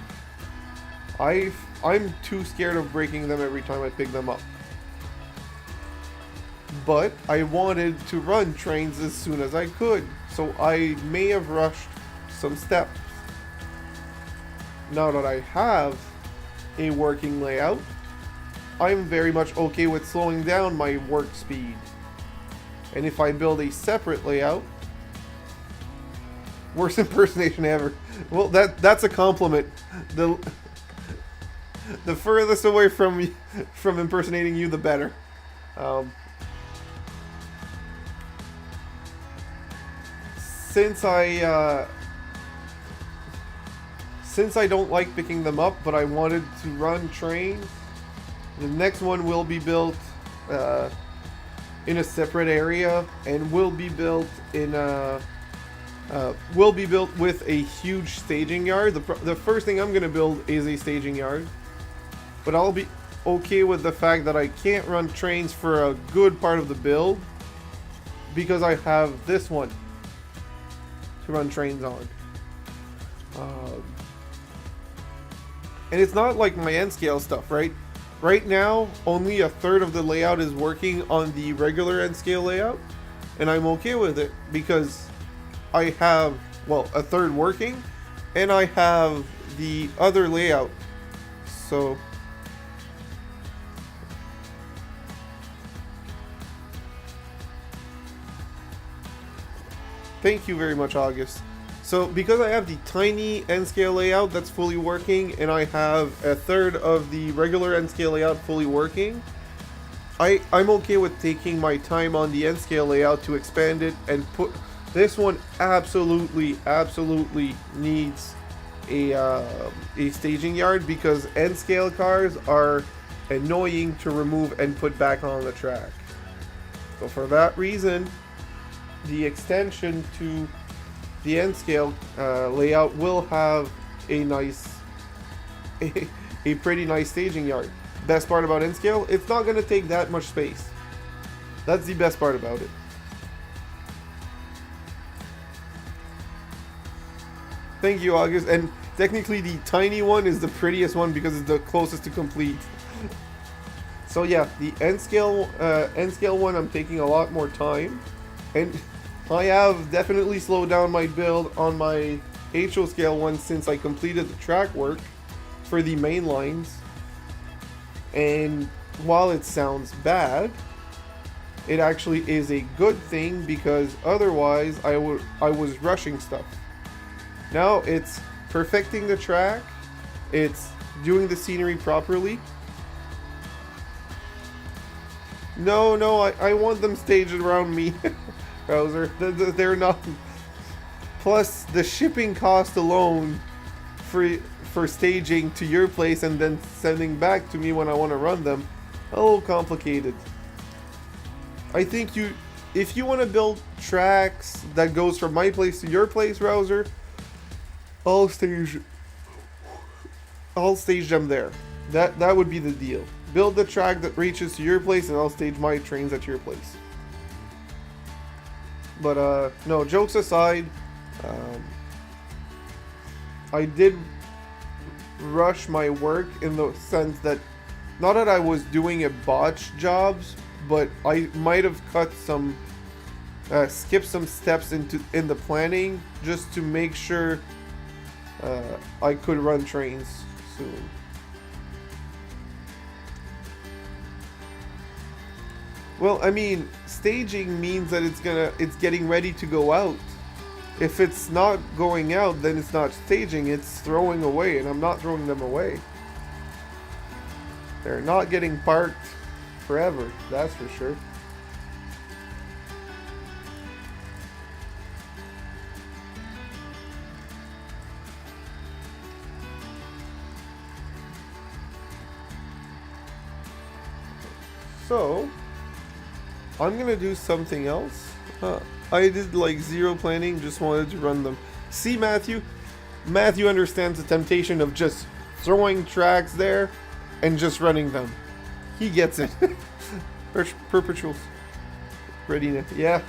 I'm too scared of breaking them every time I pick them up. But I wanted to run trains as soon as I could, so I may have rushed some steps. Now that I have a working layout, I'm very much okay with slowing down my work speed. And if I build a separate layout, worst impersonation ever. Well, that's a compliment. The furthest away from impersonating you, the better. Since I don't like picking them up, but I wanted to run trains, the next one will be built in a separate area, and will be built with a huge staging yard. The first thing I'm gonna build is a staging yard, but I'll be okay with the fact that I can't run trains for a good part of the build because I have this one to run trains on. And it's not like my N scale stuff, right? Right now, only a third of the layout is working on the regular N scale layout, and I'm okay with it because I have, well, a third working, and I have the other layout. So thank you very much, August. So because I have the tiny N-scale layout that's fully working, and I have a third of the regular N-scale layout fully working, I'm okay with taking my time on the N-scale layout to expand it and put... This one absolutely needs a staging yard because N-scale cars are annoying to remove and put back on the track. So for that reason, the extension to the N-scale layout will have a pretty nice staging yard. Best part about N-scale, it's not going to take that much space. That's the best part about it. Thank you, August. And technically the tiny one is the prettiest one because it's the closest to complete. So yeah, the N-scale one I'm taking a lot more time. And I have definitely slowed down my build on my HO scale one since I completed the track work for the main lines. And while it sounds bad, it actually is a good thing because otherwise I was rushing stuff. Now it's perfecting the track, it's doing the scenery properly. No, I want them staged around me, Bowser. They're not. Plus, the shipping cost alone for staging to your place and then sending back to me when I want to run them, a little complicated. I think if you want to build tracks that goes from my place to your place, Browser, I'll stage them there. That would be the deal. Build the track that reaches to your place, and I'll stage my trains at your place. But no, jokes aside, I did rush my work in the sense that, not that I was doing a botch jobs, but I might have skipped some steps in the planning just to make sure I could run trains soon. Well, I mean, staging means that it's getting ready to go out. If it's not going out, then it's not staging, it's throwing away, and I'm not throwing them away. They're not getting parked forever, that's for sure. So, I'm gonna do something else. I did like zero planning, just wanted to run them. See, Matthew? Matthew understands the temptation of just throwing tracks there and just running them. He gets it. Perpetual readiness. Yeah.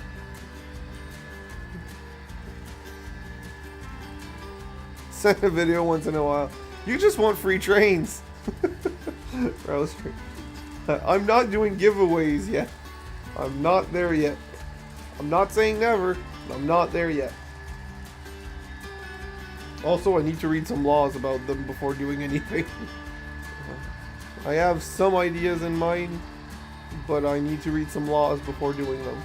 Send a video once in a while. You just want free trains. I'm not doing giveaways yet. I'm not there yet. I'm not saying never, but I'm not there yet. Also, I need to read some laws about them before doing anything. I have some ideas in mind, but I need to read some laws before doing them.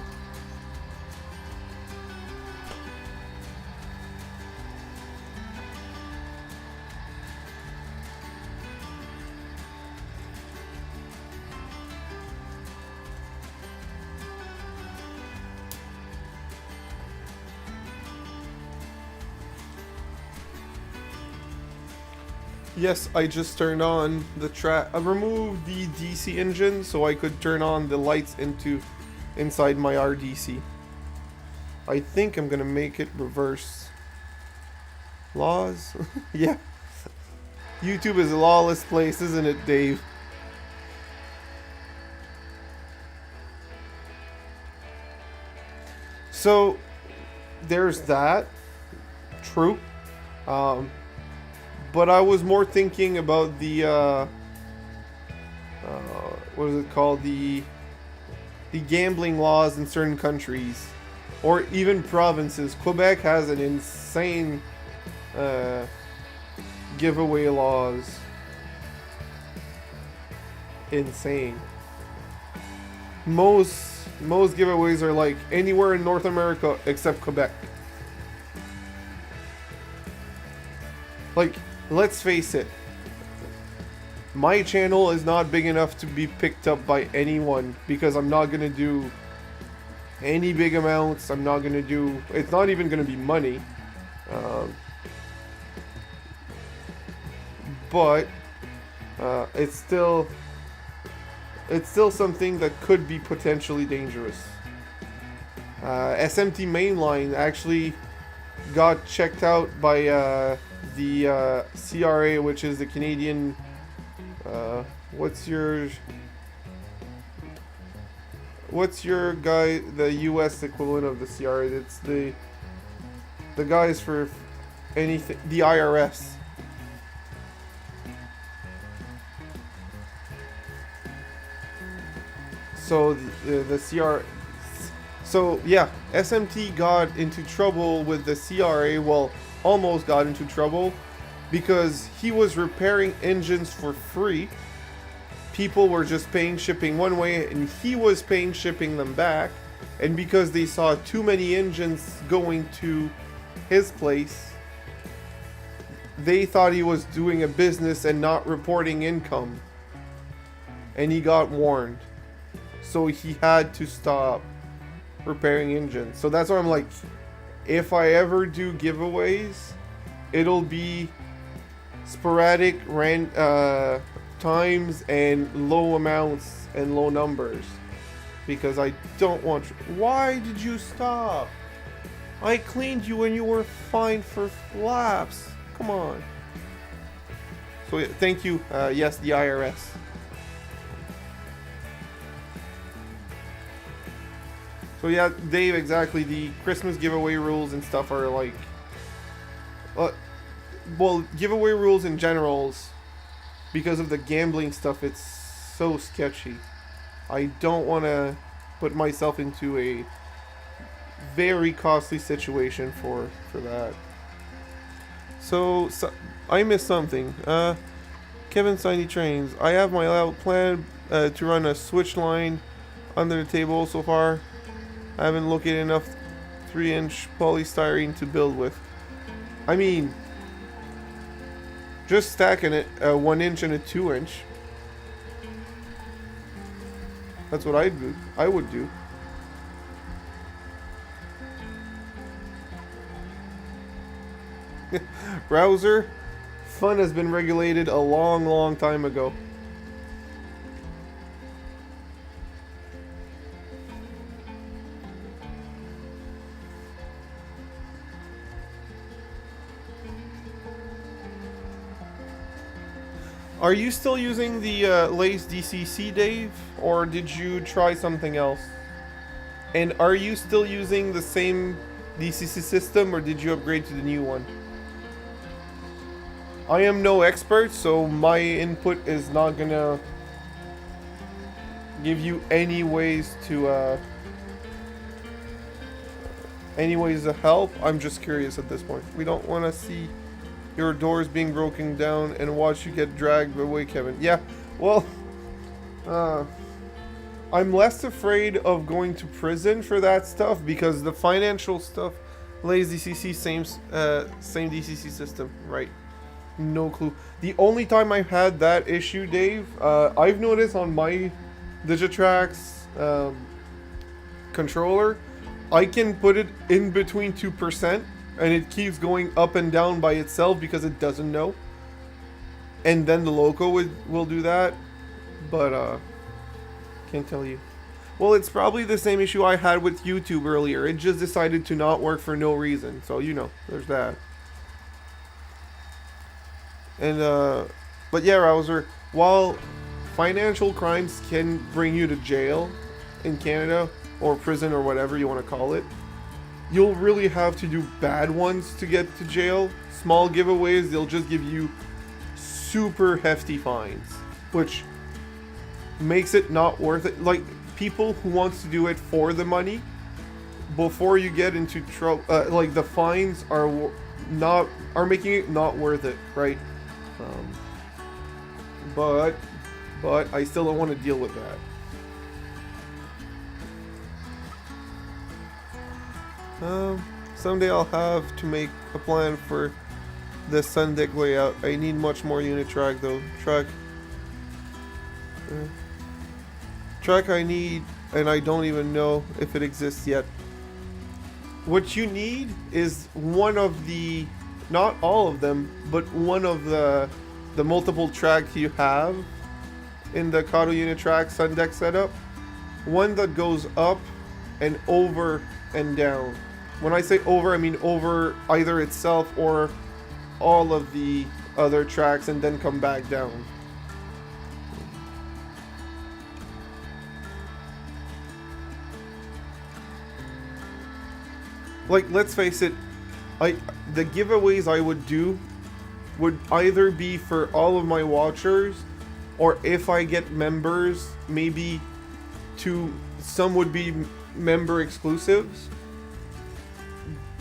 Yes, I just turned on the track. I removed the DC engine so I could turn on the lights inside my RDC. I think I'm gonna make it reverse. Laws? Yeah. YouTube is a lawless place, isn't it, Dave? So, there's that. True. But I was more thinking about the, what is it called? The gambling laws in certain countries. Or even provinces. Quebec has an insane giveaway laws. Insane. Most giveaways are like anywhere in North America except Quebec. Like, let's face it, my channel is not big enough to be picked up by anyone because I'm not gonna do any big amounts. I'm not gonna do, it's not even gonna be money. But it's still something that could be potentially dangerous. SMT Mainline actually got checked out by the CRA, which is the Canadian, what's your guy, the US equivalent of the CRA? It's the guys for anything, the IRS. So the CR, so So yeah, SMT got into trouble with the CRA. Well, almost got into trouble because he was repairing engines for free. People were just paying shipping one way, and he was paying shipping them back. And because they saw too many engines going to his place, they thought he was doing a business and not reporting income. And he got warned. So he had to stop repairing engines. So that's why I'm like, if I ever do giveaways, it'll be sporadic times and low amounts and low numbers, because I don't want. Why did you stop? I cleaned you and you were fined for flaps. Come on. So yeah, thank you. Yes, the IRS. So yeah, Dave, exactly. The Christmas giveaway rules and stuff are like, well, giveaway rules in generals, because of the gambling stuff, it's so sketchy. I don't want to put myself into a very costly situation for that. So I missed something. Kevin Siney Trains. I have my plan to run a switch line under the table so far. I haven't located enough 3-inch polystyrene to build with. I mean, just stacking it a 1-inch and a 2-inch. That's what I would do. Browser, fun has been regulated a long time ago. Are you still using the Lace DCC, Dave? Or did you try something else? And are you still using the same DCC system, or did you upgrade to the new one? I am no expert, so my input is not gonna give you any ways to help. I'm just curious at this point. We don't want to see your doors being broken down and watch you get dragged away, Kevin. Yeah, well, I'm less afraid of going to prison for that stuff, because the financial stuff, Lays DCC, same DCC system, right? No clue. The only time I've had that issue, Dave, I've noticed on my Digitrax controller, I can put it in between 2%, and it keeps going up and down by itself because it doesn't know. And then the loco will do that, but can't tell you. Well, it's probably the same issue I had with YouTube earlier. It just decided to not work for no reason. So, you know, there's that. And, but yeah, Rouser, while financial crimes can bring you to jail in Canada, or prison, or whatever you want to call it, you'll really have to do bad ones to get to jail. Small giveaways, they'll just give you super hefty fines, which makes it not worth it. Like, people who wants to do it for the money, before you get into trouble, like, the fines are making it not worth it, right? But I still don't want to deal with that. Someday I'll have to make a plan for the sun deck layout. I need much more unit track though. Track I need, and I don't even know if it exists yet. What you need is one of the, not all of them, but one of the multiple tracks you have in the Kato unit track sun deck setup. One that goes up and over and down. When I say over, I mean over either itself or all of the other tracks, and then come back down. Like, let's face it, the giveaways I would do would either be for all of my watchers, or if I get members, maybe some would be member exclusives,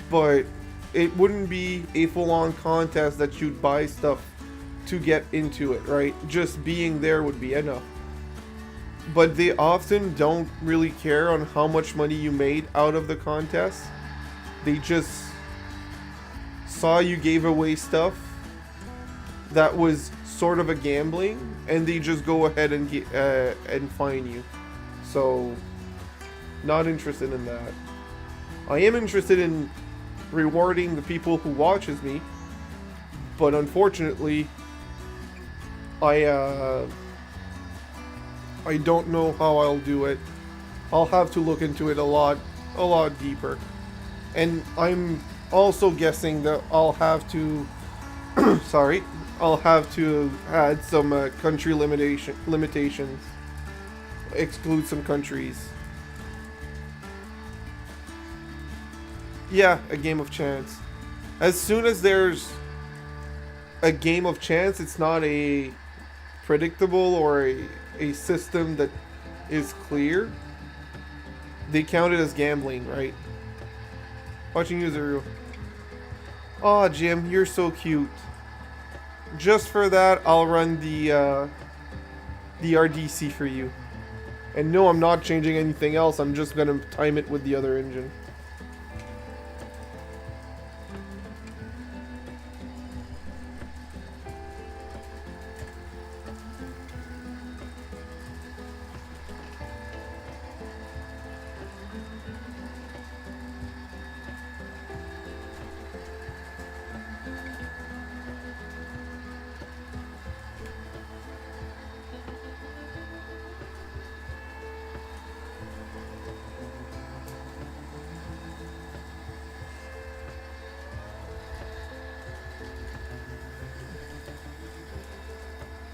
but it wouldn't be a full-on contest that you'd buy stuff to get into it, right? Just being there would be enough. But they often don't really care on how much money you made out of the contest. They just saw you gave away stuff that was sort of a gambling, and they just go ahead and fine you. So, not interested in that. I am interested in rewarding the people who watches me, but unfortunately, I don't know how I'll do it. I'll have to look into it a lot deeper. And I'm also guessing that I'll have to sorry, I'll have to add some country limitations. Exclude some countries. Yeah, a game of chance. As soon as there's a game of chance, it's not a predictable or a system that is clear. They count it as gambling, right? Watching you, Zero. Aw, Jim, you're so cute. Just for that, I'll run the RDC for you. And no, I'm not changing anything else. I'm just gonna time it with the other engine.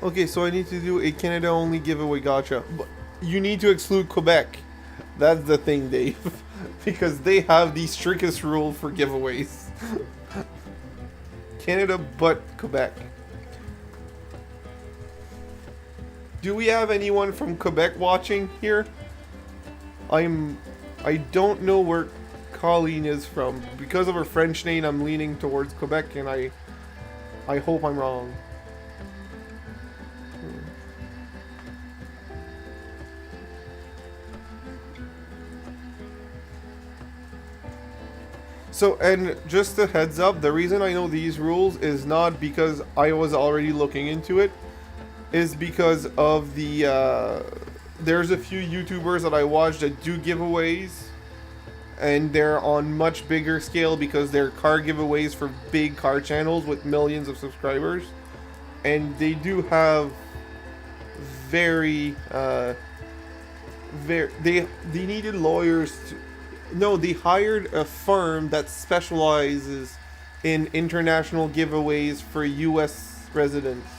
Okay, so I need to do a Canada only giveaway gotcha. But you need to exclude Quebec. That's the thing, Dave. Because they have the strictest rule for giveaways. Canada but Quebec. Do we have anyone from Quebec watching here? I don't know where Colleen is from. Because of her French name, I'm leaning towards Quebec, and I hope I'm wrong. So, and just a heads up, the reason I know these rules is not because I was already looking into it, is because of the, there's a few YouTubers that I watch that do giveaways, and they're on much bigger scale because they're car giveaways for big car channels with millions of subscribers, and they do have very, they needed lawyers to... No, they hired a firm that specializes in international giveaways for US residents.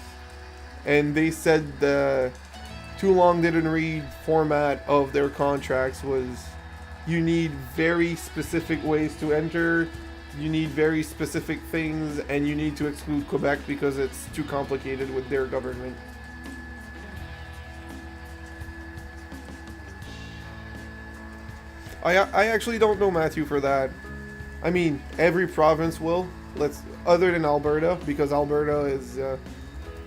And they said the too long didn't read format of their contracts was you need very specific ways to enter, you need very specific things, and you need to exclude Quebec because it's too complicated with their government. I actually don't know, Matthew, for that. I mean, every province will. Other than Alberta, because Alberta is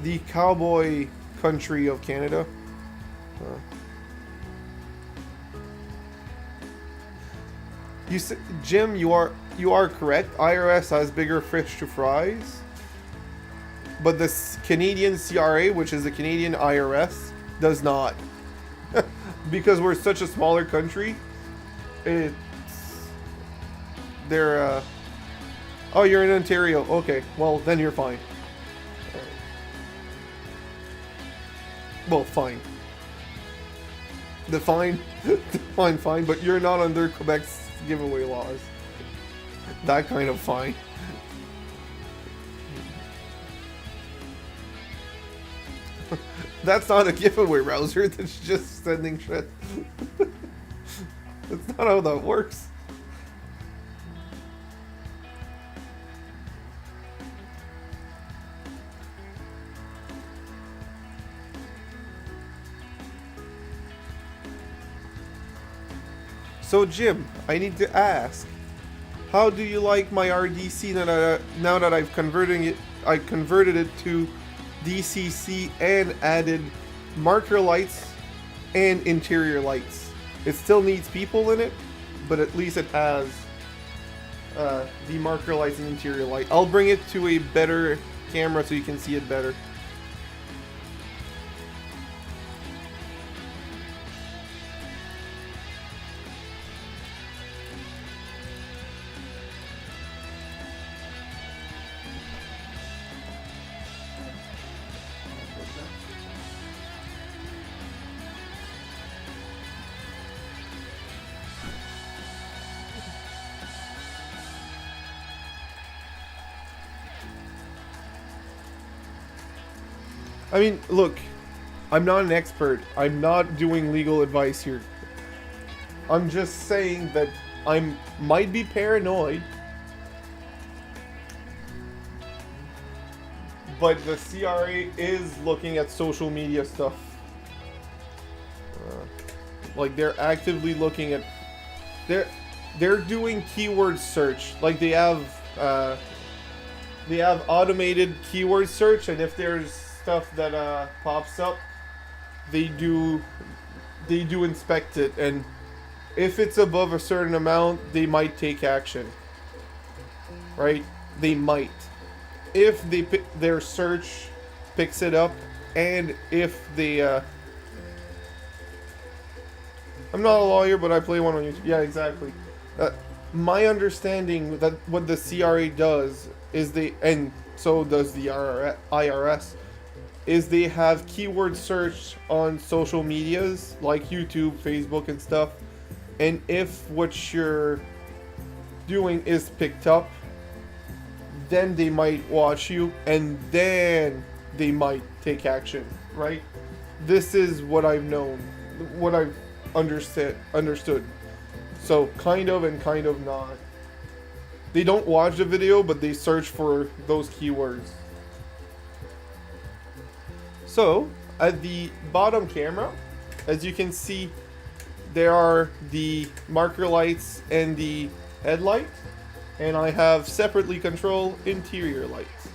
the cowboy country of Canada. Jim, you are correct. IRS has bigger fish to fries, but the Canadian CRA, which is the Canadian IRS, does not. Because we're such a smaller country. Oh, you're in Ontario. Okay, well, then you're fine. Well, fine. Fine, but you're not under Quebec's giveaway laws. That kind of fine. That's not a giveaway, Rouser. That's just sending shit. That's not how that works. So Jim, I need to ask, how do you like my RDC now that I converted it to DCC and added marker lights and interior lights. It still needs people in it, but at least it has the marker lights and interior light. I'll bring it to a better camera so you can see it better. I mean, look, I'm not an expert. I'm not doing legal advice here. I'm just saying that might be paranoid, but the CRA is looking at social media stuff. Like they're actively looking at, they're doing keyword search. Like they have automated keyword search, and if there's stuff that pops up, they do inspect it, and if it's above a certain amount, they might take action. Right? They might. If their search picks it up, and if they I'm not a lawyer, but I play one on YouTube. Yeah, exactly. My understanding that what the CRA does is and so does the IRS, is they have keyword search on social medias like YouTube, Facebook, and stuff. And if what you're doing is picked up, then they might watch you, and then they might take action, right? This is what I've known, what I've understood. So kind of and kind of not. They don't watch the video, but they search for those keywords. So, at the bottom camera, as you can see, there are the marker lights and the headlight, and I have separately controlled interior lights.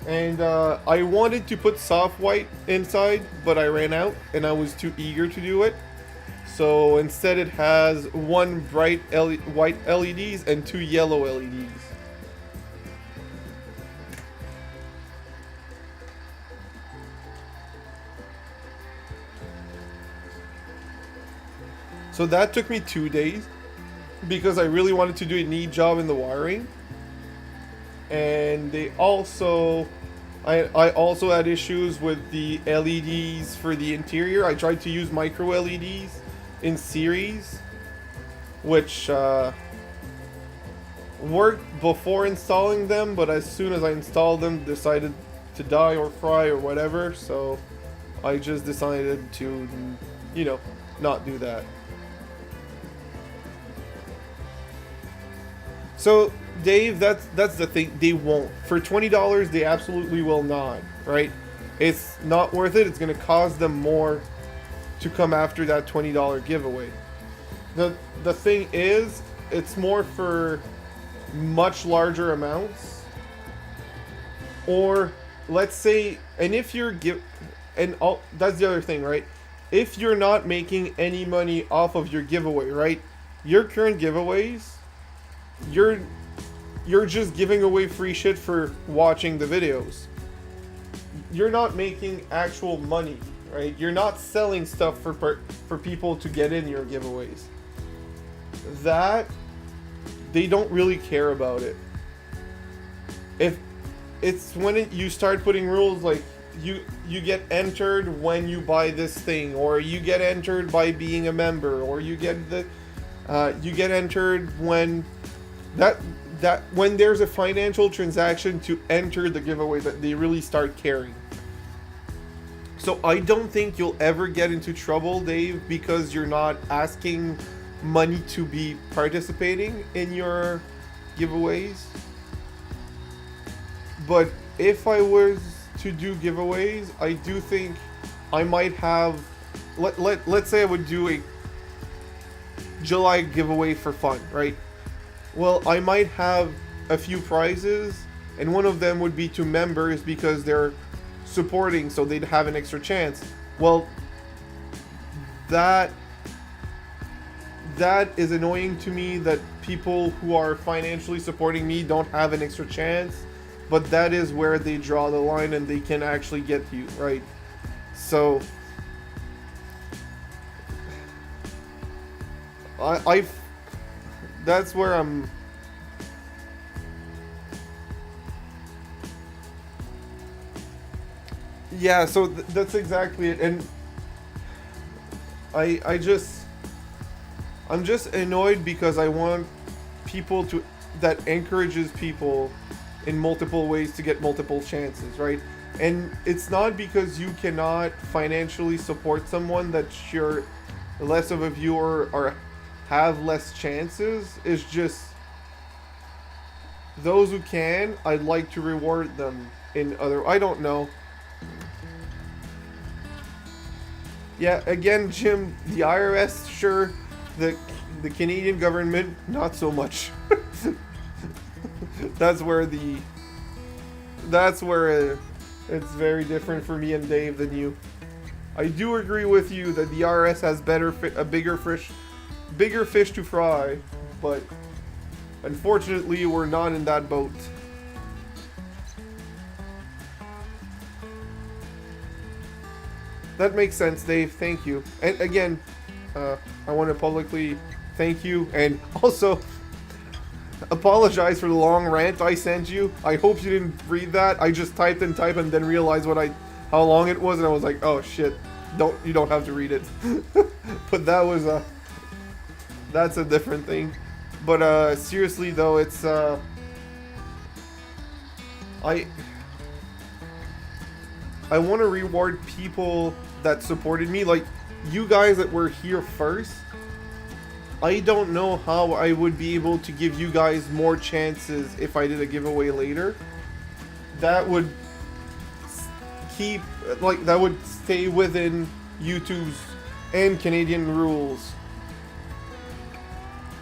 And I wanted to put soft white inside, but I ran out and I was too eager to do it. So instead it has one bright white LEDs and two yellow LEDs. So that took me 2 days because I really wanted to do a neat job in the wiring. And they also, I also had issues with the LEDs for the interior. I tried to use micro LEDs in series, which worked before installing them, but as soon as I installed them, decided to die or fry or whatever. So I just decided to, you know, not do that. So, Dave, that's the thing. They won't. For $20, they absolutely will not, right? It's not worth it. It's going to cost them more to come after that $20 giveaway. The thing is, it's more for much larger amounts. Or, let's say, and if you're that's the other thing, right? If you're not making any money off of your giveaway, right? Your current giveaways, you're just giving away free shit for watching the videos. You're not making actual money, right? You're not selling stuff for people to get in your giveaways. That they don't really care about it. If it's when you start putting rules like you get entered when you buy this thing, or you get entered by being a member, or you get entered when that when there's a financial transaction to enter the giveaway, that they really start caring. So I don't think you'll ever get into trouble, Dave, because you're not asking money to be participating in your giveaways. But if I was to do giveaways, I do think I might have, let's say I would do a July giveaway for fun, right? Well, I might have a few prizes, and one of them would be to members because they're supporting, so they'd have an extra chance. Well, that is annoying to me, that people who are financially supporting me don't have an extra chance, but that is where they draw the line and they can actually get you, right? So I've that's where I'm. Yeah, so that's exactly it, and I'm just annoyed because I want people to, that encourages people in multiple ways to get multiple chances, right? And it's not because you cannot financially support someone that you're less of a viewer or have less chances. It's just those who can, I'd like to reward them in other. I don't know. Yeah, again, Jim, the IRS, sure. The Canadian government, not so much. That's where it's very different for me and Dave than you. I do agree with you that the IRS has bigger fish to fry, but unfortunately we're not in that boat. That makes sense, Dave. Thank you. And again, I want to publicly thank you and also apologize for the long rant I sent you. I hope you didn't read that. I just typed and then realized how long it was, and I was like, oh shit, you don't have to read it. But that's a different thing. But seriously though, it's I want to reward people that supported me, like you guys that were here first. I don't know how I would be able to give you guys more chances if I did a giveaway later. That would that would stay within YouTube's and Canadian rules.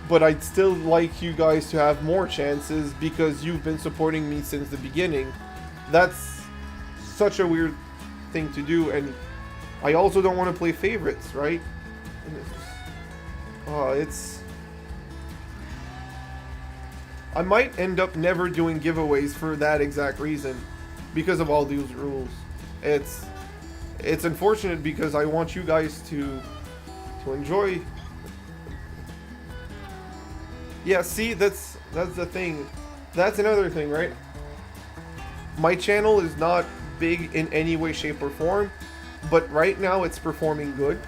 But I'd still like you guys to have more chances because you've been supporting me since the beginning. That's such a weird thing to do, and I also don't want to play favorites, right? I might end up never doing giveaways for that exact reason, because of all these rules. It's unfortunate because I want you guys to enjoy. Yeah, see, that's the thing. That's another thing, right? My channel is not big in any way, shape, or form, but right now it's performing good.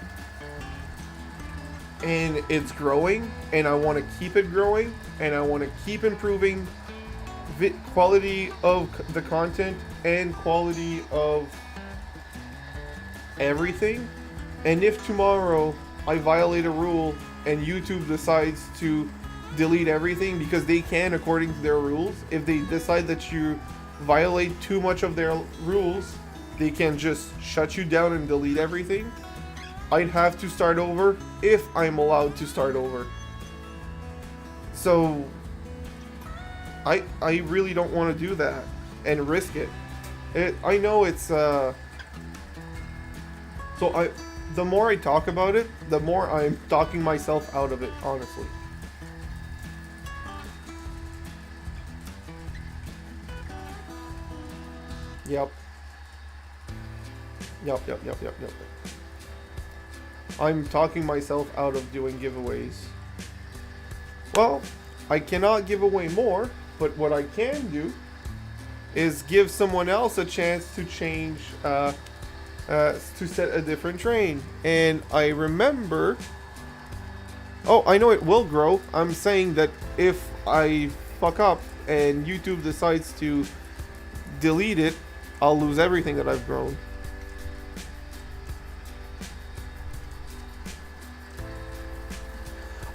And it's growing, and I want to keep it growing, and I want to keep improving quality of the content and quality of everything. And if tomorrow I violate a rule and YouTube decides to delete everything, because they can according to their rules, if they decide that you violate too much of their rules, they can just shut you down and delete everything. I'd have to start over if I'm allowed to start over. So I really don't want to do that and risk it. I know it's so the more I talk about it, the more I'm talking myself out of it, honestly. Yep. I'm talking myself out of doing giveaways. Well, I cannot give away more, but what I can do is give someone else a chance to change, to set a different train. And I remember... Oh, I know it will grow. I'm saying that if I fuck up and YouTube decides to delete it, I'll lose everything that I've grown.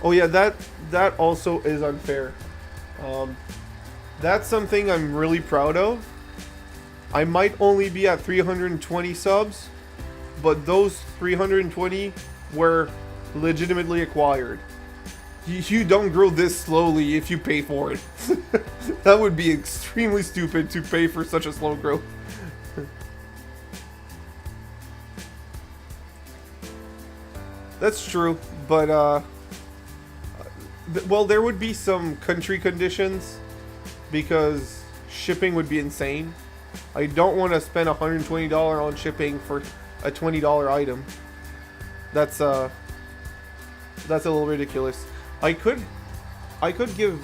Oh yeah, that also is unfair. That's something I'm really proud of. I might only be at 320 subs, but those 320 were legitimately acquired. You don't grow this slowly if you pay for it. That would be extremely stupid to pay for such a slow growth. That's true, but well, there would be some country conditions because shipping would be insane. I don't want to spend $120 on shipping for a $20 item. That's a little ridiculous. I could give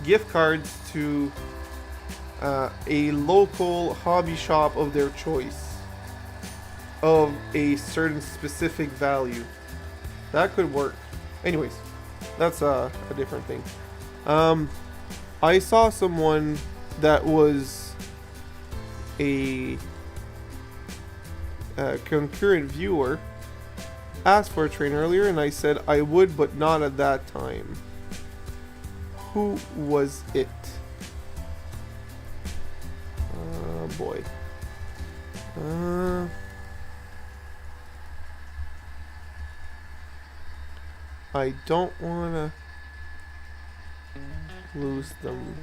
gift cards to a local hobby shop of their choice of a certain specific value. That could work. Anyways, that's a different thing. I saw someone that was a concurrent viewer asked for a train earlier, and I said I would, but not at that time. Who was it? Oh boy. I don't wanna lose them.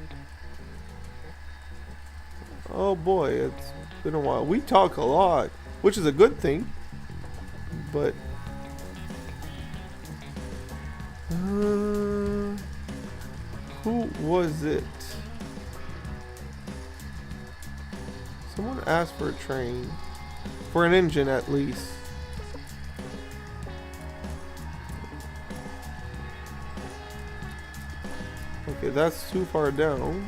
Oh boy, it's been a while. We talk a lot, which is a good thing, but who was it? Someone asked for a train. For an engine, at least. Okay, that's too far down.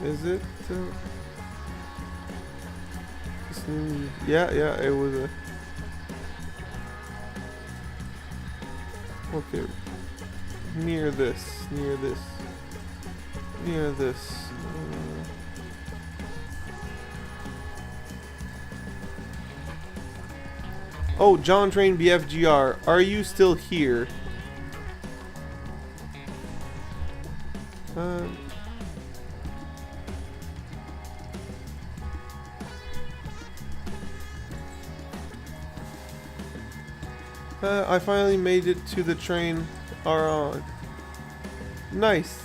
Is it? Yeah, it was a... Okay. Near this. Oh, John Train BFGR, are you still here? I finally made it to the train. Are on. Nice.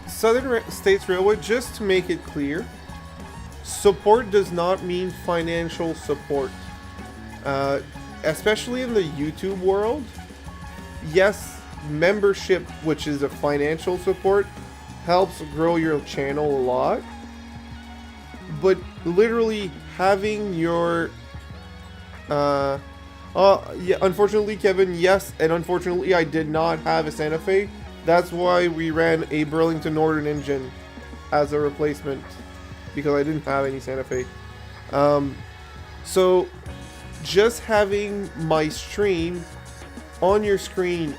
Southern States Railway, just to make it clear, support does not mean financial support. Especially in the YouTube world, yes, membership, which is a financial support, helps grow your channel a lot. But literally having your yeah, unfortunately, Kevin, yes, and unfortunately I did not have a Santa Fe. That's why we ran a Burlington Northern engine as a replacement, because I didn't have any Santa Fe. So just having my stream on your screen,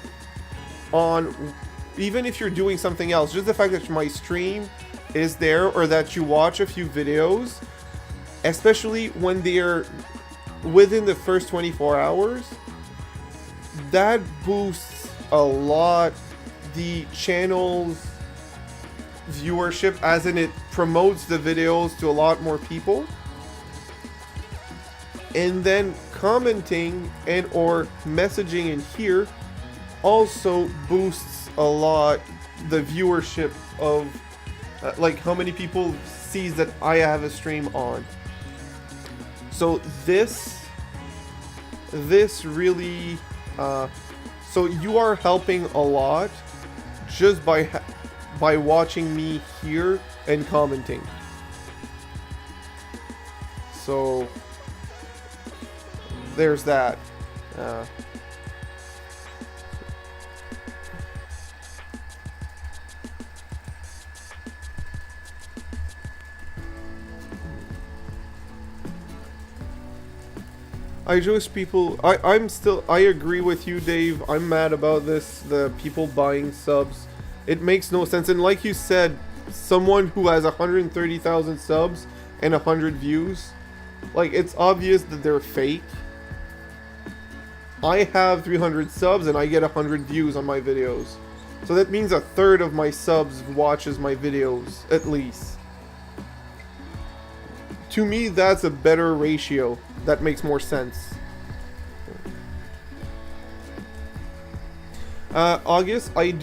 even if you're doing something else, just the fact that my stream is there, or that you watch a few videos, especially when they're within the first 24 hours, that boosts a lot the channel's viewership, as in it promotes the videos to a lot more people. And then commenting and or messaging in here also boosts a lot the viewership of like how many people sees that I have a stream on. So this really so you are helping a lot just by watching me here and commenting. So there's that. I just people, I agree with you, Dave. I'm mad about this, the people buying subs. It makes no sense. And like you said, someone who has 130,000 subs and 100 views, like, it's obvious that they're fake. I have 300 subs and I get 100 views on my videos. So that means a third of my subs watches my videos, at least. To me, that's a better ratio. That makes more sense. August, I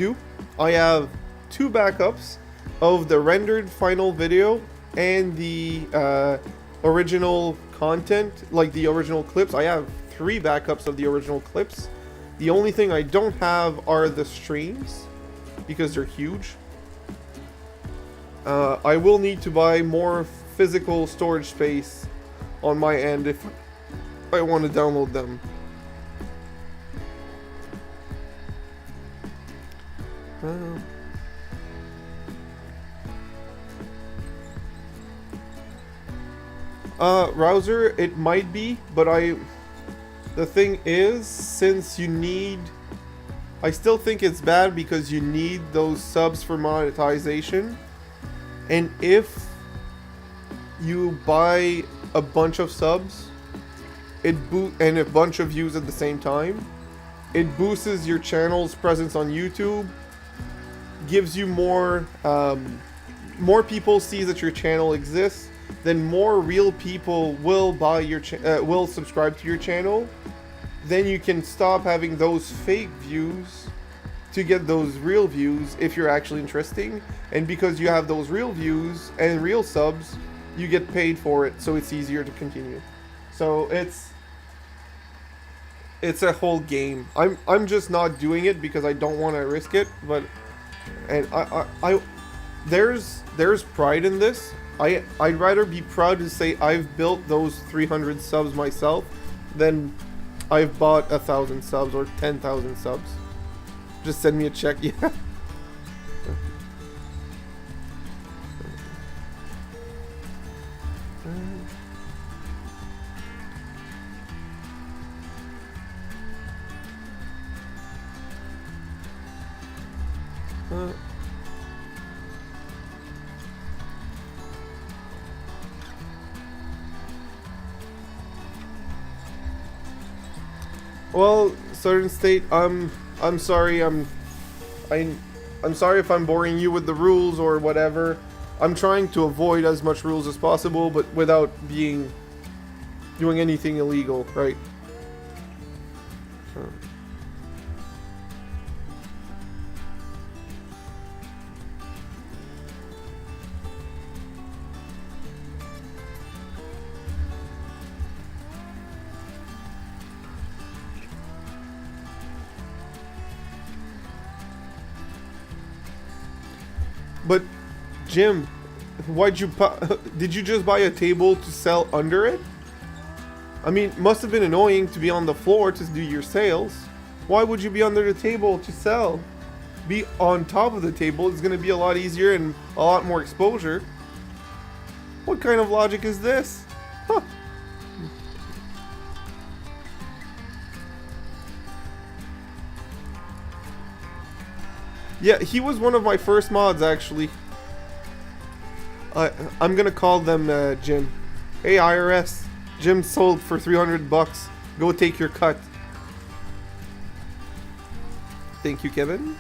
have 2 backups of the rendered final video and the original content, like the original clips. I have 3 backups of the original clips. The only thing I don't have are the streams, because they're huge. I will need to buy more physical storage space on my end if I want to download them. Rouser, it might be, but the thing is, since you need, I still think it's bad because you need those subs for monetization, and if you buy a bunch of subs, and a bunch of views at the same time, it boosts your channel's presence on YouTube, gives you more people see that your channel exists, then more real people will buy your will subscribe to your channel. Then you can stop having those fake views to get those real views if you're actually interesting, and because you have those real views and real subs, you get paid for it, so it's easier to continue. So it's a whole game. I'm just not doing it because I don't want to risk it, but there's pride in this. I'd rather be proud to say I've built those 300 subs myself than I've bought 1,000 subs or 10,000 subs. Just send me a check, yeah. Well, Southern State, I'm sorry. I'm sorry if I'm boring you with the rules or whatever. I'm trying to avoid as much rules as possible, but without doing anything illegal, right? But, Jim, did you just buy a table to sell under it? I mean, must have been annoying to be on the floor to do your sales. Why would you be under the table to sell? Be on top of the table. It's going to be a lot easier and a lot more exposure. What kind of logic is this? Huh. Yeah, he was one of my first mods, actually. I'm gonna call them Jim. Hey, IRS. Jim sold for $300. Go take your cut. Thank you, Kevin.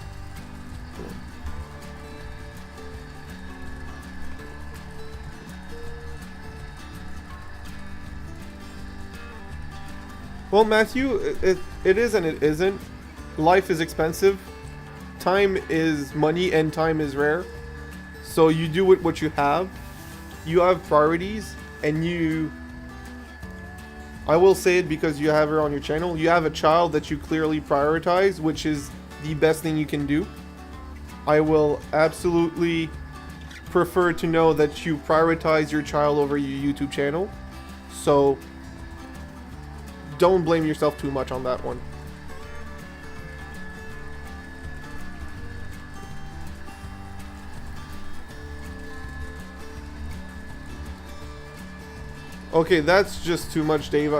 Well, Matthew, it is and it isn't. Life is expensive. Time is money and time is rare. So you do with what you have. You have priorities, and I will say it because you have her on your channel. You have a child that you clearly prioritize, which is the best thing you can do. I will absolutely prefer to know that you prioritize your child over your YouTube channel. So don't blame yourself too much on that one. Okay, that's just too much, Dave.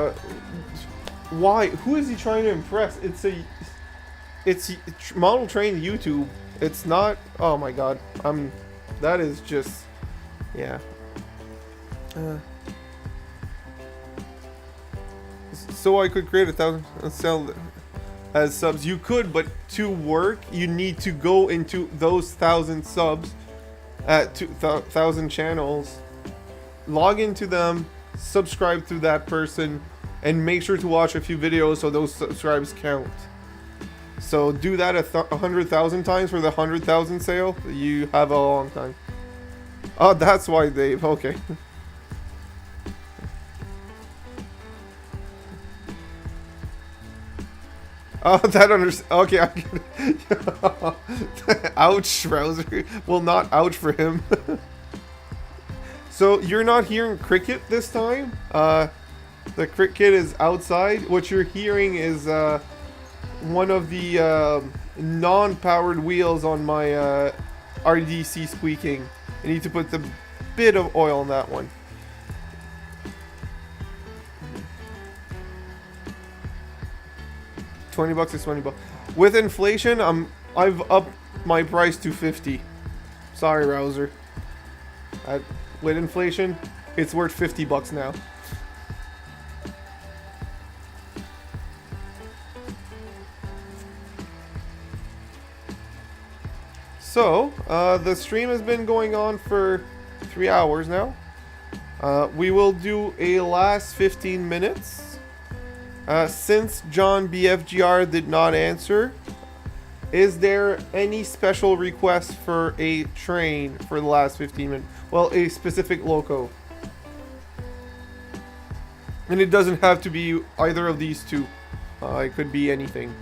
Why? Who is he trying to impress? It's model trained YouTube. It's not. Oh my God. That is just, yeah. So I could create 1,000 and sell as subs. You could, but to work, you need to go into those 1,000 subs at 2,000 channels, log into them, subscribe to that person, and make sure to watch a few videos so those subscribes count. So do that 100,000 times for the 100,000 sale. You have a long time. Oh, that's why, Dave. Okay. Oh, that okay, I get it. Ouch, Rouser. Well, not ouch for him. So you're not hearing cricket this time. The cricket is outside. What you're hearing is one of the non-powered wheels on my RDC squeaking. I need to put a bit of oil on that one. $20 is $20. With inflation, I've upped my price to 50. Sorry, Rouser. With inflation, it's worth $50 now. So, the stream has been going on for 3 hours now. We will do a last 15 minutes. Since John BFGR did not answer, is there any special request for a train for the last 15 minutes? Well, a specific loco. And it doesn't have to be either of these two. It could be anything.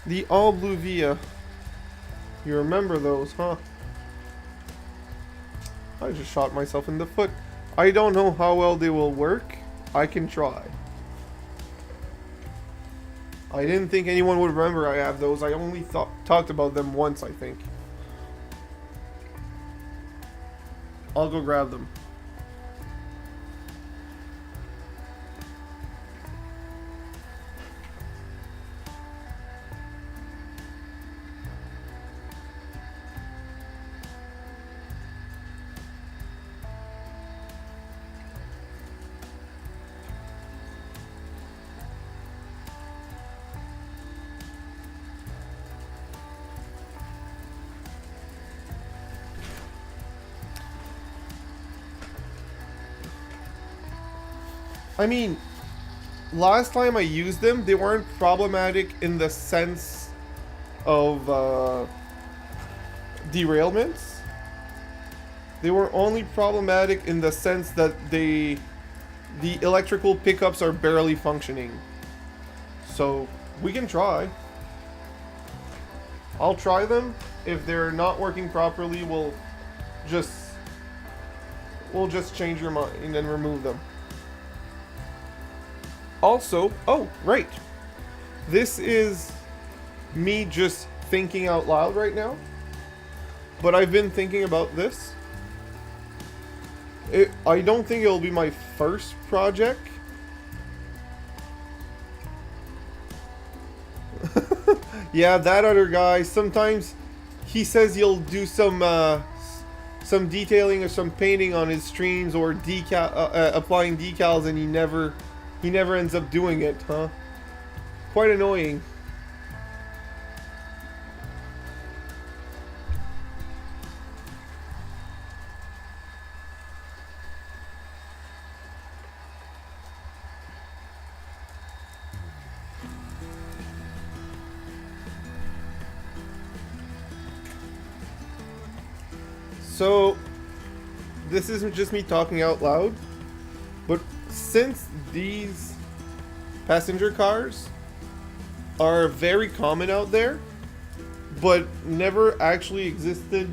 The all blue Via. You remember those, huh? I just shot myself in the foot. I don't know how well they will work. I can try. I didn't think anyone would remember I have those. I only talked about them once, I think. I'll go grab them. I mean, last time I used them, they weren't problematic in the sense of derailments. They were only problematic in the sense that the electrical pickups are barely functioning. So we can try. I'll try them. If they're not working properly, we'll just change your mind and remove them. Also, oh, right. This is me just thinking out loud right now. But I've been thinking about this. I don't think it'll be my first project. Yeah, that other guy, sometimes he says he'll do some detailing or some painting on his streams or applying decals, and he never ends up doing it, huh? Quite annoying. So, this isn't just me talking out loud, but since these passenger cars are very common out there, but never actually existed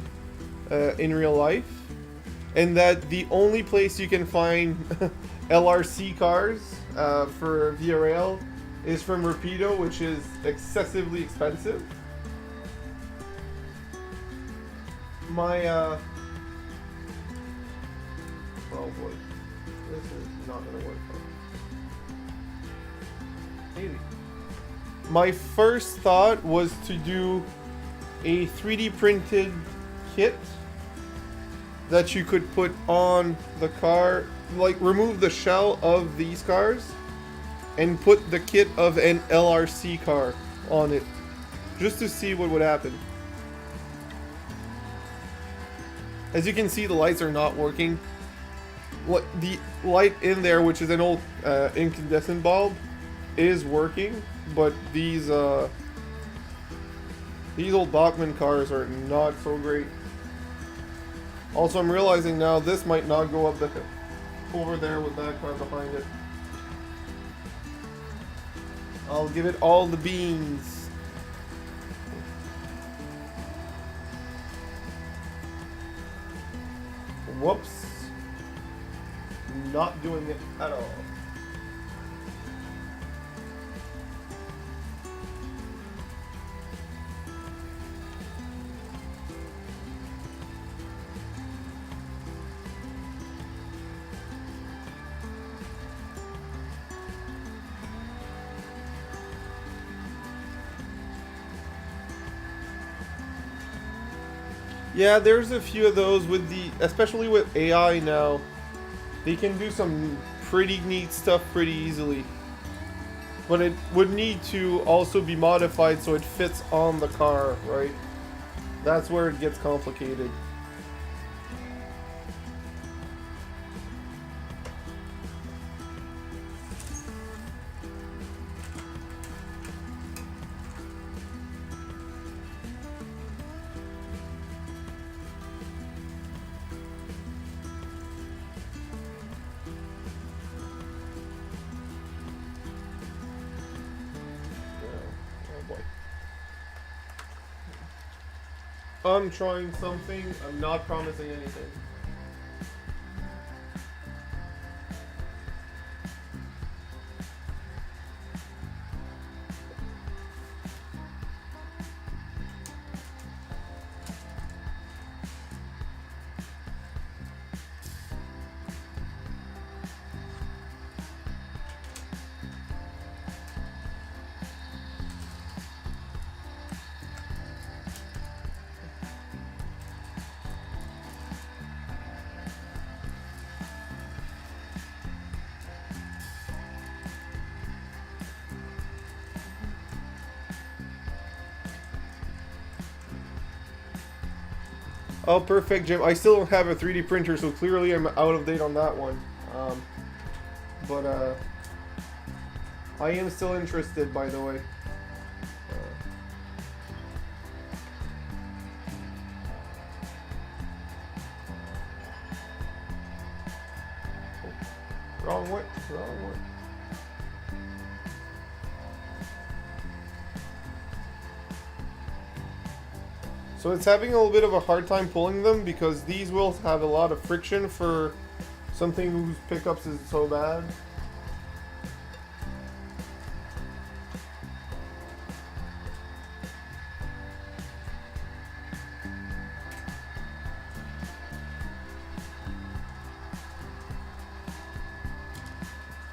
in real life, and that the only place you can find LRC cars for Via Rail is from Rapido, which is excessively expensive. my oh boy, this is not gonna work. Maybe. My first thought was to do a 3D printed kit that you could put on the car, like remove the shell of these cars and put the kit of an LRC car on it, just to see what would happen. As you can see, the lights are not working. What the light in there, which is an old incandescent bulb, is working, but these old Bachmann cars are not so great. Also, I'm realizing now this might not go up the hill over there with that car behind it. I'll give it all the beans. Whoops. Not doing it at all. Yeah, there's a few of those with especially with AI now. They can do some pretty neat stuff pretty easily. But it would need to also be modified so it fits on the car, right? That's where it gets complicated. I'm trying something. I'm not promising anything. Oh, perfect, Jim. I still don't have a 3D printer, so clearly I'm out of date on that one. But I am still interested, by the way. Wrong way, wrong way. So it's having a little bit of a hard time pulling them because these wheels have a lot of friction for something whose pickups is so bad.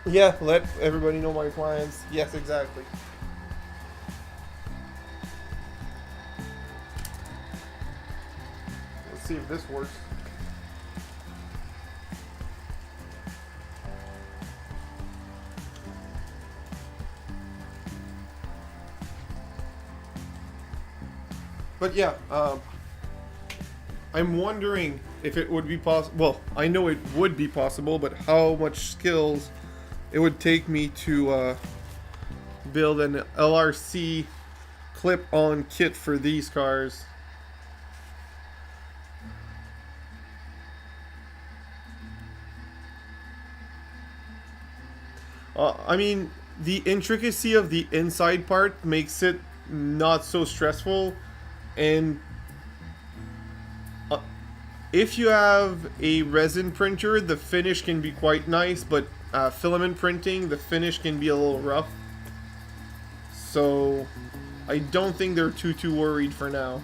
Yeah, let everybody know my plans. Yes, exactly. See if this works. But yeah, I'm wondering if it would be possible. Well, I know it would be possible, but how much skills it would take me to build an LRC clip-on kit for these cars. I mean, the intricacy of the inside part makes it not so stressful, and if you have a resin printer, the finish can be quite nice, but filament printing, the finish can be a little rough. So I don't think they're too worried for now.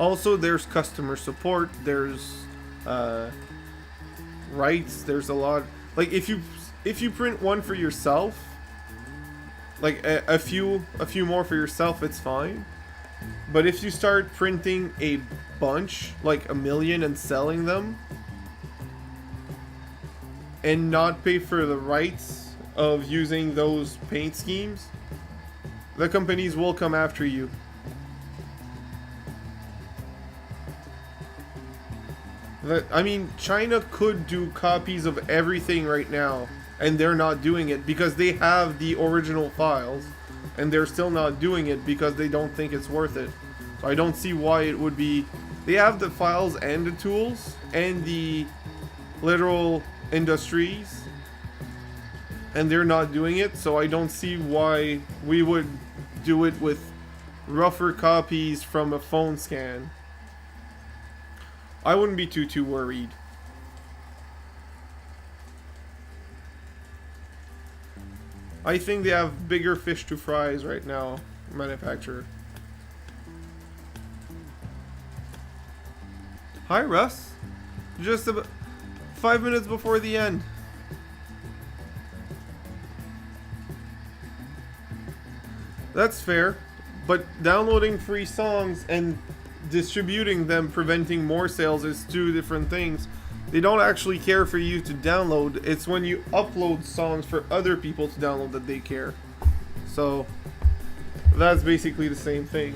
Also, there's customer support. There's rights. There's a lot. Like if you print one for yourself, like a few more for yourself, it's fine. But if you start printing a bunch, like 1 million, and selling them, and not pay for the rights of using those paint schemes, the companies will come after you. I mean, China could do copies of everything right now, and they're not doing it because they have the original files, and they're still not doing it because they don't think it's worth it. So I don't see why it would be. They have the files and the tools and the literal industries, and they're not doing it, so I don't see why we would do it with rougher copies from a phone scan. I wouldn't be too worried. I think they have bigger fish to fry right now, manufacturer. Hi, Russ. Just about 5 minutes before the end. That's fair, but downloading free songs and distributing them, preventing more sales, is two different things. They don't actually care for you to download. It's when you upload songs for other people to download that they care. So that's basically the same thing.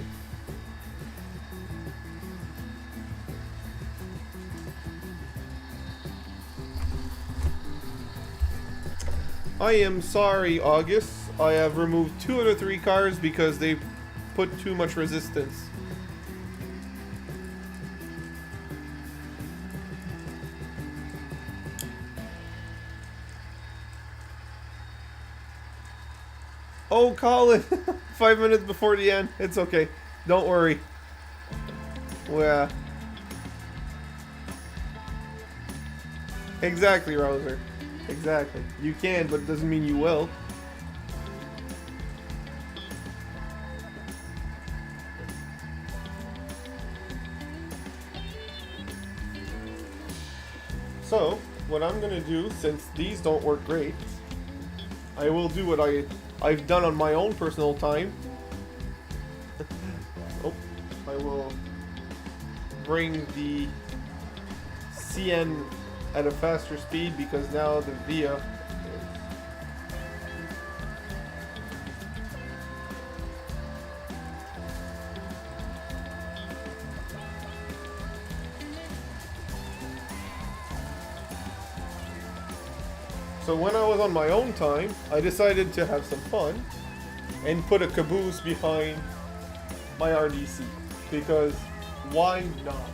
I am sorry, August. I have removed 2 out of 3 cars because they put too much resistance. Oh, Colin! 5 minutes before the end. It's okay. Don't worry. Yeah. Exactly, Rouser. Exactly. You can, but it doesn't mean you will. So, what I'm gonna do, since these don't work great, I will do what I've done on my own personal time. Oh, I will bring the CN at a faster speed because now the VIA So when I was on my own time, I decided to have some fun and put a caboose behind my RDC, because why not?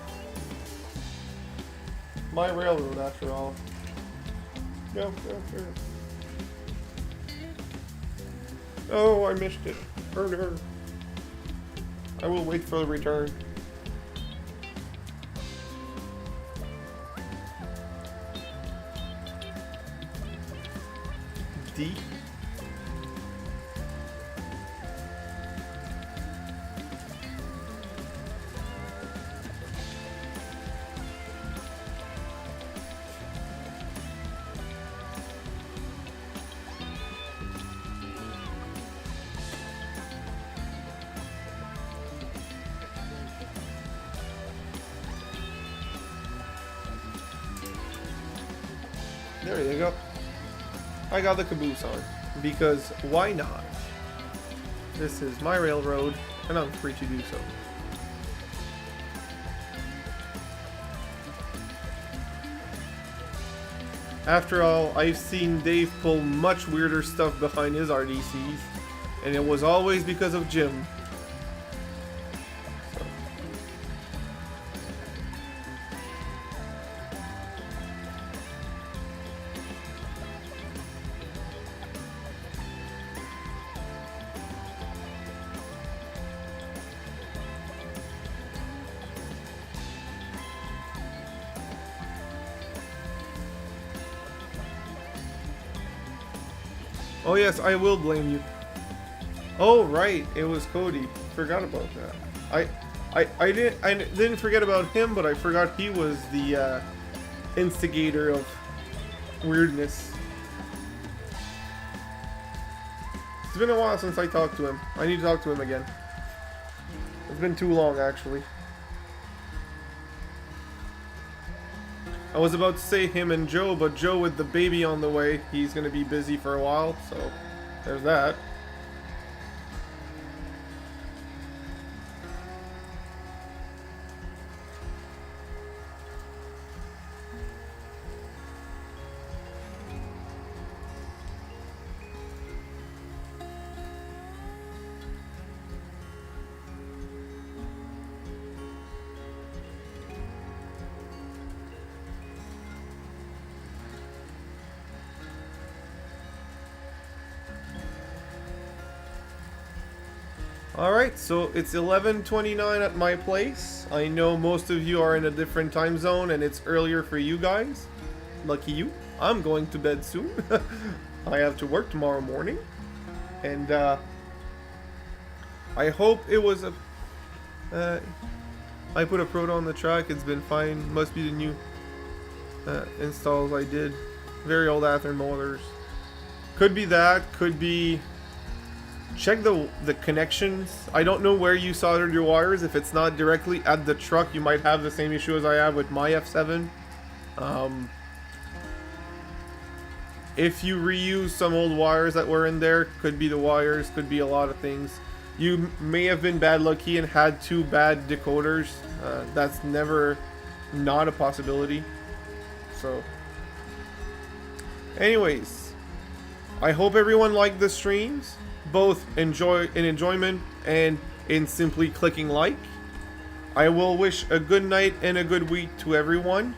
My railroad, after all. Yeah. Oh, I missed it. Her. I will wait for the return. D. There you go. I got the caboose on, because why not? This is my railroad, and I'm free to do so. After all, I've seen Dave pull much weirder stuff behind his RDCs, and it was always because of Jim. Oh yes, I will blame you. Oh right, it was Cody. Forgot about that. I didn't forget about him, but I forgot he was the instigator of weirdness. It's been a while since I talked to him. I need to talk to him again. It's been too long, actually. I was about to say him and Joe, but Joe with the baby on the way, he's gonna be busy for a while, so there's that. Alright, so it's 11:29 at my place. I know most of you are in a different time zone and it's earlier for you guys. Lucky you. I'm going to bed soon. I have to work tomorrow morning. And I hope it was a... I put a proto on the track, it's been fine. Must be the new installs I did. Very old Athearn motors. Could be that, could be... Check the connections. I don't know where you soldered your wires. If it's not directly at the truck, you might have the same issue as I have with my F7. If you reuse some old wires that were in there, could be the wires, could be a lot of things. You may have been bad lucky and had 2 bad decoders. That's never not a possibility. So, anyways, I hope everyone liked the streams. Both in enjoyment and in simply clicking like. I will wish a good night and a good week to everyone.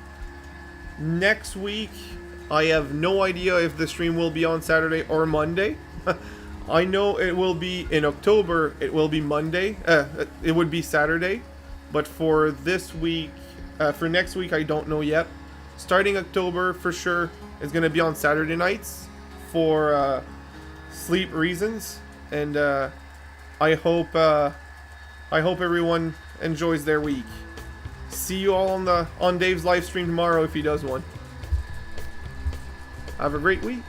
Next week, I have no idea if the stream will be on Saturday or Monday. I know it will be in October, it will be Monday. It would be Saturday. But for this week, for next week, I don't know yet. Starting October, for sure, it's going to be on Saturday nights for sleep reasons. And I hope everyone enjoys their week. See you all on Dave's live stream tomorrow if he does one. Have a great week.